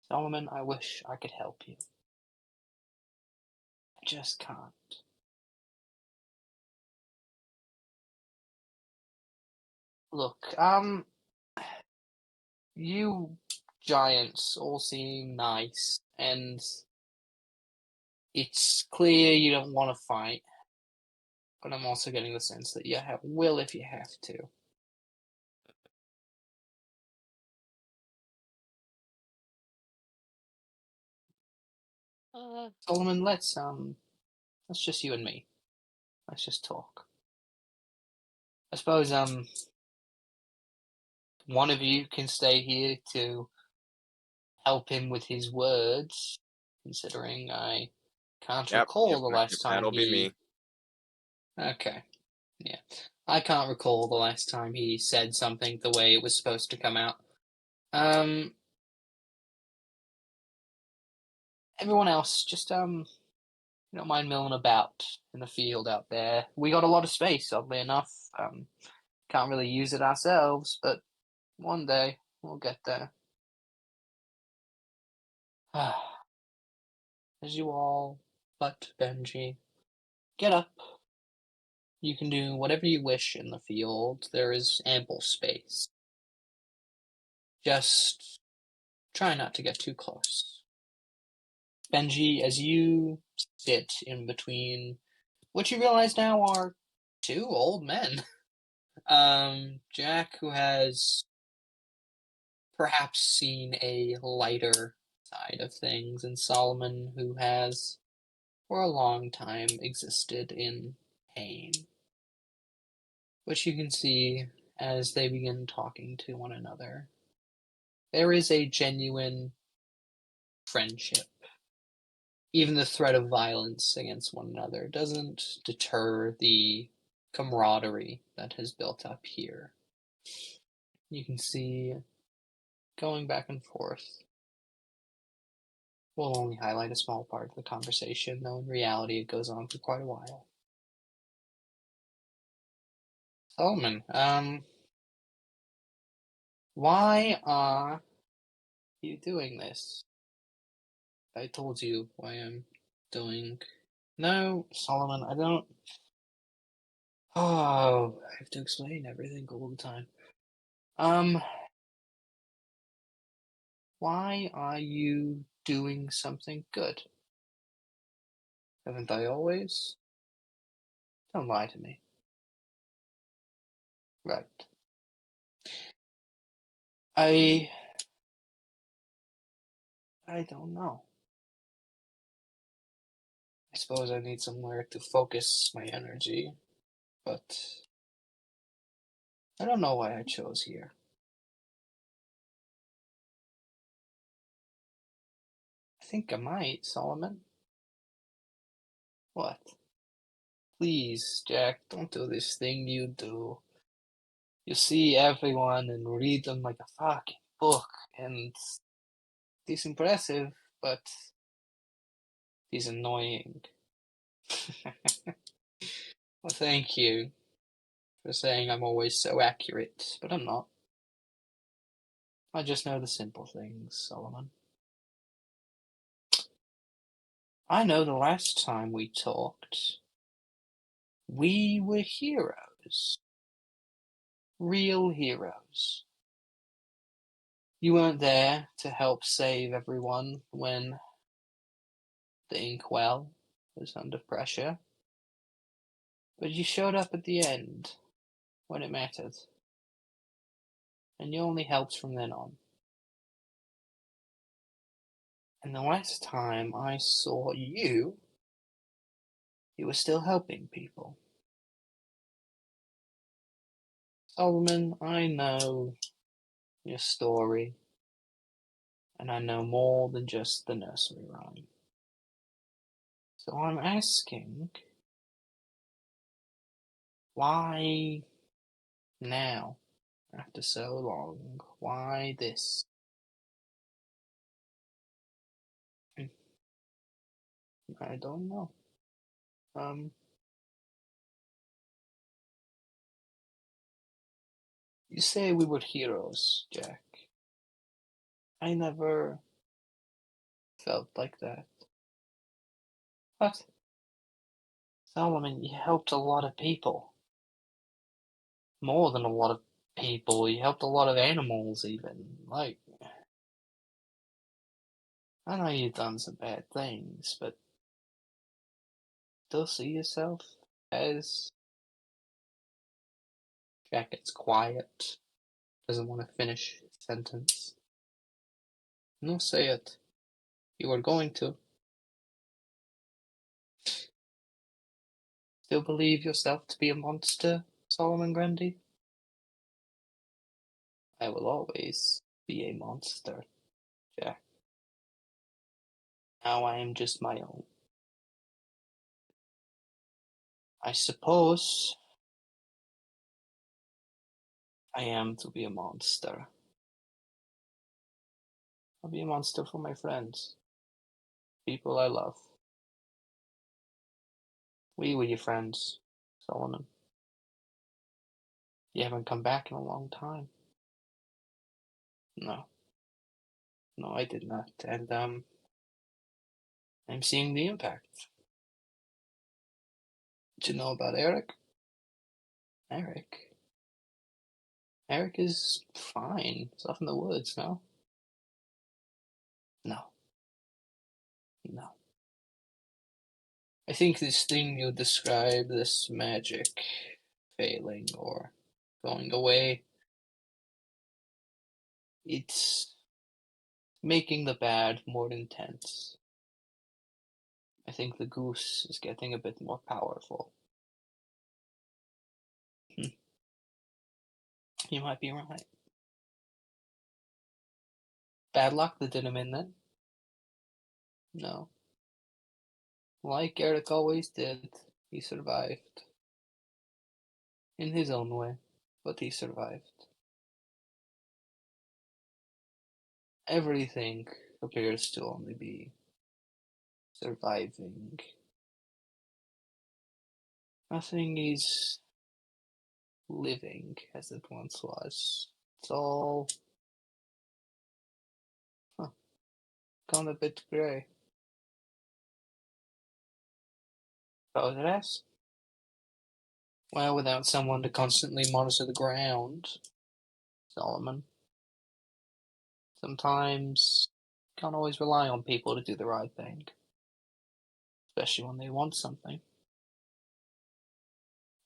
Solomon, I wish I could help you. I just can't. Look, you giants all seem nice, and it's clear you don't want to fight. But I'm also getting the sense that you will if you have to. Solomon, let's just you and me. Let's just talk. I suppose one of you can stay here to help him with his words, considering I can't recall the last time that'll be he. me. Okay. Yeah. I can't recall the last time he said something the way it was supposed to come out. Everyone else, just you don't mind milling about in the field out there. We got a lot of space, oddly enough. Can't really use it ourselves, but one day we'll get there. As you all but Benji get up, you can do whatever you wish in the field. There is ample space. Just try not to get too close. Benji, as you sit in between what you realize now are two old men. Jack, who has perhaps seen a lighter side of things, and Solomon, who has for a long time existed in pain. Which you can see as they begin talking to one another. There is a genuine friendship. Even the threat of violence against one another doesn't deter the camaraderie that has built up here. You can see going back and forth. We'll only highlight a small part of the conversation, though in reality it goes on for quite a while. Solomon, why are you doing this? I told you why I'm doing. No, Solomon, I don't. Oh, I have to explain everything all the time. Why are you doing something good? Haven't I always? Don't lie to me. Right. I don't know. I suppose I need somewhere to focus my energy, but I don't know why I chose here. I think I might, Solomon. What? Please, Jack, don't do this thing you do. You see everyone and read them like a fucking book, and it's impressive, but it's annoying. Well, thank you for saying I'm always so accurate, but I'm not. I just know the simple things, Solomon. I know the last time we talked, we were heroes. Real heroes. You weren't there to help save everyone when the Inkwell was under pressure, but you showed up at the end when it mattered, and you only helped from then on. And the last time I saw you, you were still helping people. Solomon, I know your story, and I know more than just the nursery rhyme. So I'm asking, why now? After so long, why this? I don't know. You say we were heroes, Jack. I never felt like that. But, Solomon, you helped a lot of people. More than a lot of people. You helped a lot of animals, even. Like, I know you've done some bad things, but still see yourself as. Jack gets quiet. Doesn't want to finish his sentence. No, say it. You are going to. Still believe yourself to be a monster, Solomon Grundy? I will always be a monster, Jack. Now I am just my own. I suppose I am to be a monster. I'll be a monster for my friends, people I love. We were your friends, Solomon. You haven't come back in a long time. No. No, I did not. And, I'm seeing the impact. Did you know about Eric? Eric? Eric is fine. He's off in the woods, no? No. No. I think this thing you describe, this magic failing or going away, it's making the bad more intense. I think the goose is getting a bit more powerful. You might be right. Bad luck that did him in then? No. Like Eric always did, he survived. In his own way, but he survived. Everything appears to only be surviving. Nothing is living as it once was. It's all gone a bit grey. So it has. Well, without someone to constantly monitor the ground, Solomon. Sometimes can't always rely on people to do the right thing. Especially when they want something.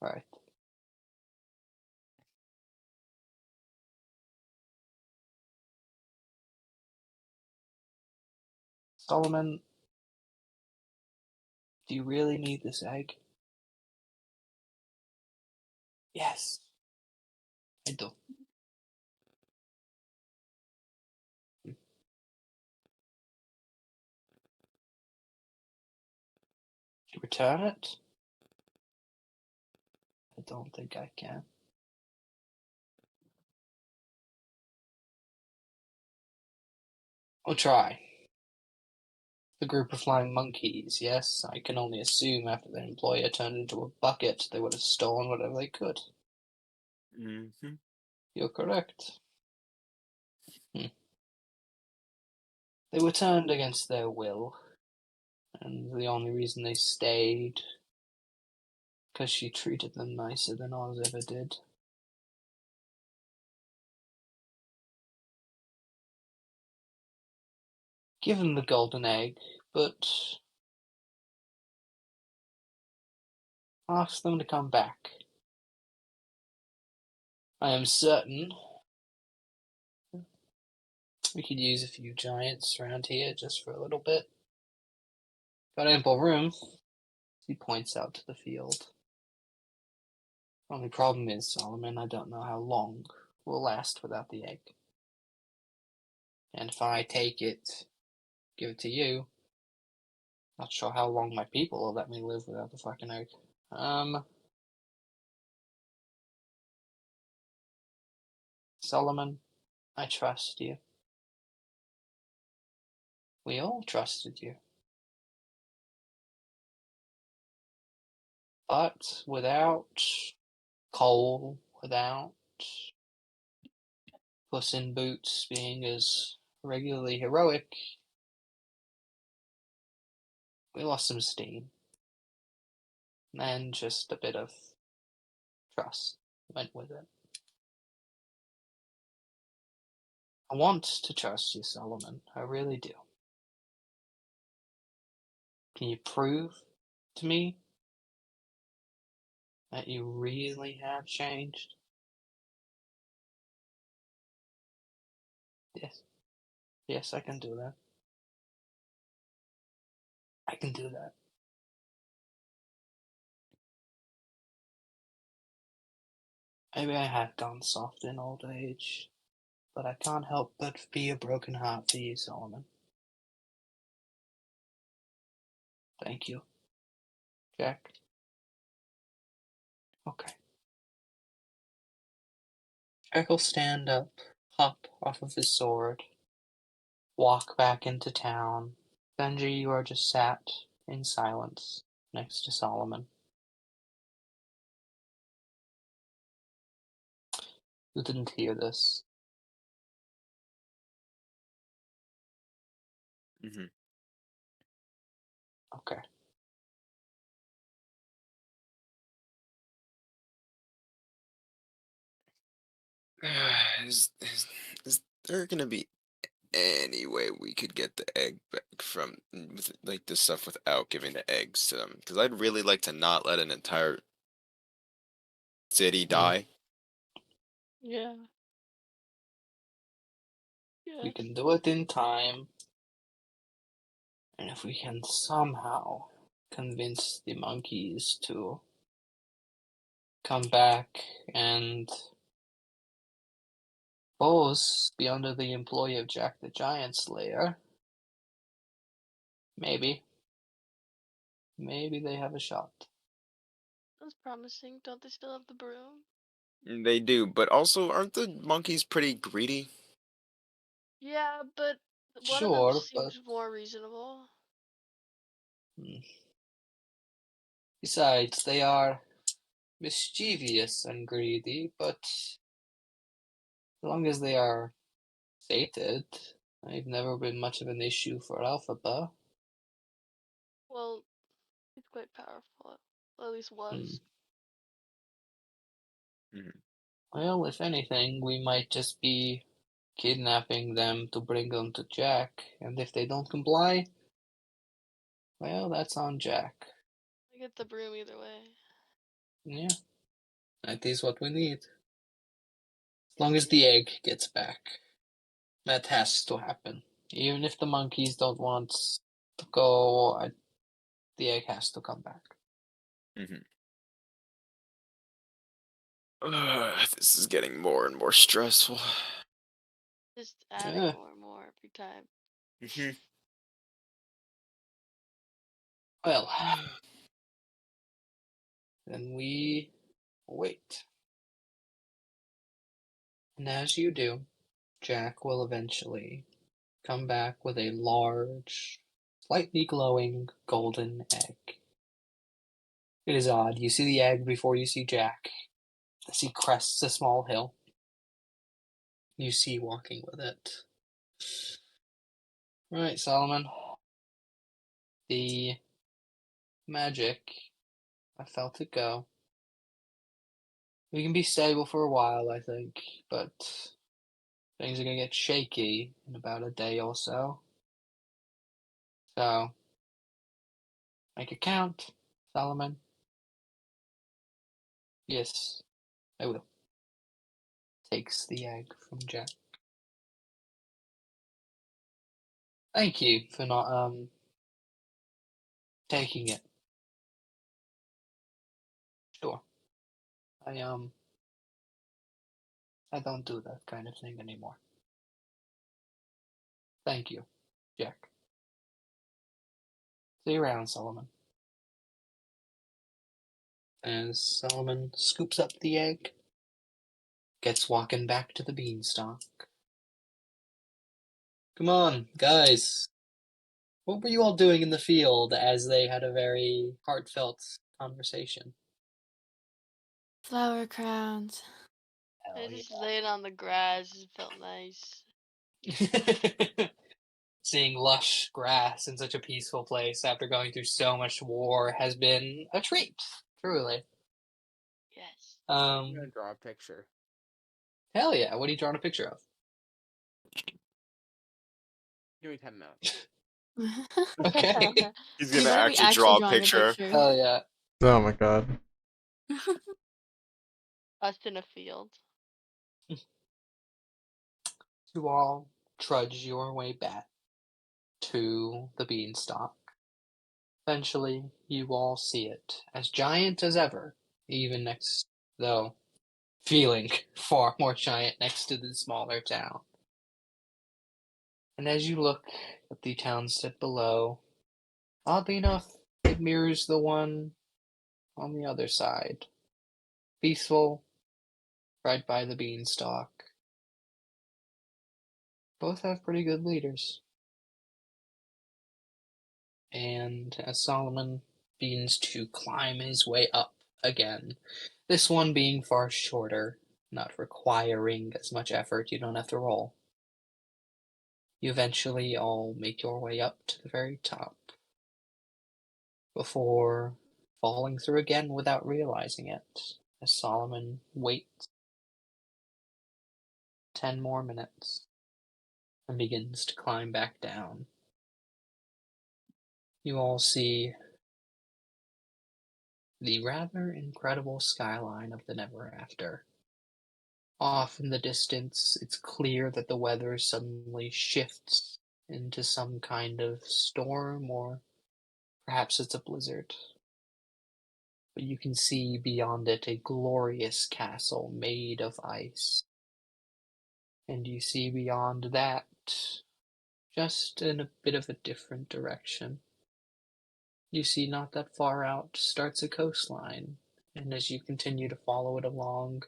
Right. Solomon, do you really need this egg? Yes. I do. You return it? I don't think I can. We'll try. The group of flying monkeys, yes, I can only assume after their employer turned into a bucket, they would have stolen whatever they could. Mm-hmm. You're correct. They were turned against their will, and the only reason they stayed, because she treated them nicer than Oz ever did. Give them the golden egg, but ask them to come back. I am certain we could use a few giants around here just for a little bit. Got ample room. He points out to the field. Only problem is, Solomon, I don't know how long we'll last without the egg. And if I take it, give it to you, not sure how long my people will let me live without the fucking egg. Solomon, I trust you. We all trusted you. But without Cole, without Puss in Boots being as regularly heroic, we lost some steam. And just a bit of trust went with it. I want to trust you, Solomon. I really do. Can you prove to me that you really have changed? Yes. Yes, I can do that. I can do that. Maybe I have gone soft in old age, but I can't help but be a broken heart for you, Solomon. Thank you. Jack? Okay. Jack will stand up, hop off of his sword, walk back into town. Benji, you are just sat in silence next to Solomon. You didn't hear this. Mhm. Okay. Is there gonna be any way we could get the egg back from with like this stuff without giving the eggs to them? Because I'd really like to not let an entire city die. Yeah. We Yes. can do it in time. And if we can somehow convince the monkeys to come back and suppose be under the employ of Jack the Giant Slayer, maybe they have a shot. That's promising. Don't they still have the broom? They do, but also aren't the monkeys pretty greedy? Yeah, but one of them Sure, but seems more reasonable. besides, they are mischievous and greedy, but as long as they are fated, they've never been much of an issue for Alphaba. Well, he's quite powerful. Or at least was. Well, if anything, we might just be kidnapping them to bring them to Jack, and if they don't comply, well, that's on Jack. I get the broom either way. Yeah, that is what we need. As long as the egg gets back. That has to happen. Even if the monkeys don't want to go, the egg has to come back. This is getting more and more stressful. Just adding Yeah. more and more every time. Well, then we wait. And as you do, Jack will eventually come back with a large, slightly glowing golden egg. It is odd. You see the egg before you see Jack. As he crests a small hill, you see walking with it. Right, Solomon. The magic, I felt it go. We can be stable for a while, I think, but things are gonna get shaky in about a day or so. So, make it count, Solomon. Yes, I will. Takes the egg from Jack. Thank you for not taking it. Sure. I don't do that kind of thing anymore. Thank you, Jack. See you around, Solomon. As Solomon scoops up the egg, gets walking back to the beanstalk. Come on, guys. What were you all doing in the field as they had a very heartfelt conversation? Flower crowns. I just laid on the grass. It felt nice. Seeing lush grass in such a peaceful place after going through so much war has been a treat, truly. Yes. I'm gonna draw a picture. Hell yeah, what are you drawing a picture of? Give me 10 minutes. Okay. He's You gonna better be actually draw a drawing picture. Hell yeah. Oh my god. Us in a field. You all trudge your way back to the beanstalk. Eventually, you all see it, as giant as ever, even next, though feeling far more giant next to the smaller town. And as you look at the townstead below, oddly enough, it mirrors the one on the other side. Peaceful, right by the beanstalk. Both have pretty good leaders. And as Solomon begins to climb his way up again, this one being far shorter, not requiring as much effort, you don't have to roll. You eventually all make your way up to the very top before falling through again without realizing it, as Solomon waits 10 more minutes and begins to climb back down. You all see the rather incredible skyline of the Never After. Off in the distance, it's clear that the weather suddenly shifts into some kind of storm, or perhaps it's a blizzard. But you can see beyond it a glorious castle made of ice. And you see beyond that, just in a bit of a different direction, you see not that far out starts a coastline. And as you continue to follow it along,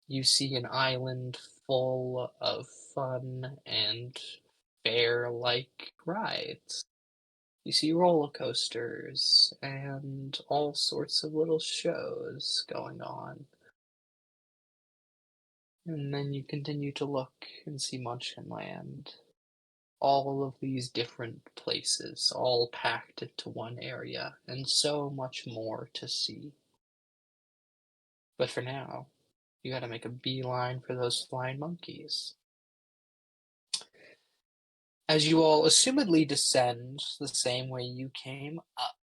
you see an island full of fun and fair-like rides. You see roller coasters and all sorts of little shows going on. And then you continue to look and see Munchkinland. All of these different places, all packed into one area, and so much more to see. But for now, you gotta make a beeline for those flying monkeys. As you all assumedly descend the same way you came up.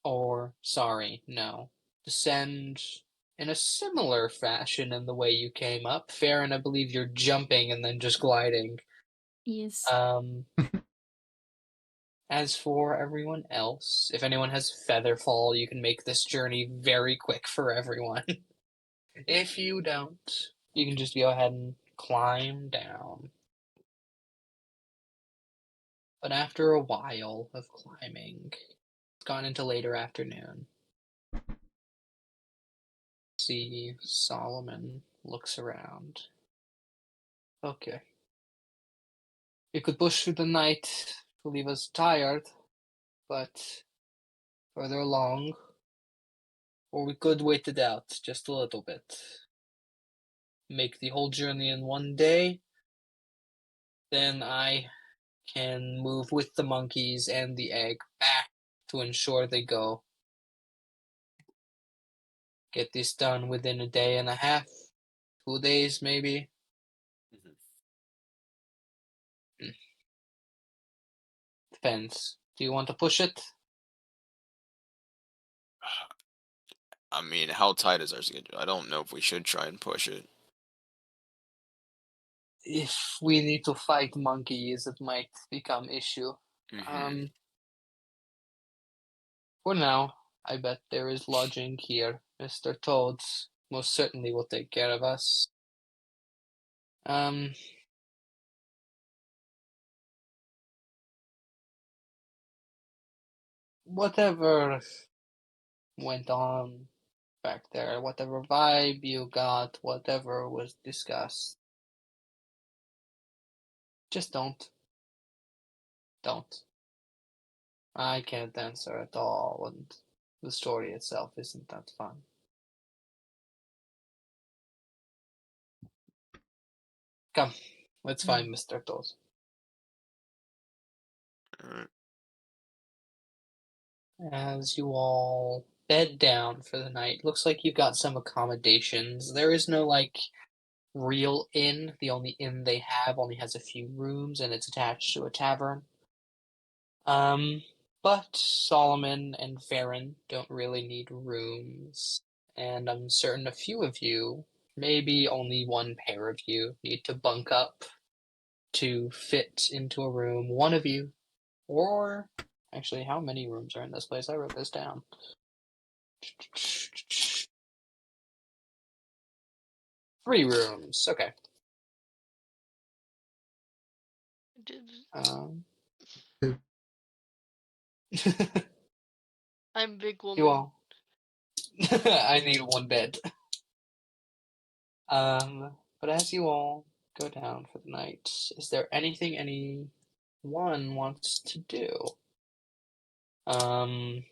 Or, sorry, no. Descend in a similar fashion in the way you came up. Farron, I believe you're jumping and then just gliding. Yes. As for everyone else, if anyone has Featherfall, you can make this journey very quick for everyone. If you don't, you can just go ahead and climb down. But after a while of climbing, it's gone into later afternoon. See, Solomon looks around. Okay. We could push through the night to leave us tired, but further along, or we could wait it out just a little bit. Make the whole journey in one day, then I can move with the monkeys and the egg back to ensure they go. Get this done within a day and a half, 2 days maybe. Depends. Do you want to push it? I mean, how tight is our schedule? I don't know if we should try and push it. If we need to fight monkeys, it might become issue. Mhm. For now, I bet there is lodging here. Mr. Toads most certainly will take care of us. Whatever went on back there, whatever vibe you got, whatever was discussed, just don't. Don't. I can't answer at all, and the story itself isn't that fun. Come, let's find Mr. Toad. Alright. As you all bed down for the night, looks like you've got some accommodations. There is no, like, real inn. The only inn they have only has a few rooms, and it's attached to a tavern. But Solomon and Farron don't really need rooms, and I'm certain a few of you, maybe only one pair of you, need to bunk up to fit into a room. One of you, or actually, how many rooms are in this place? I wrote this down. 3 rooms. Okay. Did- I'm big woman. You all. I need 1 bed. But as you all go down for the night, is there anything anyone wants to do? I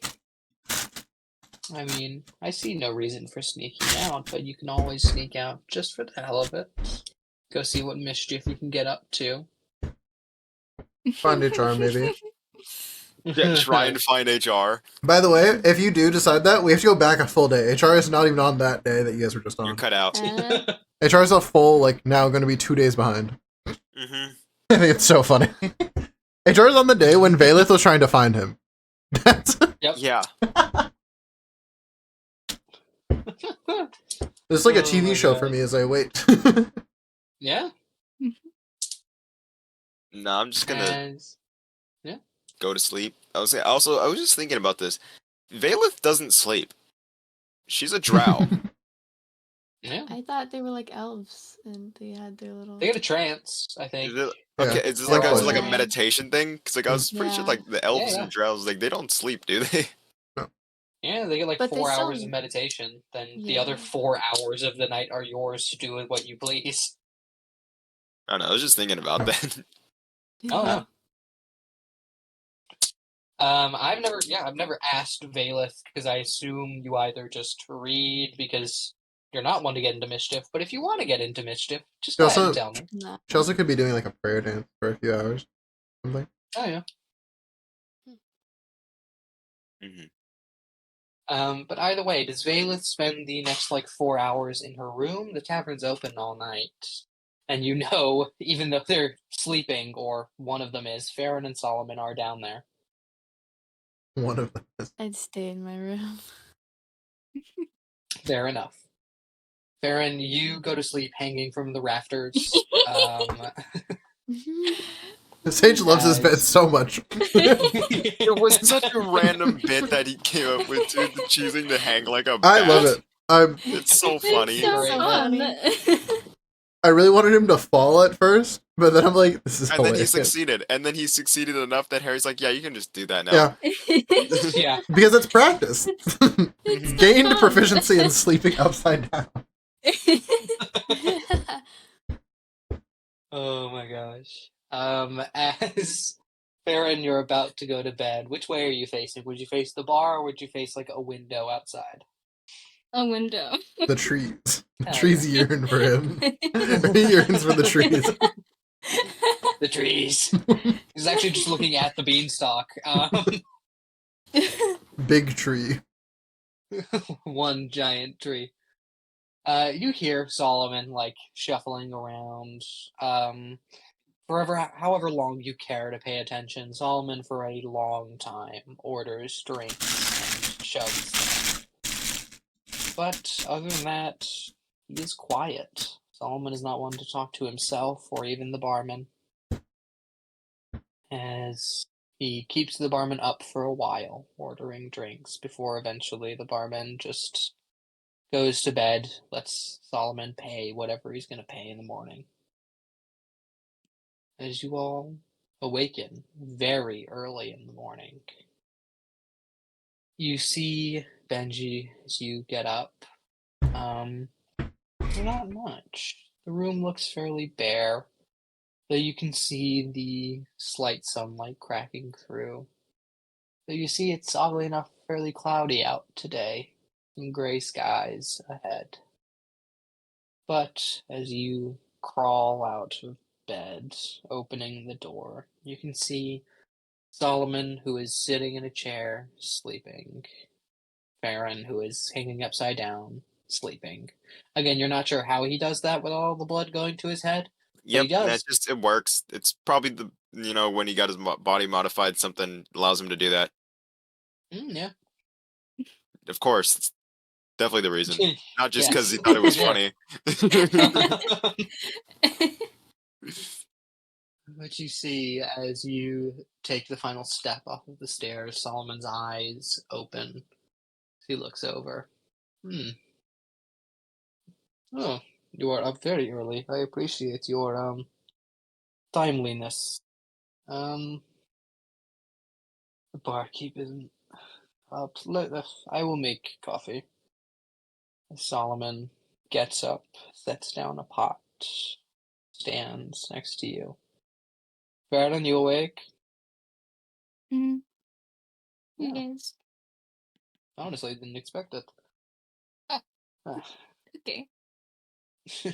mean, I see no reason for sneaking out, but you can always sneak out just for the hell of it. Go see what mischief you can get up to. Find HR, maybe. Yeah, try and find HR. By the way, if you do decide that, we have to go back a full day. HR is not even on that day that you guys were just You're on. cut out. HR is a full, like, now going to be 2 days behind. Mm-hmm. I think it's so funny. HR is on the day when Valeth was trying to find him. That's Yep. Yeah. it's like a Oh TV my show God. for me as I wait. Yeah. No, I'm just gonna As go to sleep. I was just thinking about this. Valeth doesn't sleep. She's a drow. yeah, I thought they were like elves and they had their little. they get a trance. I think. Is it, Yeah. okay, is this Yeah, like of a course. meditation thing? Because like I was pretty sure Yeah. like the elves Yeah. and drows like they don't sleep, do they? Yeah, they get like But they 4 still- hours of meditation. Then the Yeah. other 4 hours of the night are yours to do with what you please. I don't know. I was just thinking about that. Oh yeah. I've never asked Valeth because I assume you either just read because you're not one to get into mischief, but if you want to get into mischief, just go ahead and Also- tell me. Nah. She also could be doing, like, a prayer dance for a few hours. Something. Oh yeah. Mhm. But either way, does Valeth spend the next like 4 hours in her room? The tavern's open all night. And you know, even though they're sleeping, or one of them is, Farron and Solomon are down there. One of them is. I'd stay in my room. Fair enough. Farron, you go to sleep hanging from the rafters. Sage loves his bed As- so much. It was such a random bit that he came up with too, choosing to hang like a I love bat. it. It's so funny. So Great. fun. I really wanted him to fall at first, but then I'm like, this is And then he hilarious. succeeded. And then he succeeded enough that Harry's like, yeah, you can just do that now. Yeah, yeah. because it's practice. It's Gained fun. proficiency in sleeping upside down. Oh my gosh. As Farron, you're about to go to bed. Which way are you facing? Would you face the bar or would you face like a window outside? A window. The trees. The Hell trees yearn for him. He yearns for the trees. The trees. He's actually just looking at the beanstalk. Big tree. One giant tree. You hear Solomon like shuffling around. However long you care to pay attention, Solomon for a long time orders drinks and shoves them. But other than that, he is quiet. Solomon is not one to talk to himself or even the barman. As he keeps the barman up for a while, ordering drinks, before eventually the barman just goes to bed, lets Solomon pay whatever he's going to pay in the morning. As you all awaken very early in the morning, you see Benji as you get up. Not much. The room looks fairly bare, though you can see the slight sunlight cracking through. Though you see it's oddly enough fairly cloudy out today, some gray skies ahead. But as you crawl out of bed, opening the door, you can see Solomon, who is sitting in a chair, sleeping. Farron, who is hanging upside down, sleeping. Again, you're not sure how he does that with all the blood going to his head. Yep, does. that just it works. It's probably the when he got his body modified, something allows him to do that. Yeah. Of course, it's definitely the reason. Not just because he Yes. thought it was Yeah. funny. What you see as you take the final step off of the stairs, Solomon's eyes open. He looks over. Oh, you are up very early. I appreciate your timeliness. The barkeep isn't up. I will make coffee. Solomon gets up, sets down a pot, stands next to you. Baron, you awake? Mm-hmm. Yeah. Yes. Honestly, didn't expect it. Oh. Ah. Okay. You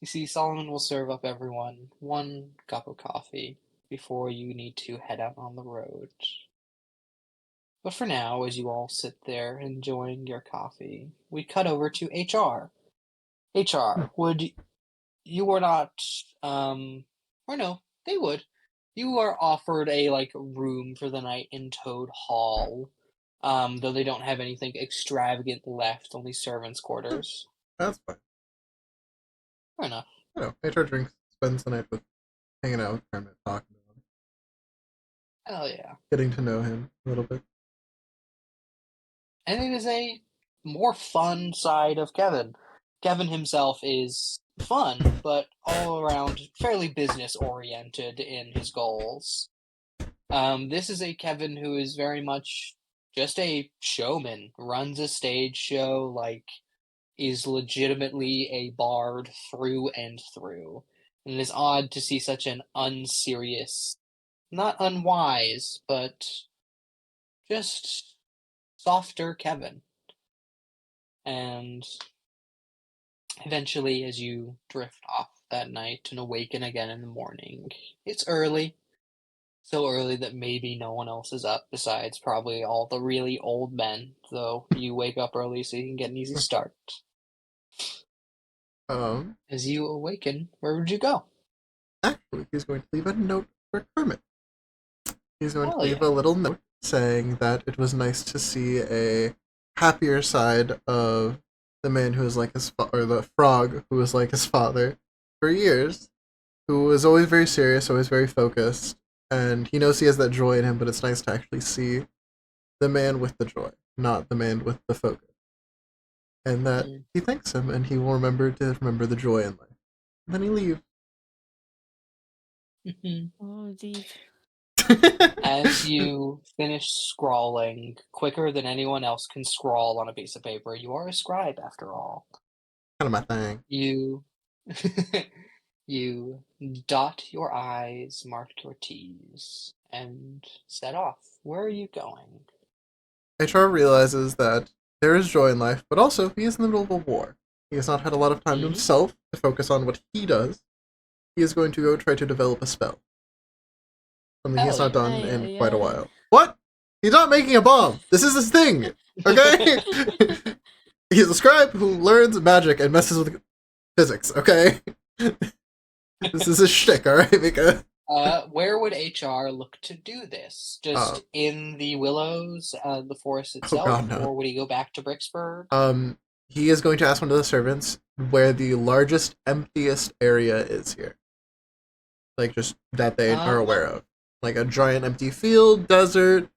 see, Solomon will serve up everyone one cup of coffee before you need to head out on the road. But for now, as you all sit there enjoying your coffee, we cut over to HR. HR, you were not, or no, they would. You are offered a, room for the night in Toad Hall, though they don't have anything extravagant left, only servants' quarters. That's fine. Fair enough. HR drinks, spends the night hanging out with Kermit, talking to him. Hell yeah. Getting to know him a little bit. And it is a more fun side of Kevin. Kevin himself is fun, but all around fairly business oriented in his goals. This is a Kevin who is very much just a showman, runs a stage show, is legitimately a bard through and through. And it is odd to see such an unserious, not unwise, but just softer Kevin. And eventually, as you drift off that night and awaken again in the morning, it's early. So early that maybe no one else is up besides probably all the really old men, though you wake up early so you can get an easy start. As you awaken, where would you go? Actually, he's going to leave a note for Kermit. He's going to leave yeah. a little note saying that it was nice to see a happier side of the man who was like his or the frog who was like his father for years, who was always very serious, always very focused, and he knows he has that joy in him, but it's nice to actually see the man with the joy, not the man with the focus. And that he thanks him, and he will remember the joy in life. And then he leaves. Oh, deep. As you finish scrawling, quicker than anyone else can scrawl on a piece of paper, you are a scribe after all. Kind of my thing. You dot your I's, mark your T's, and set off. Where are you going? HR realizes that there is joy in life, but also he is in the middle of a war. He has not had a lot of time to himself to focus on what he does. He is going to go try to develop a spell. Something he's not done in quite a while. What? He's not making a bomb! This is his thing! Okay? He's a scribe who learns magic and messes with physics, okay? This is his shtick, alright, Mika? Where would HR look to do this? Just in the willows, the forest itself, God, no. or would he go back to Bricksburg? He is going to ask one of the servants where the largest, emptiest area is here. Just that they are aware of. Like a giant empty field, desert,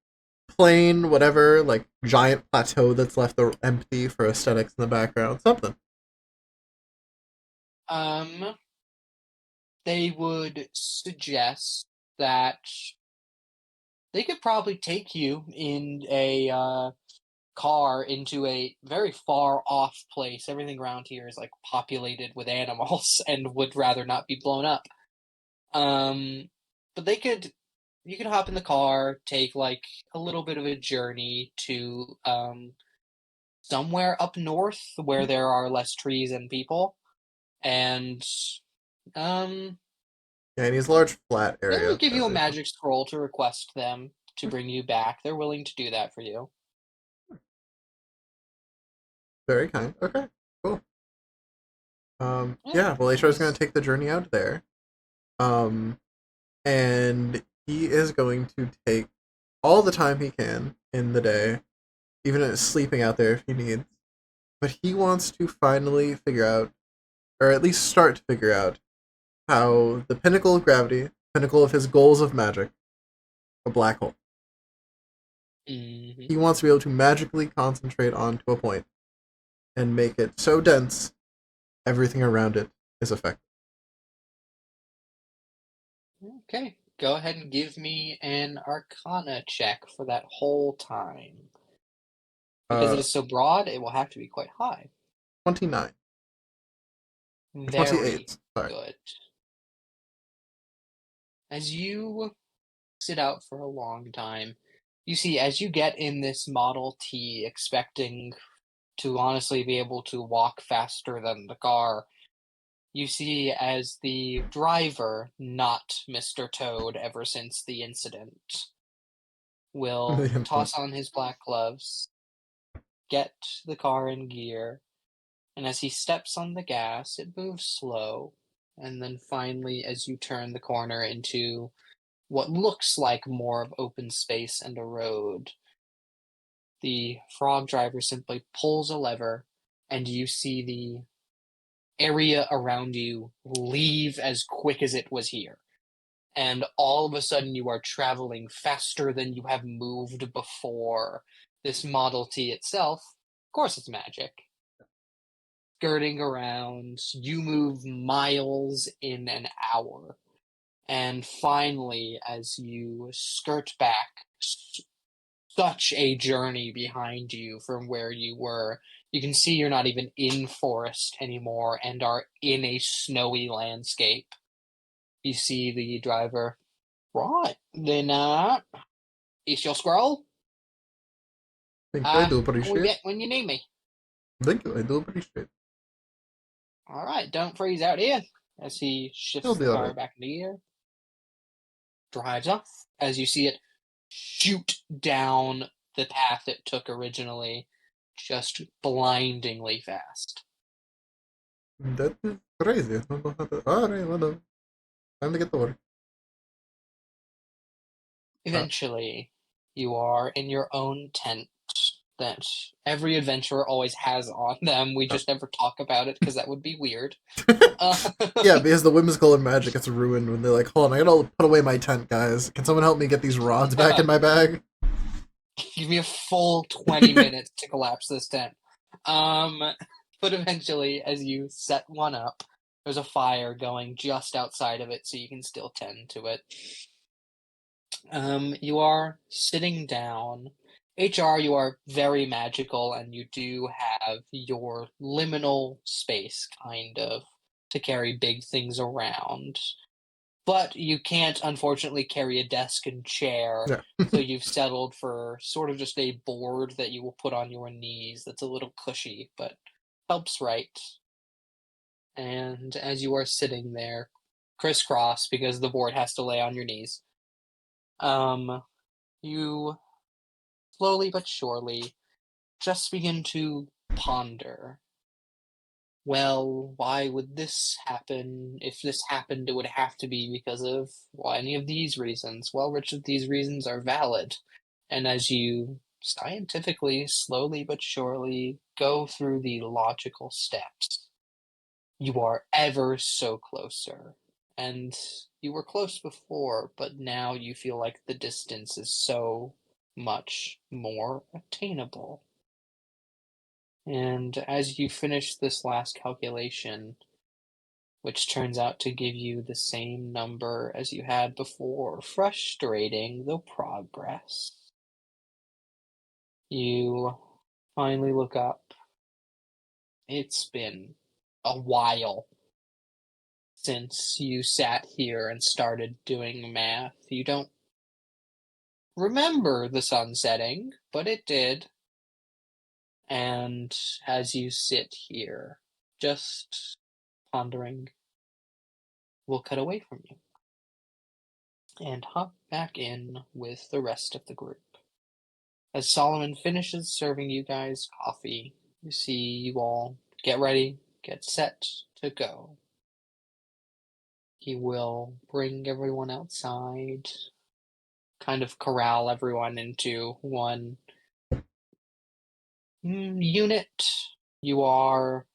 plain, whatever, giant plateau that's left empty for aesthetics in the background, something. They would suggest that they could probably take you in a car into a very far off place. Everything around here is populated with animals and would rather not be blown up. But you could hop in the car, take a little bit of a journey to somewhere up north where there are less trees and people, and yeah, and he's a large flat area. They will give you a magic scroll to request them to bring you back. They're willing to do that for you. Very kind. Okay, cool. Yeah, Yeah, well, HR is going nice. to take the journey out there. And he is going to take all the time he can in the day, even sleeping out there if he needs. But he wants to finally figure out, or at least start to figure out, how the pinnacle of gravity, pinnacle of his goals of magic, a black hole. Mhm. He wants to be able to magically concentrate onto a point and make it so dense, everything around it is affected. Okay, go ahead and give me an Arcana check for that whole time. Because it is so broad, it will have to be quite high. 29. Very 28. Sorry. good. As you sit out for a long time, you see as you get in this Model T, expecting to honestly be able to walk faster than the car, you see as the driver, not Mr. Toad ever since the incident, will The incident. toss on his black gloves, get the car in gear, and as he steps on the gas, it moves slow. And then finally, as you turn the corner into what looks like more of open space and a road, the frog driver simply pulls a lever, and you see the area around you leave as quick as it was here. And all of a sudden, you are traveling faster than you have moved before. This Model T itself, of course, it's magic. Skirting around, you move miles in an hour. And finally, as you skirt back, such a journey behind you from where you were, you can see you're not even in forest anymore and are in a snowy landscape. You see the driver. Right, then, is your scroll? Thank you, I do Call me appreciate. back when you need me. Thank you, I do appreciate. Alright, don't freeze out here. As he shifts He'll be the car alright. back into gear, drives off, as you see it shoot down the path it took originally, just blindingly fast. That is crazy. I don't know how to. Alright, whatever. Time to get to work. Eventually, you are in your own tent that every adventurer always has on them. We just never talk about it because that would be weird. Yeah, because the whimsical and magic gets ruined when they're like, hold on, I gotta put away my tent, guys. Can someone help me get these rods back in my bag? Give me a full 20 minutes to collapse this tent. But eventually, as you set one up, there's a fire going just outside of it, so you can still tend to it. You are sitting down. HR, you are very magical, and you do have your liminal space, kind of, to carry big things around. But you can't, unfortunately, carry a desk and chair, Yeah. so you've settled for sort of just a board that you will put on your knees that's a little cushy, but helps right. And as you are sitting there, crisscross, because the board has to lay on your knees, you slowly but surely just begin to ponder. Well, why would this happen? If this happened, it would have to be because of, well, any of these reasons. Well, which of these reasons are valid? And as you scientifically, slowly but surely go through the logical steps, you are ever so closer. And you were close before, but now you feel like the distance is so much more attainable. And as you finish this last calculation, which turns out to give you the same number as you had before, frustrating the progress, you finally look up. It's been a while since you sat here and started doing math. You don't remember the sun setting, but it did. And as you sit here, just pondering, we'll cut away from you and hop back in with the rest of the group. As Solomon finishes serving you guys coffee, you see you all get ready, get set to go. He will bring everyone outside, kind of corral everyone into one unit. You are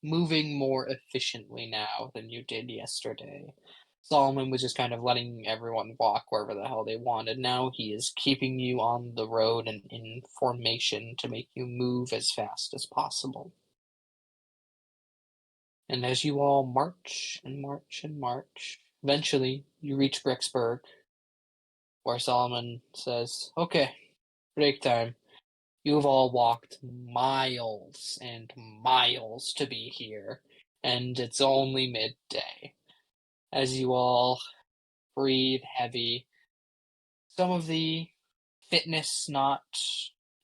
moving more efficiently now than you did yesterday. Solomon was just kind of letting everyone walk wherever the hell they wanted. Now he is keeping you on the road and in formation to make you move as fast as possible. And as you all march and march and march, eventually you reach Bricksburg, where Solomon says, "Okay, break time. You've all walked miles and miles to be here, and it's only midday." As you all breathe heavy, some of the fitness not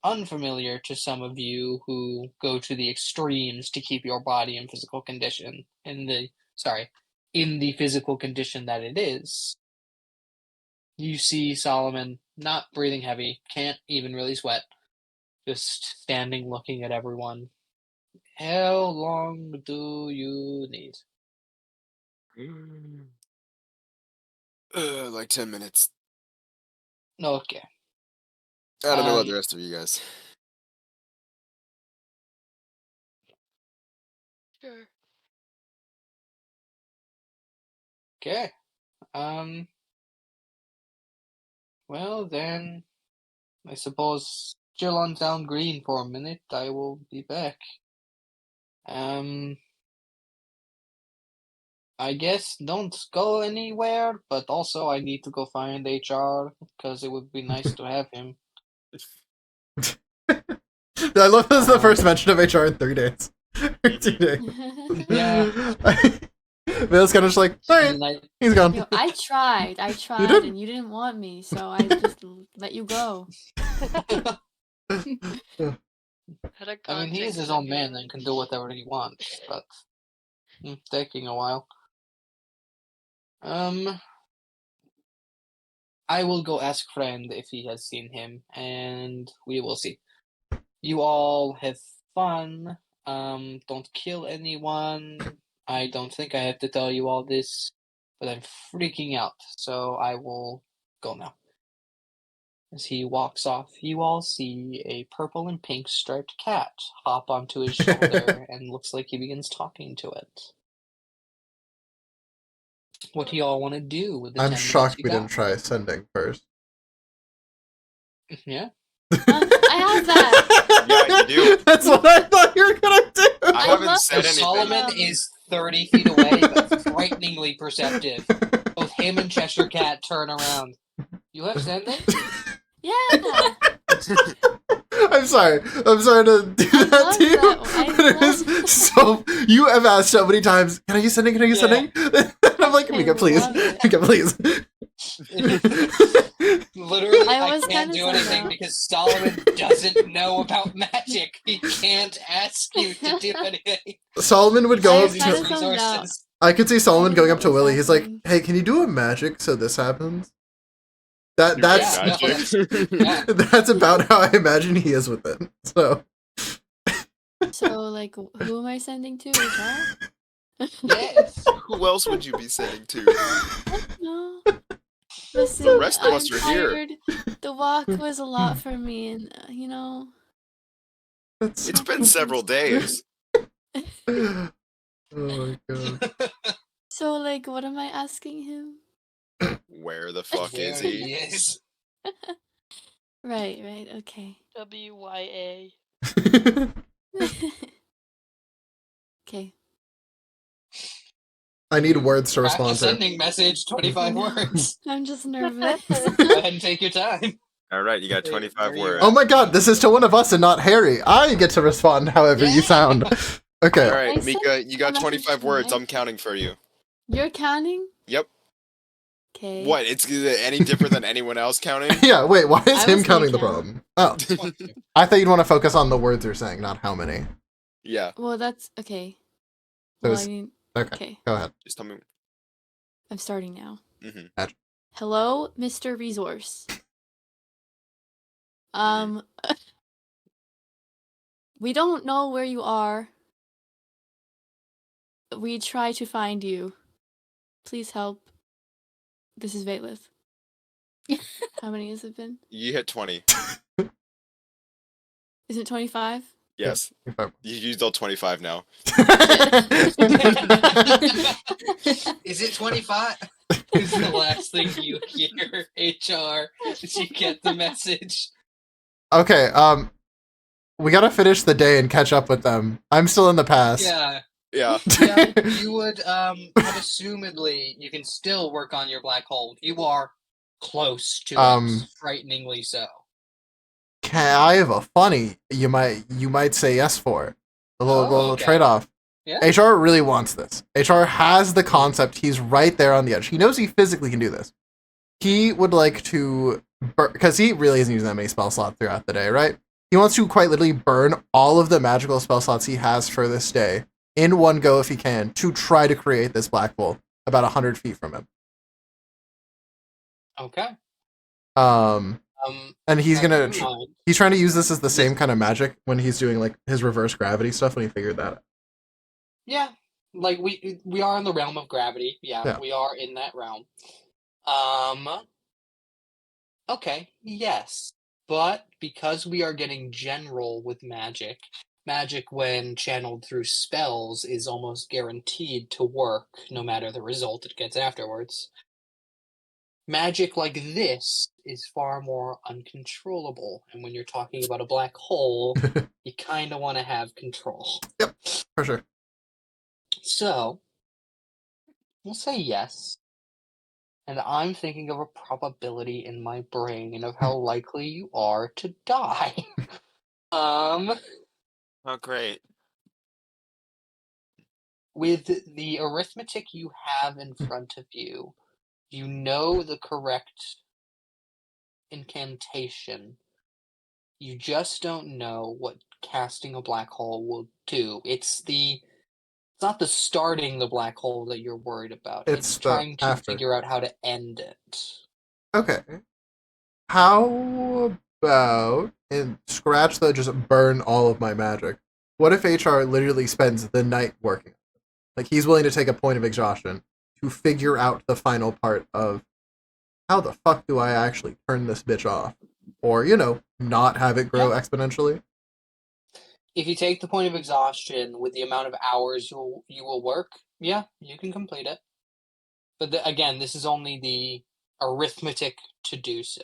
unfamiliar to some of you who go to the extremes to keep your body in physical condition, in the physical condition that it is. You see Solomon not breathing heavy, can't even really sweat, just standing looking at everyone. How long do you need? Like 10 minutes. Okay. I don't know about the Um, rest of you guys. Sure. Okay. Well then, I suppose chill on Town Green for a minute. I will be back. I guess don't go anywhere, but also I need to go find HR because it would be nice to have him. I love this is the first mention of HR in 3 days. 2 days. Yeah. Bill's kind of just like, alright, And I, he's gone. Yo, I tried, did? and you didn't want me, so I just let you go. Had a I mean, he is conscience his of own man your and can own. do whatever he wants, but taking a while. I will go ask friend if he has seen him, and we will see. You all have fun. Don't kill anyone. I don't think I have to tell you all this, but I'm freaking out, so I will go now. As he walks off, you all see a purple and pink striped cat hop onto his shoulder and looks like he begins talking to it. What do y'all want to do with the I'm 10 minutes shocked you we got? didn't try sending first. Yeah? I have that. Yeah, you do. That's what I thought you were gonna do. I haven't love said So anything. Solomon is 30 feet away, but frighteningly perceptive. Both him and Cheshire Cat turn around. You have sending? Yeah. I'm sorry to do I that love to you, that. I but it love is so. You have asked so many times. Can I use sending? Can I use Yeah. sending? And I'm like, I Mika, please, love it. Mika, please. Literally, I I was can't kinda do zoned anything out. because Solomon doesn't know about magic. He can't ask you to do anything. Solomon would I go up was Use kinda his to. zoned out. resources. I could see I Solomon didn't going know up to what was Willie. He's like, happening. "Hey, can you do a magic so this happens?" Super That's Yeah, no, magic. Yeah. that's about how I imagine he is with it. So So, like, who am I sending to? HR? Yes. Who else would you be sending to? No. Listen, The rest of I'm us are here. tired. The walk was a lot for me, and that's It's been several days. oh my god. So, like, what am I asking him? Where the fuck Where is he he? is. Right, okay. WYA. Okay. I need words to Craft a respond to. sending message, 25 words. I'm just nervous. Go ahead and take your time. Alright, you got Wait, 25 where are you words. Oh my god, this is to one of us and not Harry. I get to respond however you Yeah. sound. Okay. I Alright, sent Mika, you got a message 25 to words. Mike. I'm counting for you. You're counting? Yep. Okay. What? It's any different than anyone else counting? Yeah, wait, why is I him was gonna counting the count. problem? Oh, I thought you'd want to focus on the words you're saying, not how many. Yeah, Well, that's okay. So Well, it's- I mean, Okay, okay. go ahead. just tell me. I'm starting now. Mhm. Hello, Mr. Resource. We don't know where you are. We try to find you. Please help. This is Vaylith. How many has it been? You hit 20. Is it 25? Yes. You used all 25 now. Is it 25? Is the last thing you hear, HR? Did you get the message? Okay, we gotta finish the day and catch up with them. I'm still in the past. Yeah. Yeah. Yeah, you would have assumedly you can still work on your black hole. You are close to it, frighteningly so. I have a funny you might say yes for. A little Okay. trade-off. Yeah. HR really wants this. HR has the concept. He's right there on the edge. He knows he physically can do this. He would like to because he really isn't using that many spell slots throughout the day, right? He wants to quite literally burn all of the magical spell slots he has for this day in one go if he can to try to create this black hole about 100 feet from him. Okay. And he's keep gonna in mind- he's trying to use this as the same kind of magic when he's doing like his reverse gravity stuff when he figured that out. Yeah, like we are in the realm of gravity. Yeah, we are in that realm. Okay, yes. But because we are getting general with magic, magic when channeled through spells is almost guaranteed to work no matter the result it gets afterwards. Magic like this is far more uncontrollable, and when you're talking about a black hole, you kind of want to have control. Yep, for sure. So, we'll say yes. And I'm thinking of a probability in my brain of how likely you are to die. Oh, great. With the arithmetic you have in front of you, you know the correct incantation. You just don't know what casting a black hole will do. It's not the starting the black hole that you're worried about. It's the trying to after. figure out how to end it. Okay. How about and scratch the just burn all of my magic? What if HR literally spends the night working? Like he's willing to take a point of exhaustion to figure out the final part of how the fuck do I actually turn this bitch off? Or, not have it grow exponentially? If you take the point of exhaustion with the amount of hours you will work, yeah, you can complete it. But again, this is only the arithmetic to do so.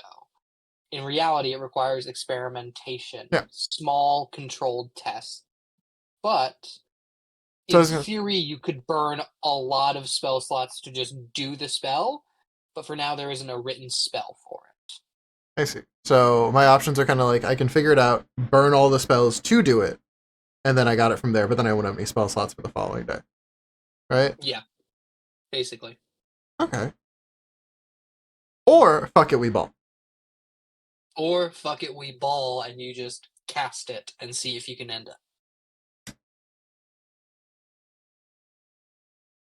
In reality, it requires experimentation, small controlled tests. But in theory, you could burn a lot of spell slots to just do the spell, but for now, there isn't a written spell for it. I see. So my options are kind of like I can figure it out, burn all the spells to do it, and then I got it from there, but then I won't have any spell slots for the following day. Right? Yeah. Basically. Okay. Or fuck it, we ball. Or fuck it, we ball, and you just cast it and see if you can end it.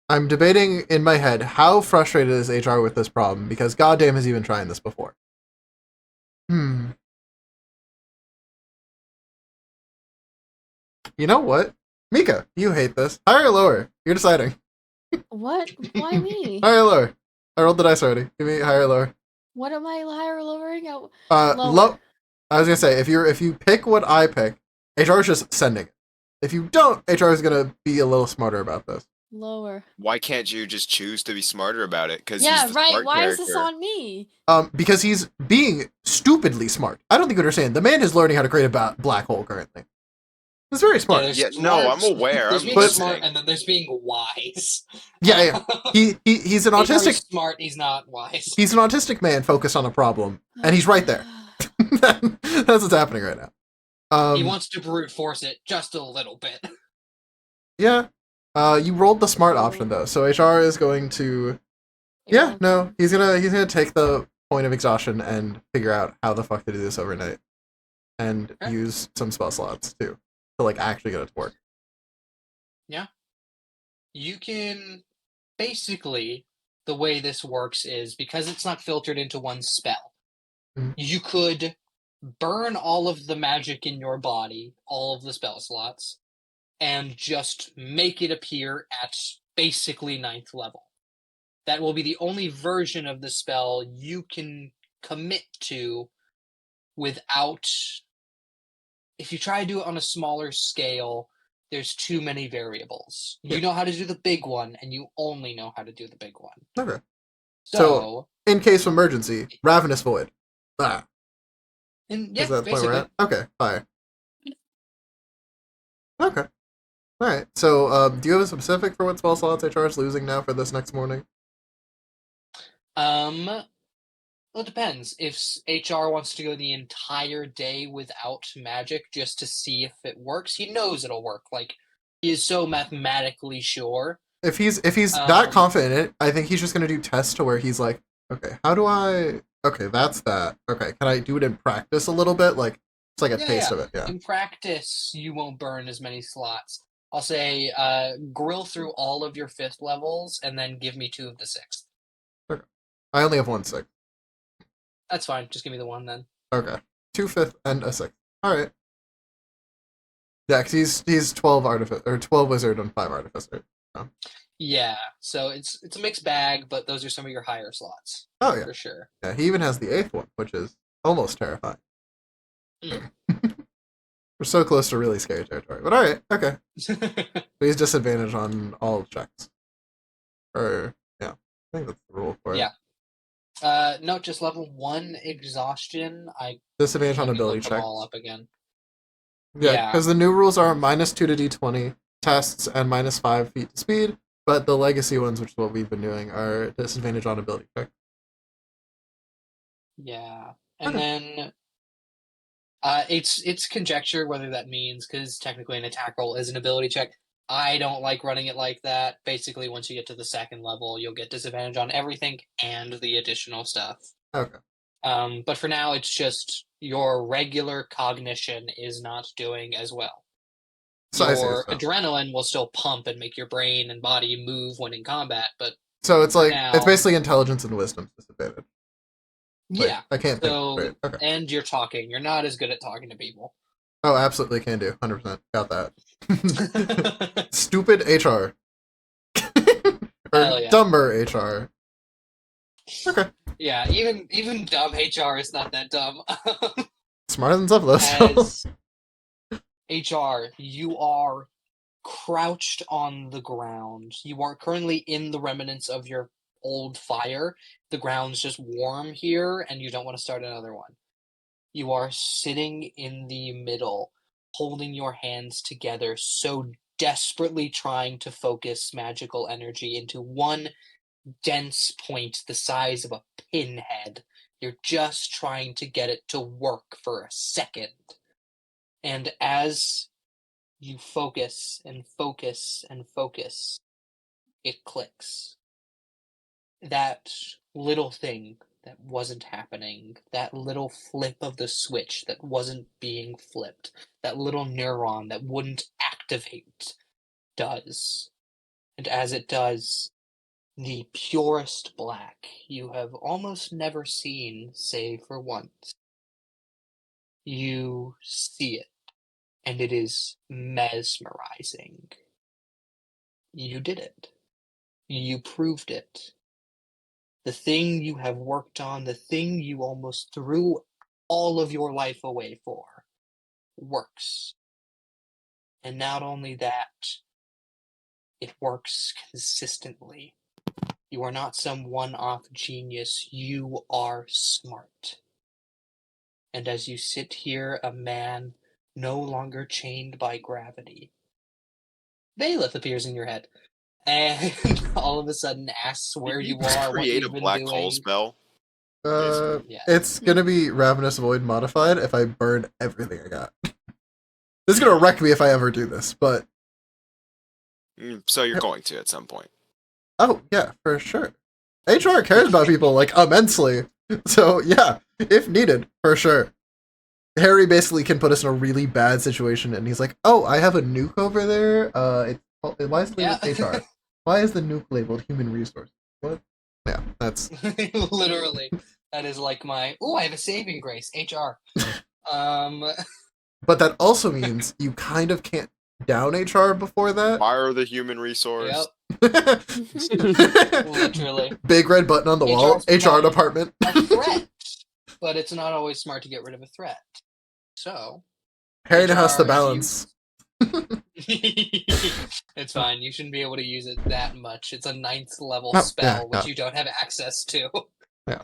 I'm debating in my head how frustrated is HR with this problem, because goddamn has he been trying this before. You know what? Mika, you hate this. Higher or lower? You're deciding. What? Why me? Higher or lower? I rolled the dice already. Give me higher or lower. What am I higher or lowering? Lower. I was gonna say if you pick what I pick, HR is just sending it. If you don't, HR is gonna be a little smarter about this. Lower. Why can't you just choose to be smarter about it? Because yeah, he's the right. smart Why character. is this on me? Because he's being stupidly smart. I don't think you understand. The man is learning how to create a black hole currently. It's very smart. Yeah, no, I'm aware. There's I'm being listening. smart, and then there's being wise. Yeah. He's an HR is autistic. smart. He's not wise. He's an autistic man focused on a problem, and he's right there. That's what's happening right now. He wants to brute force it just a little bit. Yeah. You rolled the smart option though, so HR is going to. Yeah, no, he's gonna take the point of exhaustion and figure out how the fuck to do this overnight, and use some spell slots too to like actually get it to work. Yeah. You can basically the way this works is because it's not filtered into one spell. Mhm. You could burn all of the magic in your body, all of the spell slots, and just make it appear at basically 9th level. That will be the only version of the spell you can commit to without... If you try to do it on a smaller scale, there's too many variables. You know how to do the big one, and you only know how to do the big one. Okay. So In case of emergency, Ravenous Void. Ah. and yeah, Is that the point basically. we're at? Okay, fire. Okay. Alright, so do you have a specific for what spell slots HR is losing now for this next morning? Well, it depends. If HR wants to go the entire day without magic just to see if it works, he knows it'll work. Like, he is so mathematically sure. If he's that confident in it, I think he's just gonna do tests to where he's like, okay, how do I... Okay, that's that. Okay, can I do it in practice a little bit? Like, it's like a taste of it, yeah. In practice, you won't burn as many slots. I'll say, grill through all of your 5th levels, and then give me 2 of the 6th. Okay. I only have 1 6. That's fine. Just give me the 1 then. Okay. 2 5th and a 6th. Alright. Yeah, because he's 12 artificer, or 12 wizard and 5 artificer. Oh. Yeah, so it's a mixed bag, but those are some of your higher slots. Oh, yeah. For sure. Yeah, he even has the 8th one, which is almost terrifying. Mm. We're so close to really scary territory. But alright, okay. So he's disadvantaged on all checks. Or, yeah. I think that's the rule for it. Yeah. No, just level 1 exhaustion. I Disadvantage on let me ability look them checks. all up again. Yeah, Yeah. because the new rules are -2 to d20 tests and -5 feet to speed, but the legacy ones, which is what we've been doing, are disadvantage on ability check. Yeah, and Okay. then it's conjecture whether that means, because technically an attack roll is an ability check. I don't like running it like that. Basically, once you get to the 2nd level, you'll get disadvantage on everything and the additional stuff. Okay. But for now, it's just your regular cognition is not doing as well. So I see, Your so. adrenaline will still pump and make your brain and body move when in combat, but So it's like, now- it's basically intelligence and wisdom disadvantage. Wait, yeah. I can't So, think. Wait, okay. and you're talking. You're not as good at talking to people. Oh, absolutely can do. 100%. Got that. Stupid HR. Or Hell yeah. dumber HR. Okay. Yeah, even dumb HR is not that dumb. Smarter than some of those. As HR, you are crouched on the ground. You are currently in the remnants of your old fire. The ground's just warm here, and you don't want to start another one. You are sitting in the middle, holding your hands together, so desperately trying to focus magical energy into one dense point the size of a pinhead. You're just trying to get it to work for a second. And as you focus and focus and focus, it clicks. That little thing that wasn't happening, that little flip of the switch that wasn't being flipped, that little neuron that wouldn't activate, does. And as it does, the purest black you have almost never seen, save for once. You see it, and it is mesmerizing. You did it. You proved it. The thing you have worked on, the thing you almost threw all of your life away for, works. And not only that, it works consistently. You are not some one-off genius, you are smart. And as you sit here, a man no longer chained by gravity, Bailiff appears in your head, and all of a sudden asks where Did you just are, what create you've a been black doing. hole spell. Yeah. It's gonna be Ravenous Void modified if I burn everything I got. This is gonna wreck me if I ever do this, but So you're going to at some point. oh yeah, for sure. HR cares about people like immensely, so yeah, if needed, for sure. Harry basically can put us in a really bad situation, and he's like, "Oh, I have a nuke over there. Why is it labeled HR? Why is the nuke labeled human resource? What? Yeah, that's Literally. That is like my, I have a saving grace, HR. But that also means you kind of can't down HR before that. Fire the human resource. Yep, literally. Big red button on the wall. HR's HR become department. A threat, but it's not always smart to get rid of a threat. So, Harry has to HR, balance. it's fine. You shouldn't be able to use it that much. It's a 9th level No, spell, yeah, which no. you don't have access to. Yeah.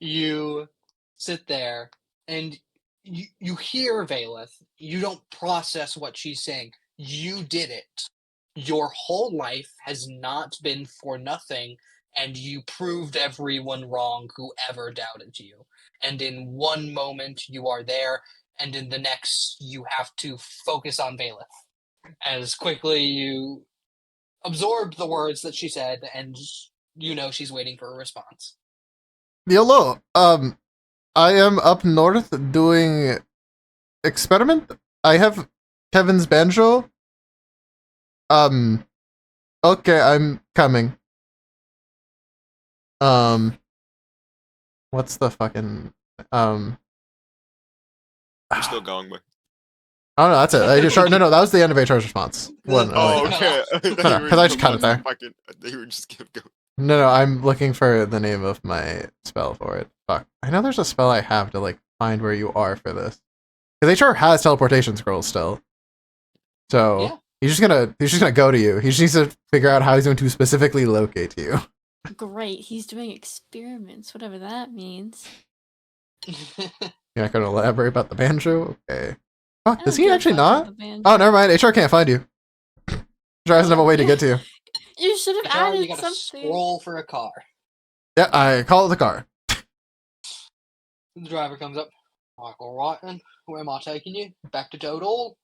You sit there and you hear Valeth. You don't process what she's saying. You did it. Your whole life has not been for nothing, and you proved everyone wrong who ever doubted you. And in one moment you are there, and in the next you have to focus on Valeth. As quickly you absorb the words that she said, and you know she's waiting for a response. Hello. I am up north doing experiment. I have Kevin's banjo. Okay, I'm coming. What's the fucking I'm still going, but Oh no, that's it. I just no, that was the end of HR's response. One, oh, like, okay. No, 'cause I just cut it there. They were just kept going. no, I'm looking for the name of my spell for it. Fuck, I know there's a spell I have to like find where you are for this. Because HR has teleportation scrolls still, so Yeah. he's just gonna go to you. He just needs to figure out how he's going to specifically locate you. Great, he's doing experiments, whatever that means. You're not gonna elaborate about the banjo, okay? Fuck, I does don't he give a actually fuck about not? the band. Oh, never mind. HR can't find you. HR doesn't have a way to get to you. You should have HR, you added gotta something. scroll for a car. Yeah, I call it the car. The driver comes up. Like, alright then, where am I taking you? Back to Toad Hall?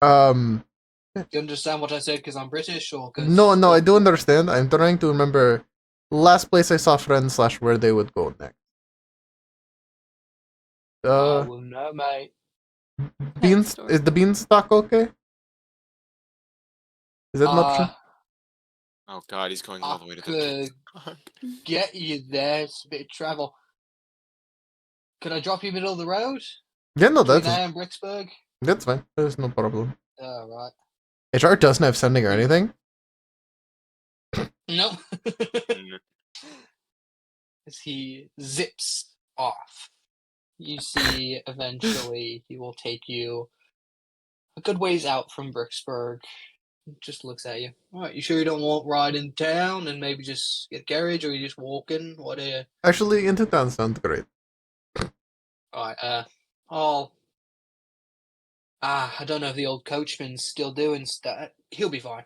You understand what I said because I'm British, or cause... No, I do understand. I'm trying to remember last place I saw friends / where they would go next. I will know, mate. Beans story. is the beanstalk okay? Is that an option? Oh god, he's going I all the way to the could beach. get you there. It's a bit of travel. Could I drop you middle of the road? Yeah, no, Between that's there and Bricksburg? fine. There's no problem. Right. HR doesn't have sending or anything. Nope. Mm. As he zips off, you see eventually he will take you a good ways out from Bricksburg. Just looks at you. Alright, you sure you don't want ride in town and maybe just get a carriage, or you just walking? What are you? Actually, into town sounds great. Alright, I don't know if the old coachman's still doing stuff. He'll be fine.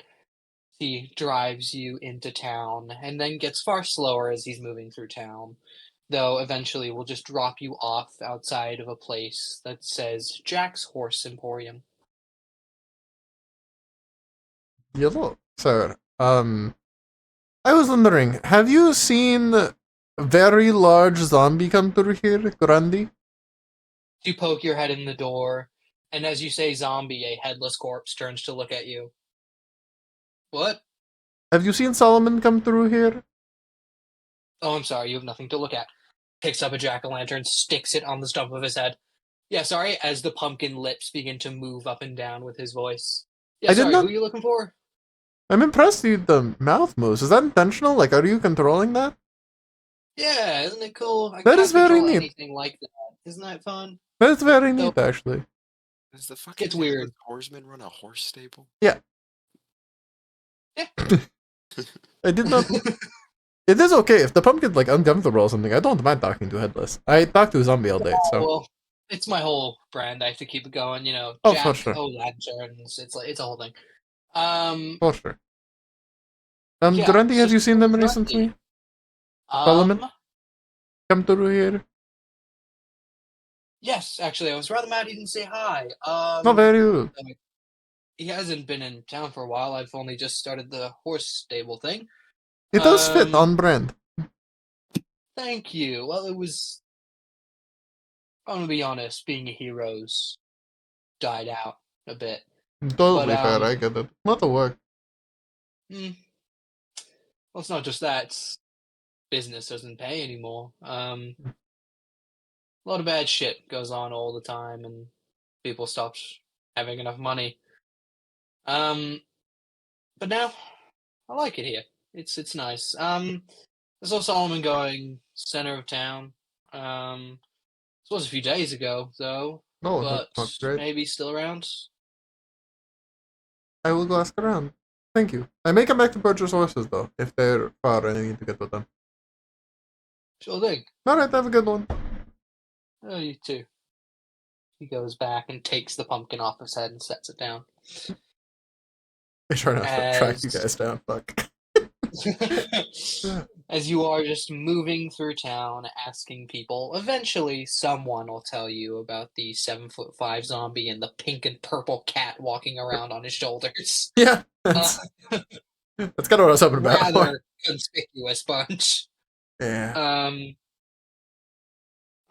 He drives you into town and then gets far slower as he's moving through town. Though eventually we'll just drop you off outside of a place that says Jack's Horse Emporium. Yellow. So, I was wondering, have you seen a very large zombie come through here, Grundy? You poke your head in the door, and as you say zombie, a headless corpse turns to look at you. What? Have you seen Solomon come through here? Oh, I'm sorry, you have nothing to look at. Picks up a jack-o'-lantern, sticks it on the stump of his head. Yeah, sorry, as the pumpkin lips begin to move up and down with his voice. Yeah, I did sorry, not- who are you looking for? I'm impressed with the mouth moves. Is that intentional? Like, are you controlling that? Yeah, isn't it cool? I That can't is very control neat. anything like that. Isn't that fun? That's very neat, So- actually. Does the fucking It's weird. Headless Horseman run a horse stable? I did not. It is okay if the pumpkin's like uncomfortable or something. I don't mind talking to Headless. I talk to Zombie all day, so Well, it's my whole brand. I have to keep it going, you know. Oh, Jack, for sure. lanterns. It's a whole thing. for sure. Yeah, Grundy, have so you seen them Grundy. recently? Solomon? Come through here. Yes, actually, I was rather mad he didn't say hi. Not very rude. He hasn't been in town for a while. I've only just started the horse stable thing. It does fit Um, on brand. Thank you. Well, it was. I'm gonna be honest. Being a hero's died out a bit. Totally but, fair, I get it. Not a work. Hmm. Well, it's not just that. It's business doesn't pay anymore. A lot of bad shit goes on all the time, and people stopped having enough money. But now I like it here. It's nice. I saw Solomon going center of town. This was a few days ago, though, No, but that's not great. maybe still around. I will go ask around. Thank you. I may come back to purchase horses, though, if they're far and I need to get with them. Sure thing. Alright, have a good one. Oh, you too. He goes back and takes the pumpkin off his head and sets it down. I try not to track you As- guys down, fuck. As you are just moving through town, asking people, eventually someone will tell you about the 7'5" zombie and the pink and purple cat walking around on his shoulders. Yeah, that's kind of what I was hoping about. Rather conspicuous bunch. Yeah.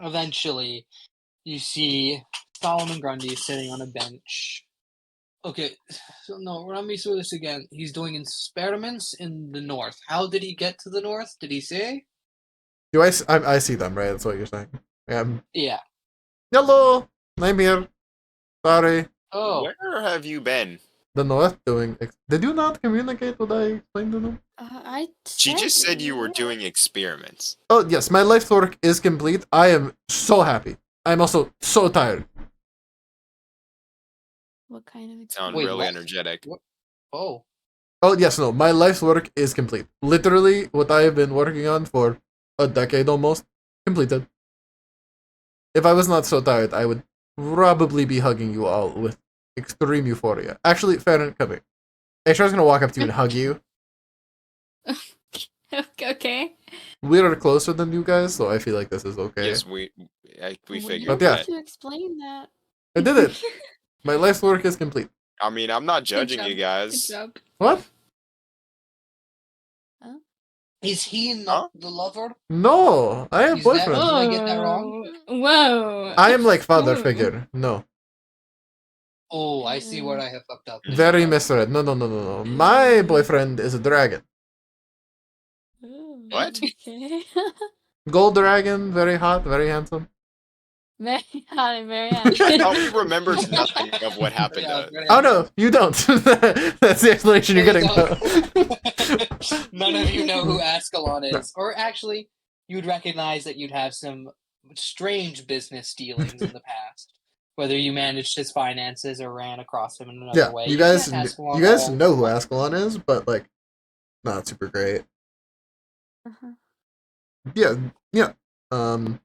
Eventually, you see Solomon Grundy sitting on a bench. Okay, so no, run me through this again. He's doing experiments in the north. How did he get to the north? Did he say? Do I see them, right? That's what you're saying. Yeah. Hello! I'm here. Sorry. Oh, Where have you been? The North doing... Did you not communicate what I explained to them? She just said you were yeah. doing experiments. Oh, yes, my life work is complete. I am so happy. I'm also so tired. What kind of Sound Wait, really what? energetic. oh. Oh, yes, no, my life's work is complete. Literally, what I have been working on for a decade almost, completed. If I was not so tired, I would probably be hugging you all with extreme euphoria. Actually, Farron, come here. Aishar's gonna walk up to you and hug you. Okay. We're closer than you guys, so I feel like this is okay. Yes, we You figured But yeah. have that. to explain that. I did it. My life's work is complete. I mean, I'm not judging you Good guys. job. What? Is he not the lover? No, I have Is that- boyfriend. Did I get that wrong? Whoa. I am like father Ooh. figure. No. Oh, I see where I have fucked up. Very misread. No. My boyfriend is a dragon. Ooh, What? Okay. Gold dragon, very hot, very handsome. Very hot and very I thought happy. we remembered nothing of what happened. Oh no, you don't. That's the explanation you're getting. None of you know who Ascalon is. Or actually, you'd recognize that you'd have some strange business dealings in the past. Whether you managed his finances or ran across him in another Yeah, way. you guys can't Ascalon you guys all- know who Ascalon is, but like not super great. Uh-huh. Yeah.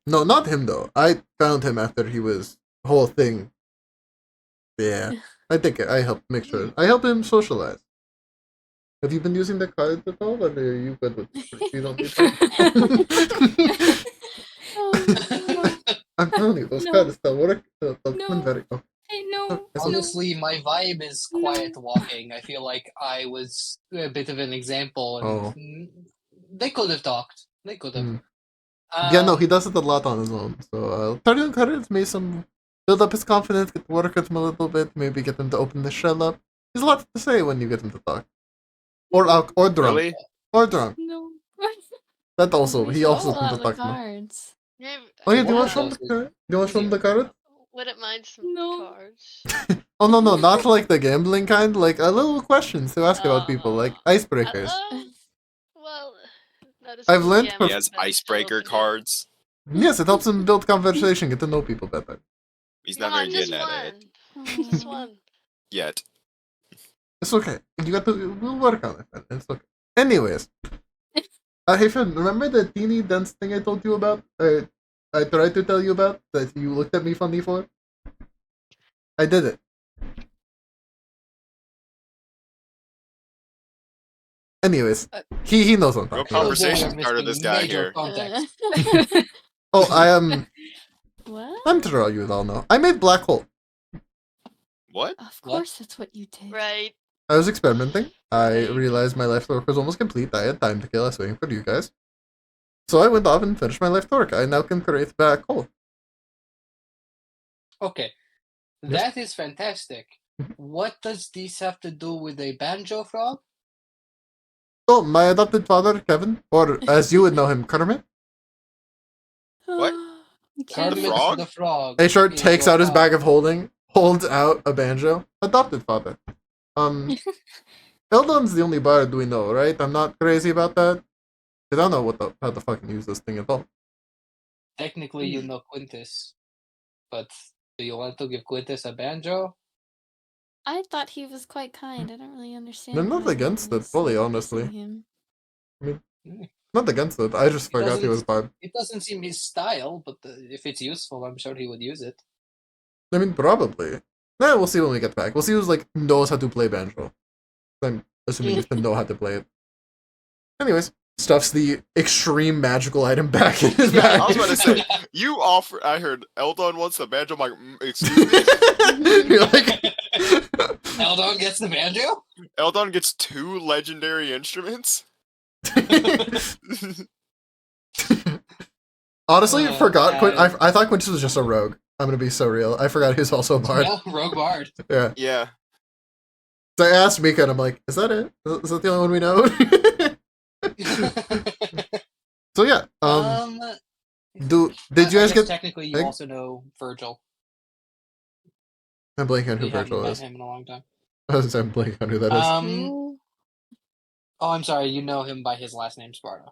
No, not him though. I found him after he was whole thing. Yeah. I think I helped make sure. I help him socialize. Have you been using the cards at all? Or are you good with you don't need that? Oh, I'm telling you, those No. cards still work. They'll No. come very well. Hey, no. It's no. Honestly, my vibe is quiet walking. I feel like I was a bit of an example, and Oh. they could have talked. They could have. Hmm. Yeah, no, he does it a lot on his own. So Tardion Cards may build up his confidence, get to work with him a little bit, maybe get him to open the shell up. There's a lot to say when you get him to talk. Or drunk. Really? Or drunk. No. That also, he also Pull comes out to the talk more. cards. Yeah, Oh yeah, do you What want to show him else the is- card? Do you want to show him the card? wouldn't mind some No. cards. Oh no, not like the gambling kind, like a little questions to ask about people, like icebreakers. Well, notice I've the learned GM from- He has has icebreaker opened it. cards. Yes, it helps him build conversation, get to know people better. He's Come not very on, good just at it one. Just one. yet. It's okay. You got to. We'll work on it. Man. It's okay. Anyways, hey friend, remember the teeny dense thing I told you about? I tried to tell you about that you looked at me funny for. I did it. Anyways, he knows what I'm Real talking about. conversation Those are starter, this guy major here. context. Oh, I am. What? I'm sure you all know. I made Black Hole. What? Of course, that's what you did. Right. I was experimenting. I Right. realized my life work was almost complete. I had time to kill. I was waiting for you guys. So I went off and finished my life work. I now can create Black Hole. Okay, Yes. that is fantastic. What does this have to do with a banjo frog? Oh, my adopted father, Kevin, or as you would know him, Kermit. What? Kermit frog? the Frog. HR is takes your out his father. bag of holding, holds out a banjo. Adopted father. Eldon's the only bard we know, right? I'm not crazy about that. Cause I don't know how to fucking use this thing at all. Technically, you know Quintus, but do you want to give Quintus a banjo? I thought he was quite kind. I don't really understand. I'm not against it fully, honestly. Him. Not against it. I just It forgot he was doesn't- bard. It doesn't seem his style, but if it's useful, I'm sure he would use it. I mean, probably. Yeah, we'll see when we get back. We'll see who's like knows how to play banjo. I'm assuming you have to know how to play it. Anyways, stuffs the extreme magical item back in his bag. I was about to say, you offer. I heard Eldon wants the banjo. I'm like, excuse me. You're like, Eldon gets the banjo? Eldon gets 2 legendary instruments. honestly, forgot. God. I thought Quintus was just a rogue. I'm gonna be so real. I forgot he was also a bard. No, Rogue Bard. Yeah. Yeah. So I asked Mika, and I'm like, "Is that it? Is that the only one we know?" So yeah. Did you I guys guess get? Technically, you egg? also know Virgil. I'm blanking on who We haven't Virgil met is. him in a long time. I'm blanking on who that is. Ooh. Oh, I'm sorry. You know him by his last name, Sparta.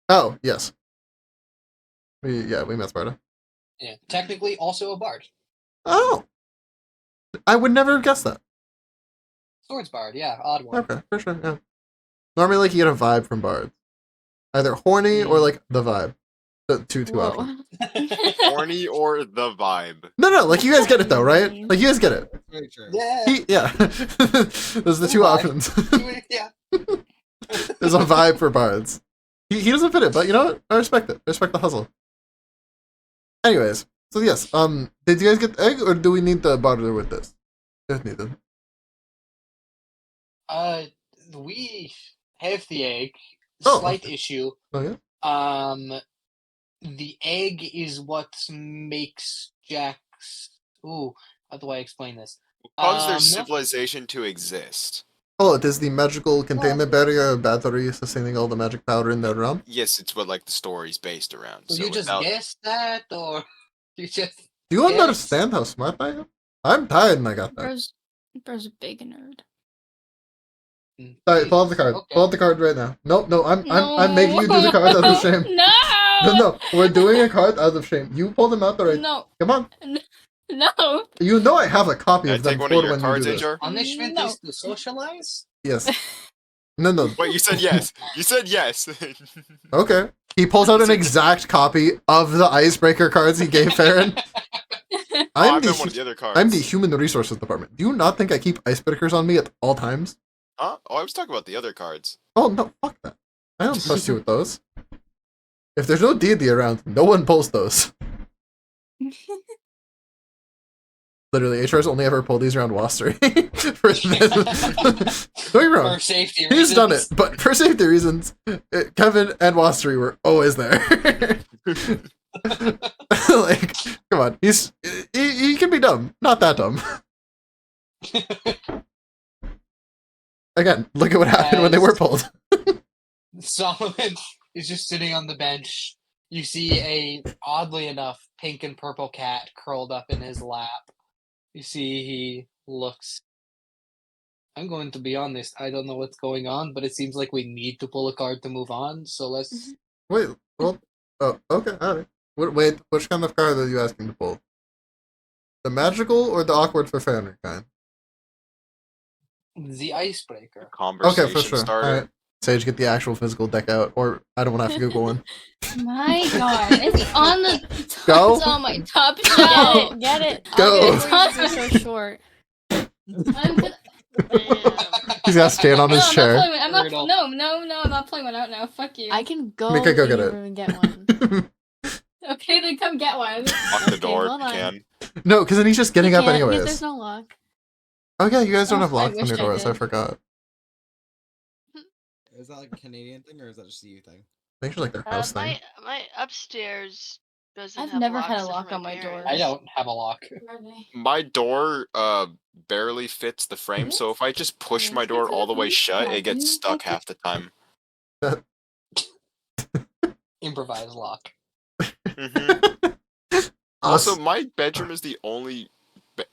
Oh yes. We met Sparta. Yeah, technically also a bard. Oh, I would never have guessed that. Swords bard, yeah, odd one. Okay, for sure. Yeah. Normally, like you get a vibe from bards, either horny or like the vibe. The two Whoa. options. Horny or the vibe. No, like you guys get it though, right? Like you guys get it. Very true. Yeah. Yeah. Those are the two Vibe. options. Yeah. There's a vibe for bards. He doesn't fit it, but you know what? I respect it. I respect the hustle. Anyways, so yes, did you guys get the egg, or do we need the barter with this? If needed. We have the egg. Oh. Slight issue. Oh yeah. The egg is what makes Jack's. Ooh, how do I explain this? Cause their Um, civilization to exist. Oh, it is the magical containment barrier battery sustaining all the magic power in their realm. Yes, it's what like the story's based around. So So you just without- guessed that, or you just? Do you Yes. understand how smart I am? I'm tired and I got that. Bro's a big nerd. Alright, pull out the card. Okay. Pull out the card right now. No, I'm making you do the card out of shame. No! No, we're doing a card out of shame. You pull them out the right. No. Come on. No. You know I have a copy Can I of them take one for of your when cards, you do this. HR? Punishment No. is to socialize. Yes. No. Wait, you said yes. You said yes. Okay. He pulls out an exact copy of the icebreaker cards he gave Farron. I I'm meant one of the other cards. I'm the human resources department. Do you not think I keep icebreakers on me at all times? Huh? Oh, I was talking about the other cards. Oh no, fuck that. I don't trust you with those. If there's no deity around, no one pulls those. Literally, HR's only ever pulled these around Wastery. For this. Don't get me wrong. For safety He's reasons. done it, but for safety reasons, Kevin and Wastery were always there. Like, come on, he can be dumb, not that dumb. Again, look at what happened when they were pulled. Solomon is just sitting on the bench. You see a, oddly enough, pink and purple cat curled up in his lap. You see he looks. I'm going to be honest, I don't know what's going on, but it seems like we need to pull a card to move on, so let's... Wait, well, oh, okay, alright. Wait, which kind of card are you asking to pull? The magical or the awkward for Fanner kind? The icebreaker. Conversation Okay, for sure. starter. Alright. Sage, get the actual physical deck out, or I don't want to have to Google one. My god, it's on the top, Go. It's on my top shelf. Get it. Go. They're so short. I'm gonna... He's got to stand on his I'm chair. not playing, I'm not, Brutal. no, I'm not playing one out now. Fuck you. I can go. Mika, go in get your it. room and get one. Okay, then come get one. Lock the Okay, door. hold You on. can. No, because then he's just getting You up can't, because anyways. There's no lock. Oh yeah, you guys don't Oh, have locks I on your wish I doors. I did. forgot. Is that like a Canadian thing or is that just a you thing? I think it's like their house thing. My upstairs doesn't I've have never had a locks lock for on my door. I don't have a lock. Where are they? My door barely fits the frame, so if I just push my door all the way shut, it gets stuck half the time. Improvise lock. Mhm. Also, Us- my bedroom is the only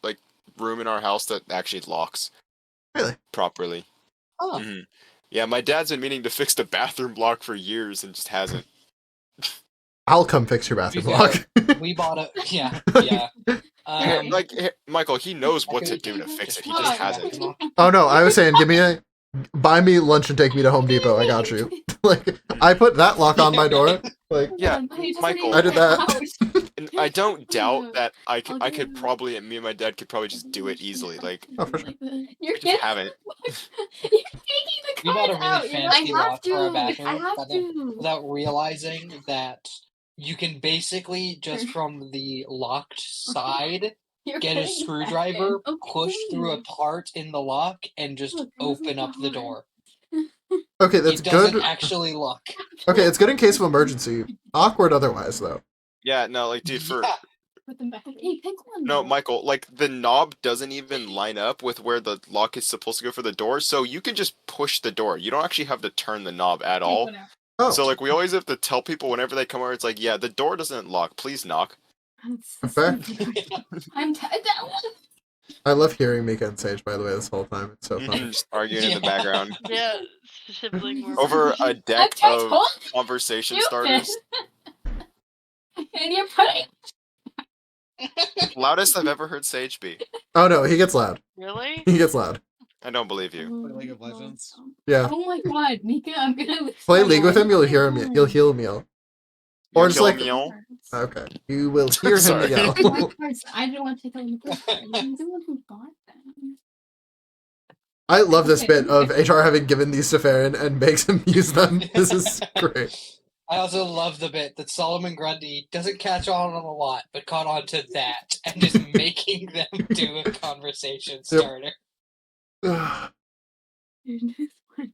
like room in our house that actually locks Really? properly. Oh, Yeah, my dad's been meaning to fix the bathroom lock for years and just hasn't. I'll come fix your to be bathroom fair, lock. we bought a yeah. Michael, he knows what to I do to could fix it. He just just fix the hasn't. bathroom lock. Oh no, I was saying, buy me lunch and take me to Home Depot. I got you. Like, I put that lock on my door. Like, Yeah, Michael. I did that. And I don't doubt Yeah. that I I'll could get it. probably, me and my dad could probably just do it easily. Like, Oh, for sure. You're we just haven't. You're taking the We bought a cards really out. fancy I have lock for our to. bathroom, I have but then to. without realizing that you can basically just from the locked side You're get a putting it back screwdriver, in. push through a Okay. part in the lock, and just Look, it wasn't open that up the hard. door. Okay, that's It doesn't good. actually lock. Okay, it's good in case of emergency. Awkward otherwise, though. Yeah, no, like, dude, for Yeah. Put them back. Okay, pick one. no, though. Michael, like the knob doesn't even line up with where the lock is supposed to go for the door, so you can just push the door. You don't actually have to turn the knob at Pick all. one out. Oh, So like we always have to tell people whenever they come over, it's like, yeah, the door doesn't lock. Please knock. That's fair. I'm that one. I love hearing Mika and Sage, by the way, this whole time. It's so fun. Just arguing in the Yeah. background Yeah, sibling war. over a deck I'm of told conversation you starters. and you're putting. Loudest I've ever heard Sage be. Oh no, he gets loud. Really? He gets loud. I don't believe you. Play League of Legends? Yeah. Oh my god, Mika, I'm gonna Play League with him, you'll hear him. You'll hear him yell. Or You're just killing like- me all? Okay, you will hear him Sorry. yell. My cards. I didn't want to take them in the first place. I'm the one who bought them. I love this Okay. bit of HR having given these to Farron and makes him use them. This is great. I also love the bit that Solomon Grundy doesn't catch on a lot, but caught on to that and is making them do a conversation starter.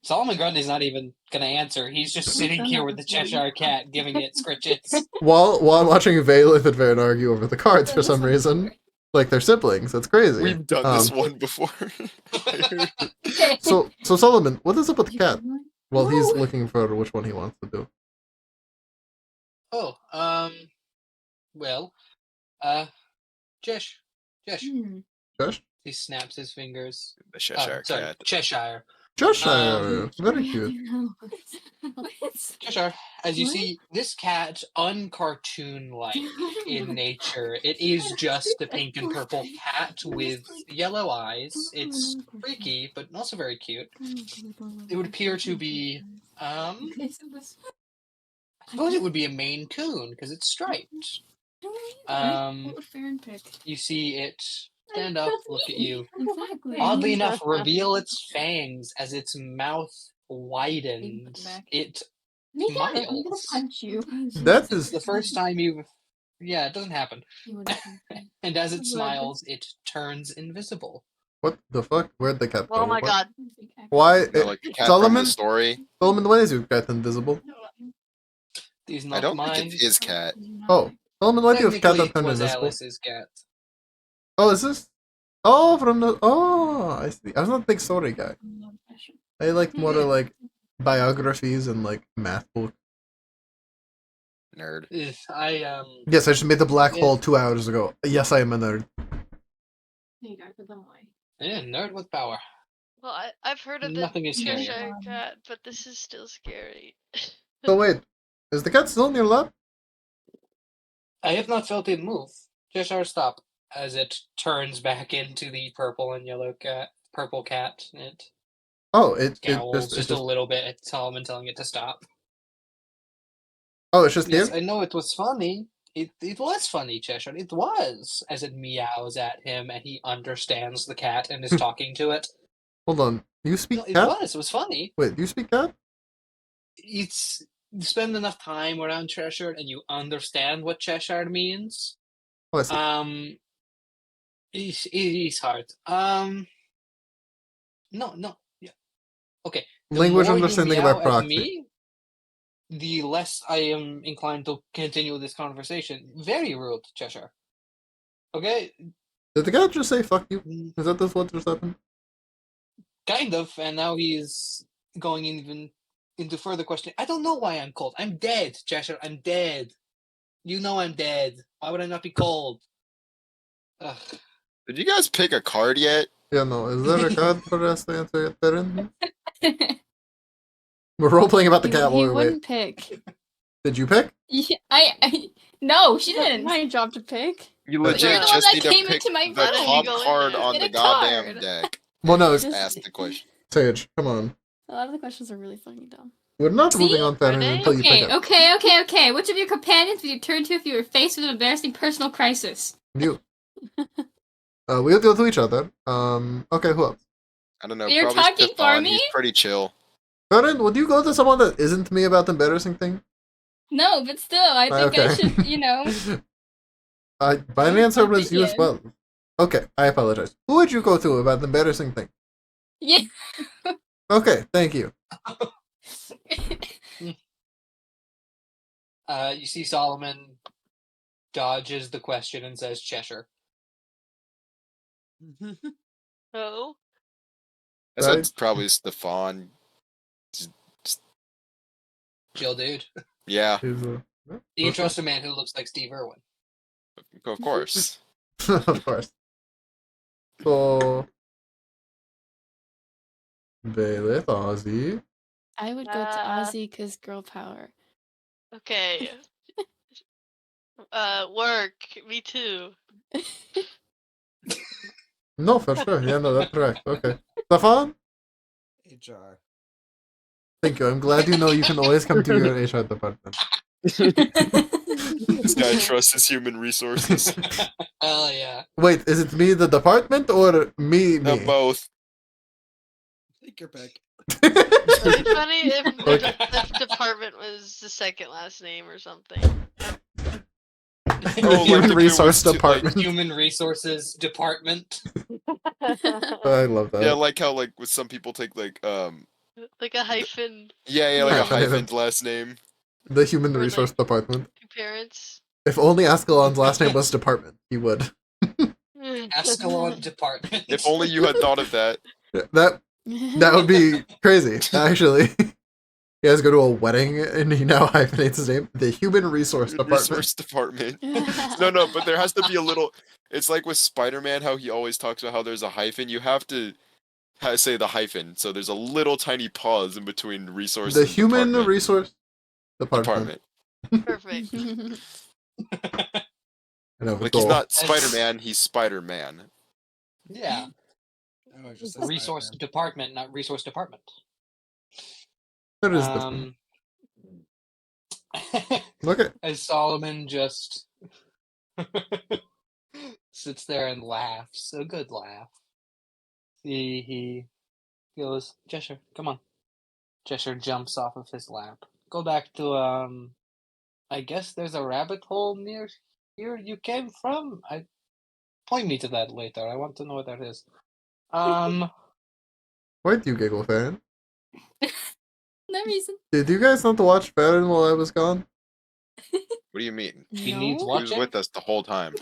Solomon Grundy's not even gonna answer. He's just sitting here with the Cheshire Cat giving it scritches. While I'm watching Valeth and Farron argue over the cards for some reason, like they're siblings. That's crazy. We've done this one before. So Solomon, what is up with the cat? Well, he's No. looking for which one he wants to do. Oh, well, Jesh. Josh? He snaps his fingers. The Cheshire Cat. Cheshire. Joshire, very cute. Cheshire, as you What? see, this cat, uncartoon-like in nature. It is just a pink and purple cat with yellow eyes. It's freaky, but also very cute. It would appear to be, I suppose it would be a Maine Coon, because it's striped. What would Farron pick? You see it stand up, look at you. Exactly. Oddly enough, reveal its fangs as its mouth widens. back. It Mika, I'm gonna smiles. punch you. That This is is the first time you've. Yeah, it doesn't happen. You wanna punch me? And as it Would. smiles, it turns invisible. what the fuck? Where'd the cat go? Oh my What? god. Why? No, like the cat from Solomon? the story. Solomon, why is your cat invisible? These I not don't mine. think it's his cat. Oh, Solomon, why do you have cat Technically, that it turned was invisible? Alice's cat. Oh, is this? Oh, from the. Oh, I see. I was not a big story guy. I like more to like biographies and like math book. Nerd. I Yes, I just made the black Yeah. hole 2 hours ago. Yes, I am a nerd. Yeah, nerd with power. Well, I've heard of the Nothing is scarier. Cheshire Cat, but this is still scary. So wait, is the cat still in your lap? I have not felt it move. Cheshire, stop. As it turns back into the purple and yellow cat, purple cat. It Oh, it scowls just, just a little bit at Solomon, telling it to stop. oh, it's just Yes, here. I know it was funny. It was funny, Cheshire. It was. As it meows at him, and he understands the cat and is talking to it. Hold on, you speak No, it cat? was. It was funny. Wait, you speak cat? It's you spend enough time around Cheshire, and you understand what Cheshire means. Oh, I see. It's hard. No, yeah. Okay. The Language more you understanding meow about at proxy. me, the less I am inclined to continue this conversation. Very rude, Cheshire. Okay, Did the cat just say "fuck you"? Mm, Is that this what just happened? kind of, and now he's going even into further questioning. I don't know why I'm cold. I'm dead, Cheshire. I'm dead. You know I'm dead. Why would I not be cold? Ugh. Did you guys pick a card yet? Yeah, no. Is there a card for us to answer yet, Darren? We're role playing about the He, cat he while we wait. wouldn't pick. Did you pick? Yeah, no, she It's didn't. my job to pick. You But legit you're the one just that need to came pick into my the room. top Go in card there. on Get the a goddamn card. deck. Well, no, Just it's Just- ask the question. Sage. Come on. A lot of the questions are really fucking dumb. We're not See? moving on, Darren, Renee? until you pick Okay, it. okay. Which of your companions would you turn to if you were faced with an embarrassing personal crisis? You. We'll go to each other. Okay, who else? I don't know. You're probably talking for Stefan, me? He's pretty chill. Darren, would you go to someone that isn't me about the embarrassing thing? No, but still, I think I Okay. should, My answer was you as opinion. well. Okay, I apologize. Who would you go to about the embarrassing thing? Yeah. Okay, thank you. You see Solomon dodges the question and says Cheshire. Oh, I said Right. probably Stefan. Chill dude. Yeah, He's, Do you trust a man who looks like Steve Irwin? of course. of course. So, Bailey, Ozzy. I would go to Ozzy because girl power. okay. Work. Me too. No, for sure. Yeah, no, that's correct. Okay. Stefan? HR. Thank you. I'm glad you know you can always come to your HR department. This guy trusts his human resources. Hell yeah. Wait, is it me, the department, or me? Both. Take your pick. It'd be funny if Okay. the department was the second last name or something. The like human if it resource was to, like, department. Human resources department. I love that. Yeah, like how like with some people take like Like a hyphen. yeah like a Hyphen. hyphened last name. The human Or, like- resource department. Two parents. If only Ascalon's last name was department, he would. Ascalon department. If only you had thought of that. That would be crazy, actually. You guys go to a wedding and he now hyphenates his name. The human resource Human department. Resource department. No, but there has to be a little. It's like with Spider-Man, how he always talks about how there's a hyphen. You have to say the hyphen, so there's a little tiny pause in between resource. The and human department. resource department. Department. Perfect. I know, Like cool. he's not Spider-Man, he's Spider-Man. Yeah. Oh, I just said Resource Spider-Man. department, not resource department. That is different. Okay. As Solomon just sits there and laughs, a good laugh. He goes, Cheshire, come on. Cheshire jumps off of his lap. Go back to I guess there's a rabbit hole near here you came from. Point me to that later. I want to know what that is. Why do you giggle, Farron? No reason. Did you guys not watch Farron while I was gone? What do you mean? he needs No. He was watching. with us the whole time.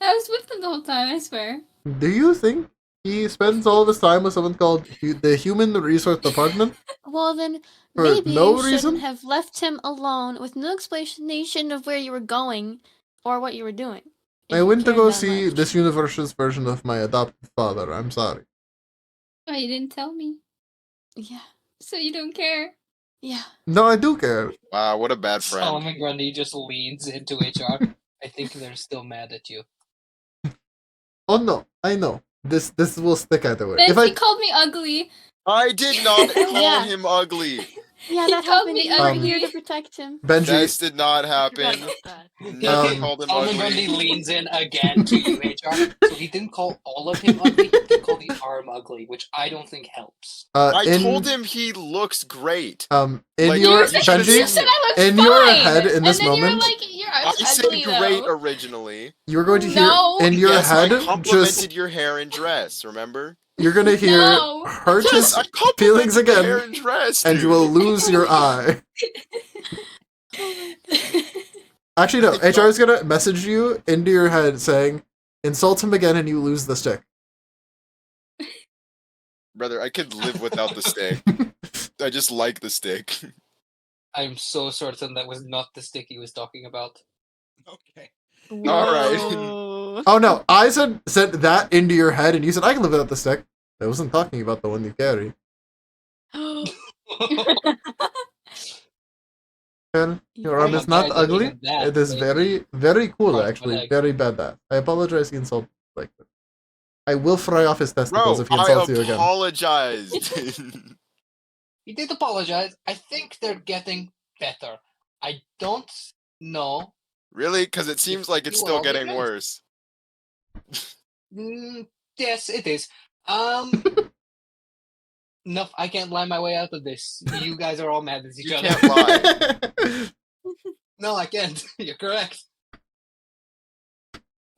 I was with them the whole time, I swear. Do you think he spends all of his time with someone called the Human Resource Department? Well, then For maybe no you reason? shouldn't have left him alone with no explanation of where you were going or what you were doing. if I you went to cared go that see much. this universe's version of my adopted father. I'm sorry. Oh, you didn't tell me. Yeah, So you don't care. yeah. No, I do care. Wow, what a bad friend. Solomon Grundy just leans into HR. I think they're still mad at you. Oh no, I know. This will stick either way. Then If he I called me ugly. I did not call Yeah. him ugly. Yeah, He that called happened. me You were ugly. here to protect him. Benji, This did not I happen. forgot about that. Never Um, called him Solomon Grundy ugly. leans in again to you, HR. So he didn't call all of him ugly. He did call the arm ugly, which I don't think helps. I in, told him he looks great. in Like, your you should've You Benji, said I looked in fine. your head in this and then moment- you're like, you're I said ugly great though. originally. you're going to hear No. in your Yes, head I complimented just your hair and dress, remember? you're gonna hear No. hurt Yes, his I complimented feelings the again, hair and dress, and you dude. will lose your eye. Actually, no. I HR is gonna message you into your head saying, "Insult him again, and you lose the stick." Brother, I could live without the stick. I just like the stick. I'm so certain that was not the stick he was talking about. Okay. Alright. Whoa. Oh no, I said that into your head, and you said I can live without the stick. I wasn't talking about the one you carry. Well, your arm I'm is not surprised that ugly. even that It is made very, very cool, cross my actually. leg. Very badass. I apologize he insulted like that. I will fry off his testicles Bro, if he I insults you again. apologized. He did apologize. I think they're getting better. I don't know. Really? Because it seems like it's you still all getting depend. worse. Yes, it is. No, I can't lie my way out of this. You guys are all mad at each You other. can't lie. No, I can't. You're correct.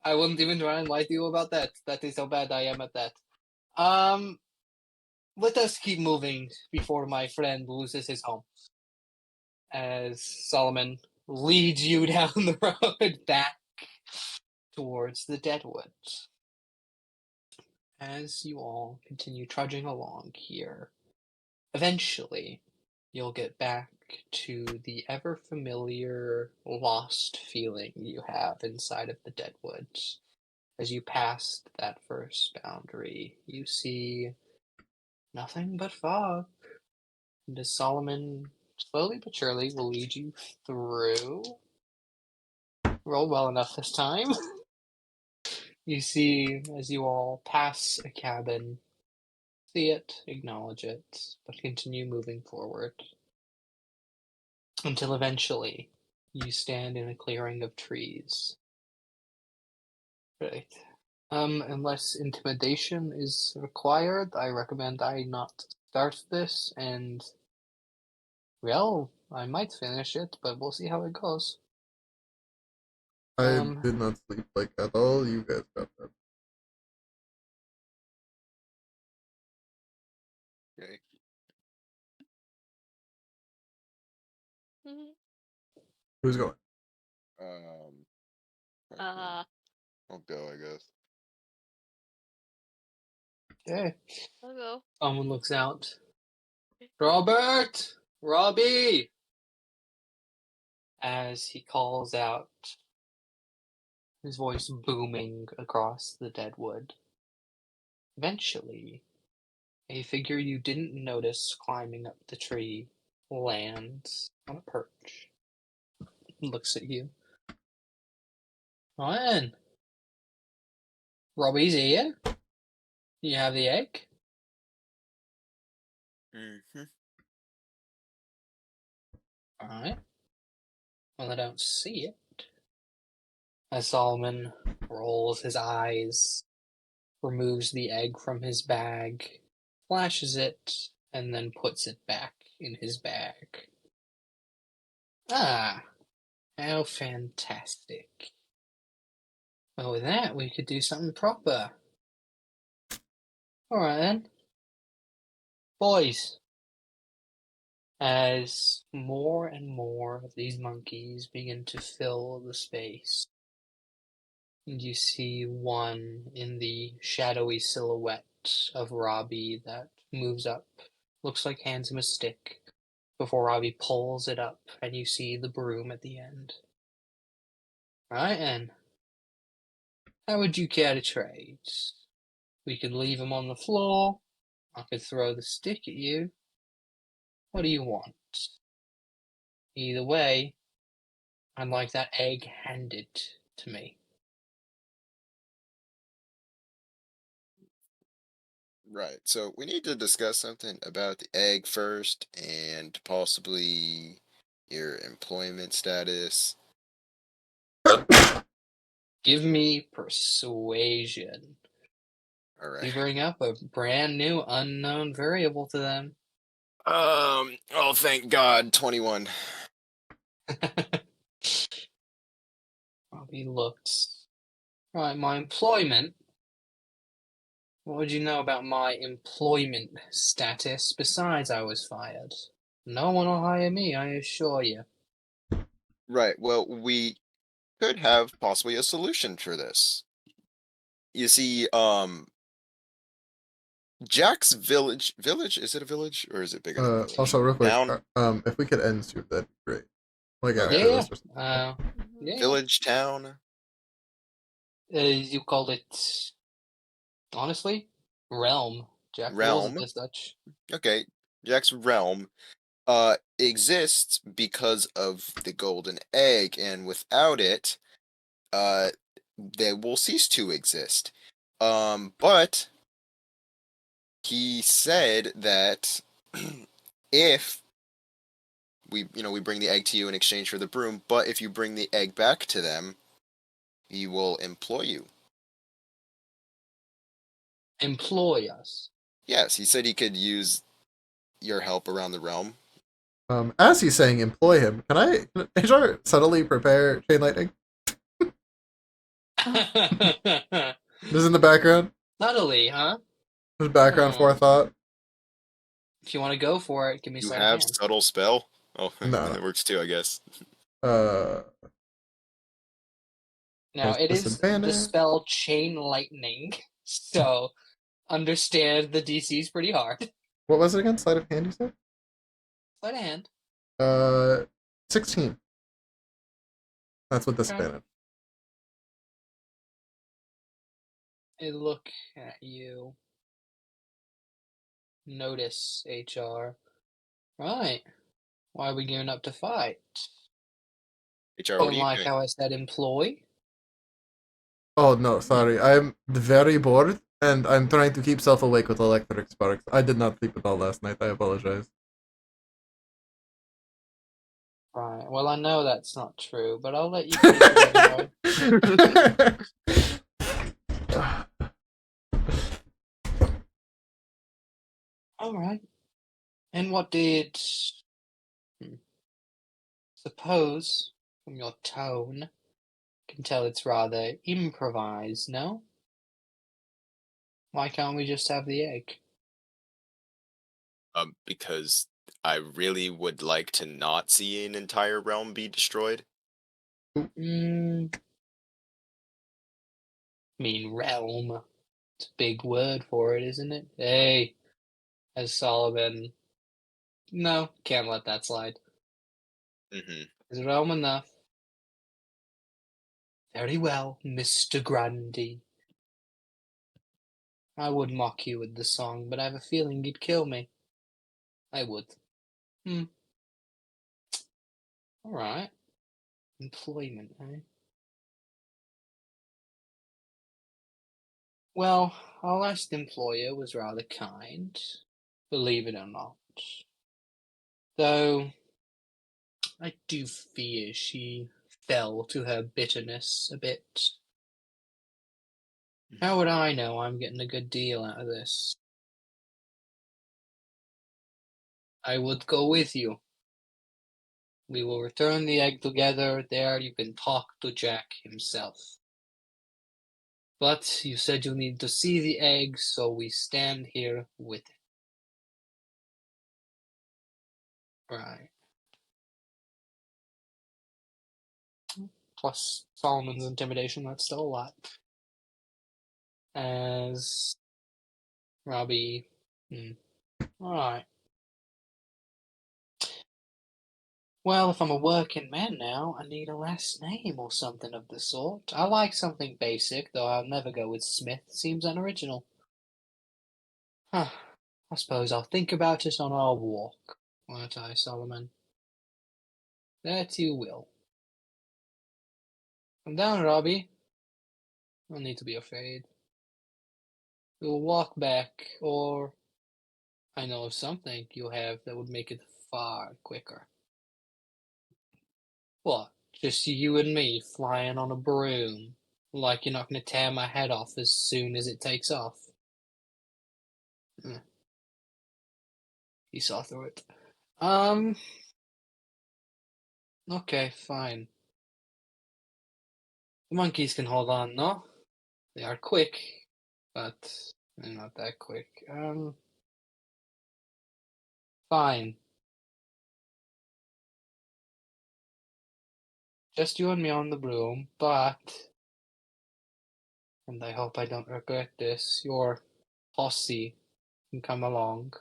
I wouldn't even try and lie to you about that. That is how bad I am at that. Let us keep moving before my friend loses his home. As Solomon leads you down the road back towards the Deadwoods. As you all continue trudging along here, eventually you'll get back to the ever familiar lost feeling you have inside of the Deadwoods. As you pass that first boundary, you see nothing but fog. And as Solomon slowly but surely will lead you through. Roll well enough this time. You see, as you all pass a cabin, see it, acknowledge it, but continue moving forward. Until eventually, you stand in a clearing of trees. Right. Unless intimidation is required, I recommend I not start this, and well, I might finish it, but we'll see how it goes. I did not sleep like at all. You guys got that. Okay. Mhm. Who's going? Uh, I'll go, I guess. Okay. I'll go. Someone looks out. Robert! Robbie! As he calls out, his voice booming across the deadwood. Eventually, a figure you didn't notice climbing up the tree lands on a perch. Looks at you. Ryan! Robbie's here? You have the egg? Mm-hmm. Alright. Well, I don't see it. As Solomon rolls his eyes, removes the egg from his bag, flashes it, and then puts it back in his bag. Ah, how fantastic. Well, with that, we could do something proper. Alright then. Boys. As more and more of these monkeys begin to fill the space, and you see one in the shadowy silhouette of Robbie that moves up, looks like hands him a stick, before Robbie pulls it up, and you see the broom at the end. Right then. How would you care to trade? We could leave him on the floor. I could throw the stick at you. What do you want? Either way, I'd like that egg handed to me. Right. So we need to discuss something about the egg first and possibly your employment status. Give me persuasion. All You right. bring up a brand new unknown variable to them. Oh, thank God, 21. Robbie looks. Right, my employment. What would you know about my employment status besides I was fired? No one will hire me, I assure you. Right. Well, we could have possibly a solution for this. You see, Jack's village. Village? Is it a village or is it bigger than a village? Also, real quick, Town? if we could end soon, that'd be great. Like Okay. after Yeah, this or something. yeah. Village, town. You called it, honestly, realm. Jack rules it Realm. as such. Okay. Jack's realm exists because of the golden egg, and without it, they will cease to exist. But he said that if we bring the egg to you in exchange for the broom, but if you bring the egg back to them, he will employ you. Employ us. Yes, he said he could use your help around the realm. As he's saying, employ him. Can HR subtly prepare chain lightning? This is in the background. Subtly, huh? There's background Oh. forethought. If you want to go for it, give me You sleight have of hand. subtle spell? Oh, No. that works too, I guess. Now There's it is the disadvantage. spell chain lightning, so understand the DC is pretty hard. What was it again? Sleight of hand, you said? Sleight of hand. 16. That's what Okay. disadvantage. I look at you. Notice, HR. Right. Why are we gearing up to fight? HR, what Don't are you like doing? how I said employ? Oh no, sorry. I'm very bored, and I'm trying to keep self awake with electric sparks. I did not sleep at all last night. I apologize. Right. Well, I know that's not true, but I'll let you finish it anyway. All right. And what did... Suppose, from your tone, can tell it's rather improvised, no? Why can't we just have the egg? Because I really would like to not see an entire realm be destroyed. Mean realm. It's a big word for it, isn't it? Hey, as Solomon. No, can't let that slide. Mm-hmm. Is realm enough? Very well, Mr. Grundy. I would mock you with the song, but I have a feeling you'd kill me. I would. Alright. Employment, eh? Well, our last employer was rather kind, believe it or not. Though, I do fear she fell to her bitterness a bit. How would I know I'm getting a good deal out of this? I would go with you. We will return the egg together. There you can talk to Jack himself. But you said you need to see the egg, so we stand here with it. Right. Plus Solomon's intimidation, that's still a lot. As Robbie. Alright. Well, if I'm a working man now, I need a last name or something of the sort. I like something basic, though I'll never go with Smith. Seems unoriginal. Huh. I suppose I'll think about it on our walk, won't I, Solomon? That you will. Come down, Robbie. No need to be afraid. We'll walk back, or I know of something you have that would make it far quicker. What? Just you and me flying on a broom? Like you're not going to tear my head off as soon as it takes off? He saw through it. Okay, fine. The monkeys can hold on, no? They are quick, but they're not that quick. Fine. Just you and me on the broom, but, and I hope I don't regret this, your posse can come along.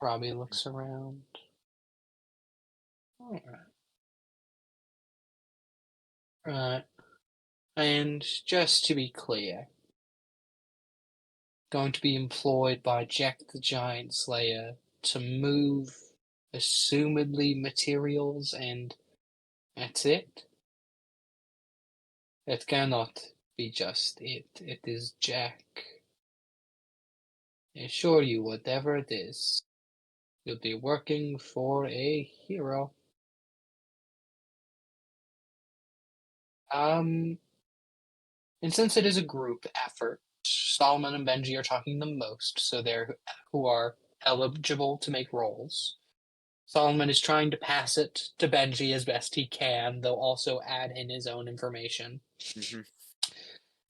Robbie looks around. Alright. Right. And just to be clear, going to be employed by Jack the Giant Slayer to move assumedly materials, and that's it? It cannot be just it. It is Jack. I assure you, whatever it is, you'll be working for a hero. And since it is a group effort, Solomon and Benji are talking the most, so they're who are eligible to make roles. Solomon is trying to pass it to Benji as best he can, though also add in his own information. Mhm.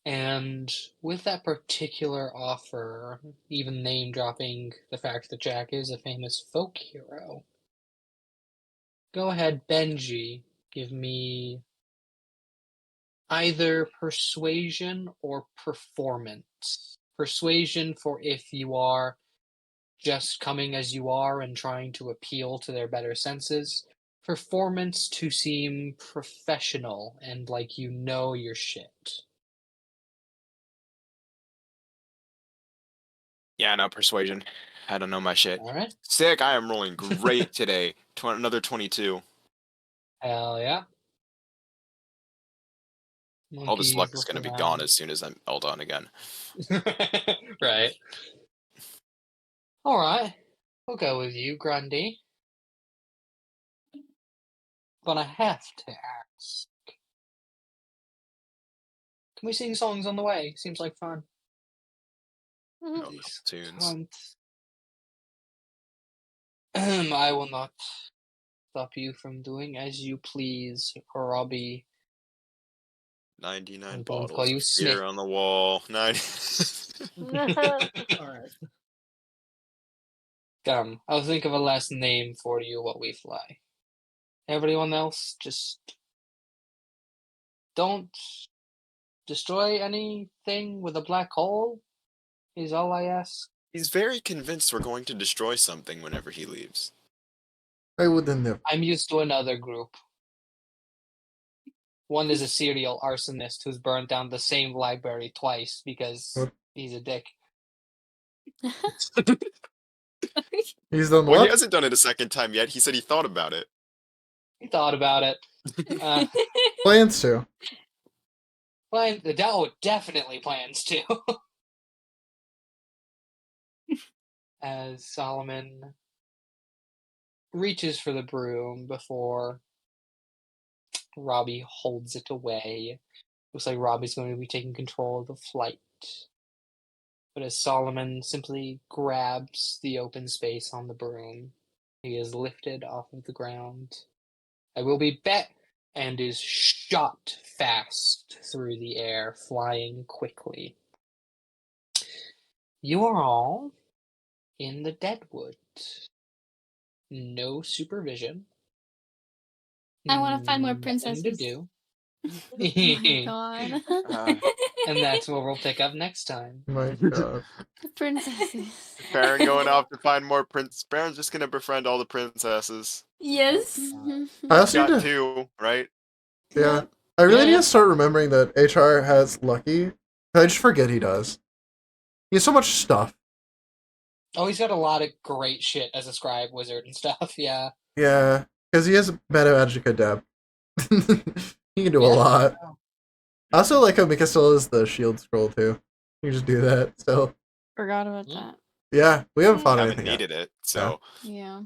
And with that particular offer, even name dropping the fact that Jack is a famous folk hero, go ahead, Benji, give me either persuasion or performance. Persuasion for if you are just coming as you are and trying to appeal to their better senses. Performance to seem professional and like you know your shit. Yeah, no, persuasion. I don't know my shit. Alright? Sick, I am rolling great today. Another 22. Hell yeah. All this Monkeys luck is look going to be around. gone as soon as I'm Eldon again. Right. Alright. We'll go with you, Grundy. But I have to ask. Can we sing songs on the way? Seems like fun. No, These tunes. cunts. I will not stop you from doing as you please, or I'll be 99 I'm going to call bottles you of Smith. beer on the wall. 90. Alright. I'll think of a last name for you while we fly. Everyone else, just don't destroy anything with a black hole, is all I ask. He's very convinced we're going to destroy something whenever he leaves. I wouldn't have. I'm used to another group. One is a serial arsonist who's burned down the same library twice because What? he's a dick. He's done Well, he what? hasn't done it a second time yet. He said he thought about it. He thought about it. Plans to. Definitely plans to. As Solomon reaches for the broom before Robbie holds it away. Looks like Robbie's going to be taking control of the flight. But as Solomon simply grabs the open space on the broom, he is lifted off of the ground. I will be bet, and is shot fast through the air, flying quickly. You are all in the Deadwood. No supervision. I want to find more Nothing to princesses. do. Oh my god. And that's where we'll pick up next time. My god. The princesses. Baron going off to find more prince. Baron's just gonna befriend all the princesses. Yes. I also need Got to. 2, right? Yeah. I really need Yeah. to start remembering that HR has Lucky. I just forget he does. He has so much stuff. Oh, he's got a lot of great shit as a scribe wizard and stuff, yeah. Yeah. Because he has Meta Magica Deb. He can do a Yeah. lot. I also like how Mika still has the shield scroll too. You can just do that. So Forgot about Mm. that. yeah, we haven't fought Haven't anything yet. needed it, so Yeah.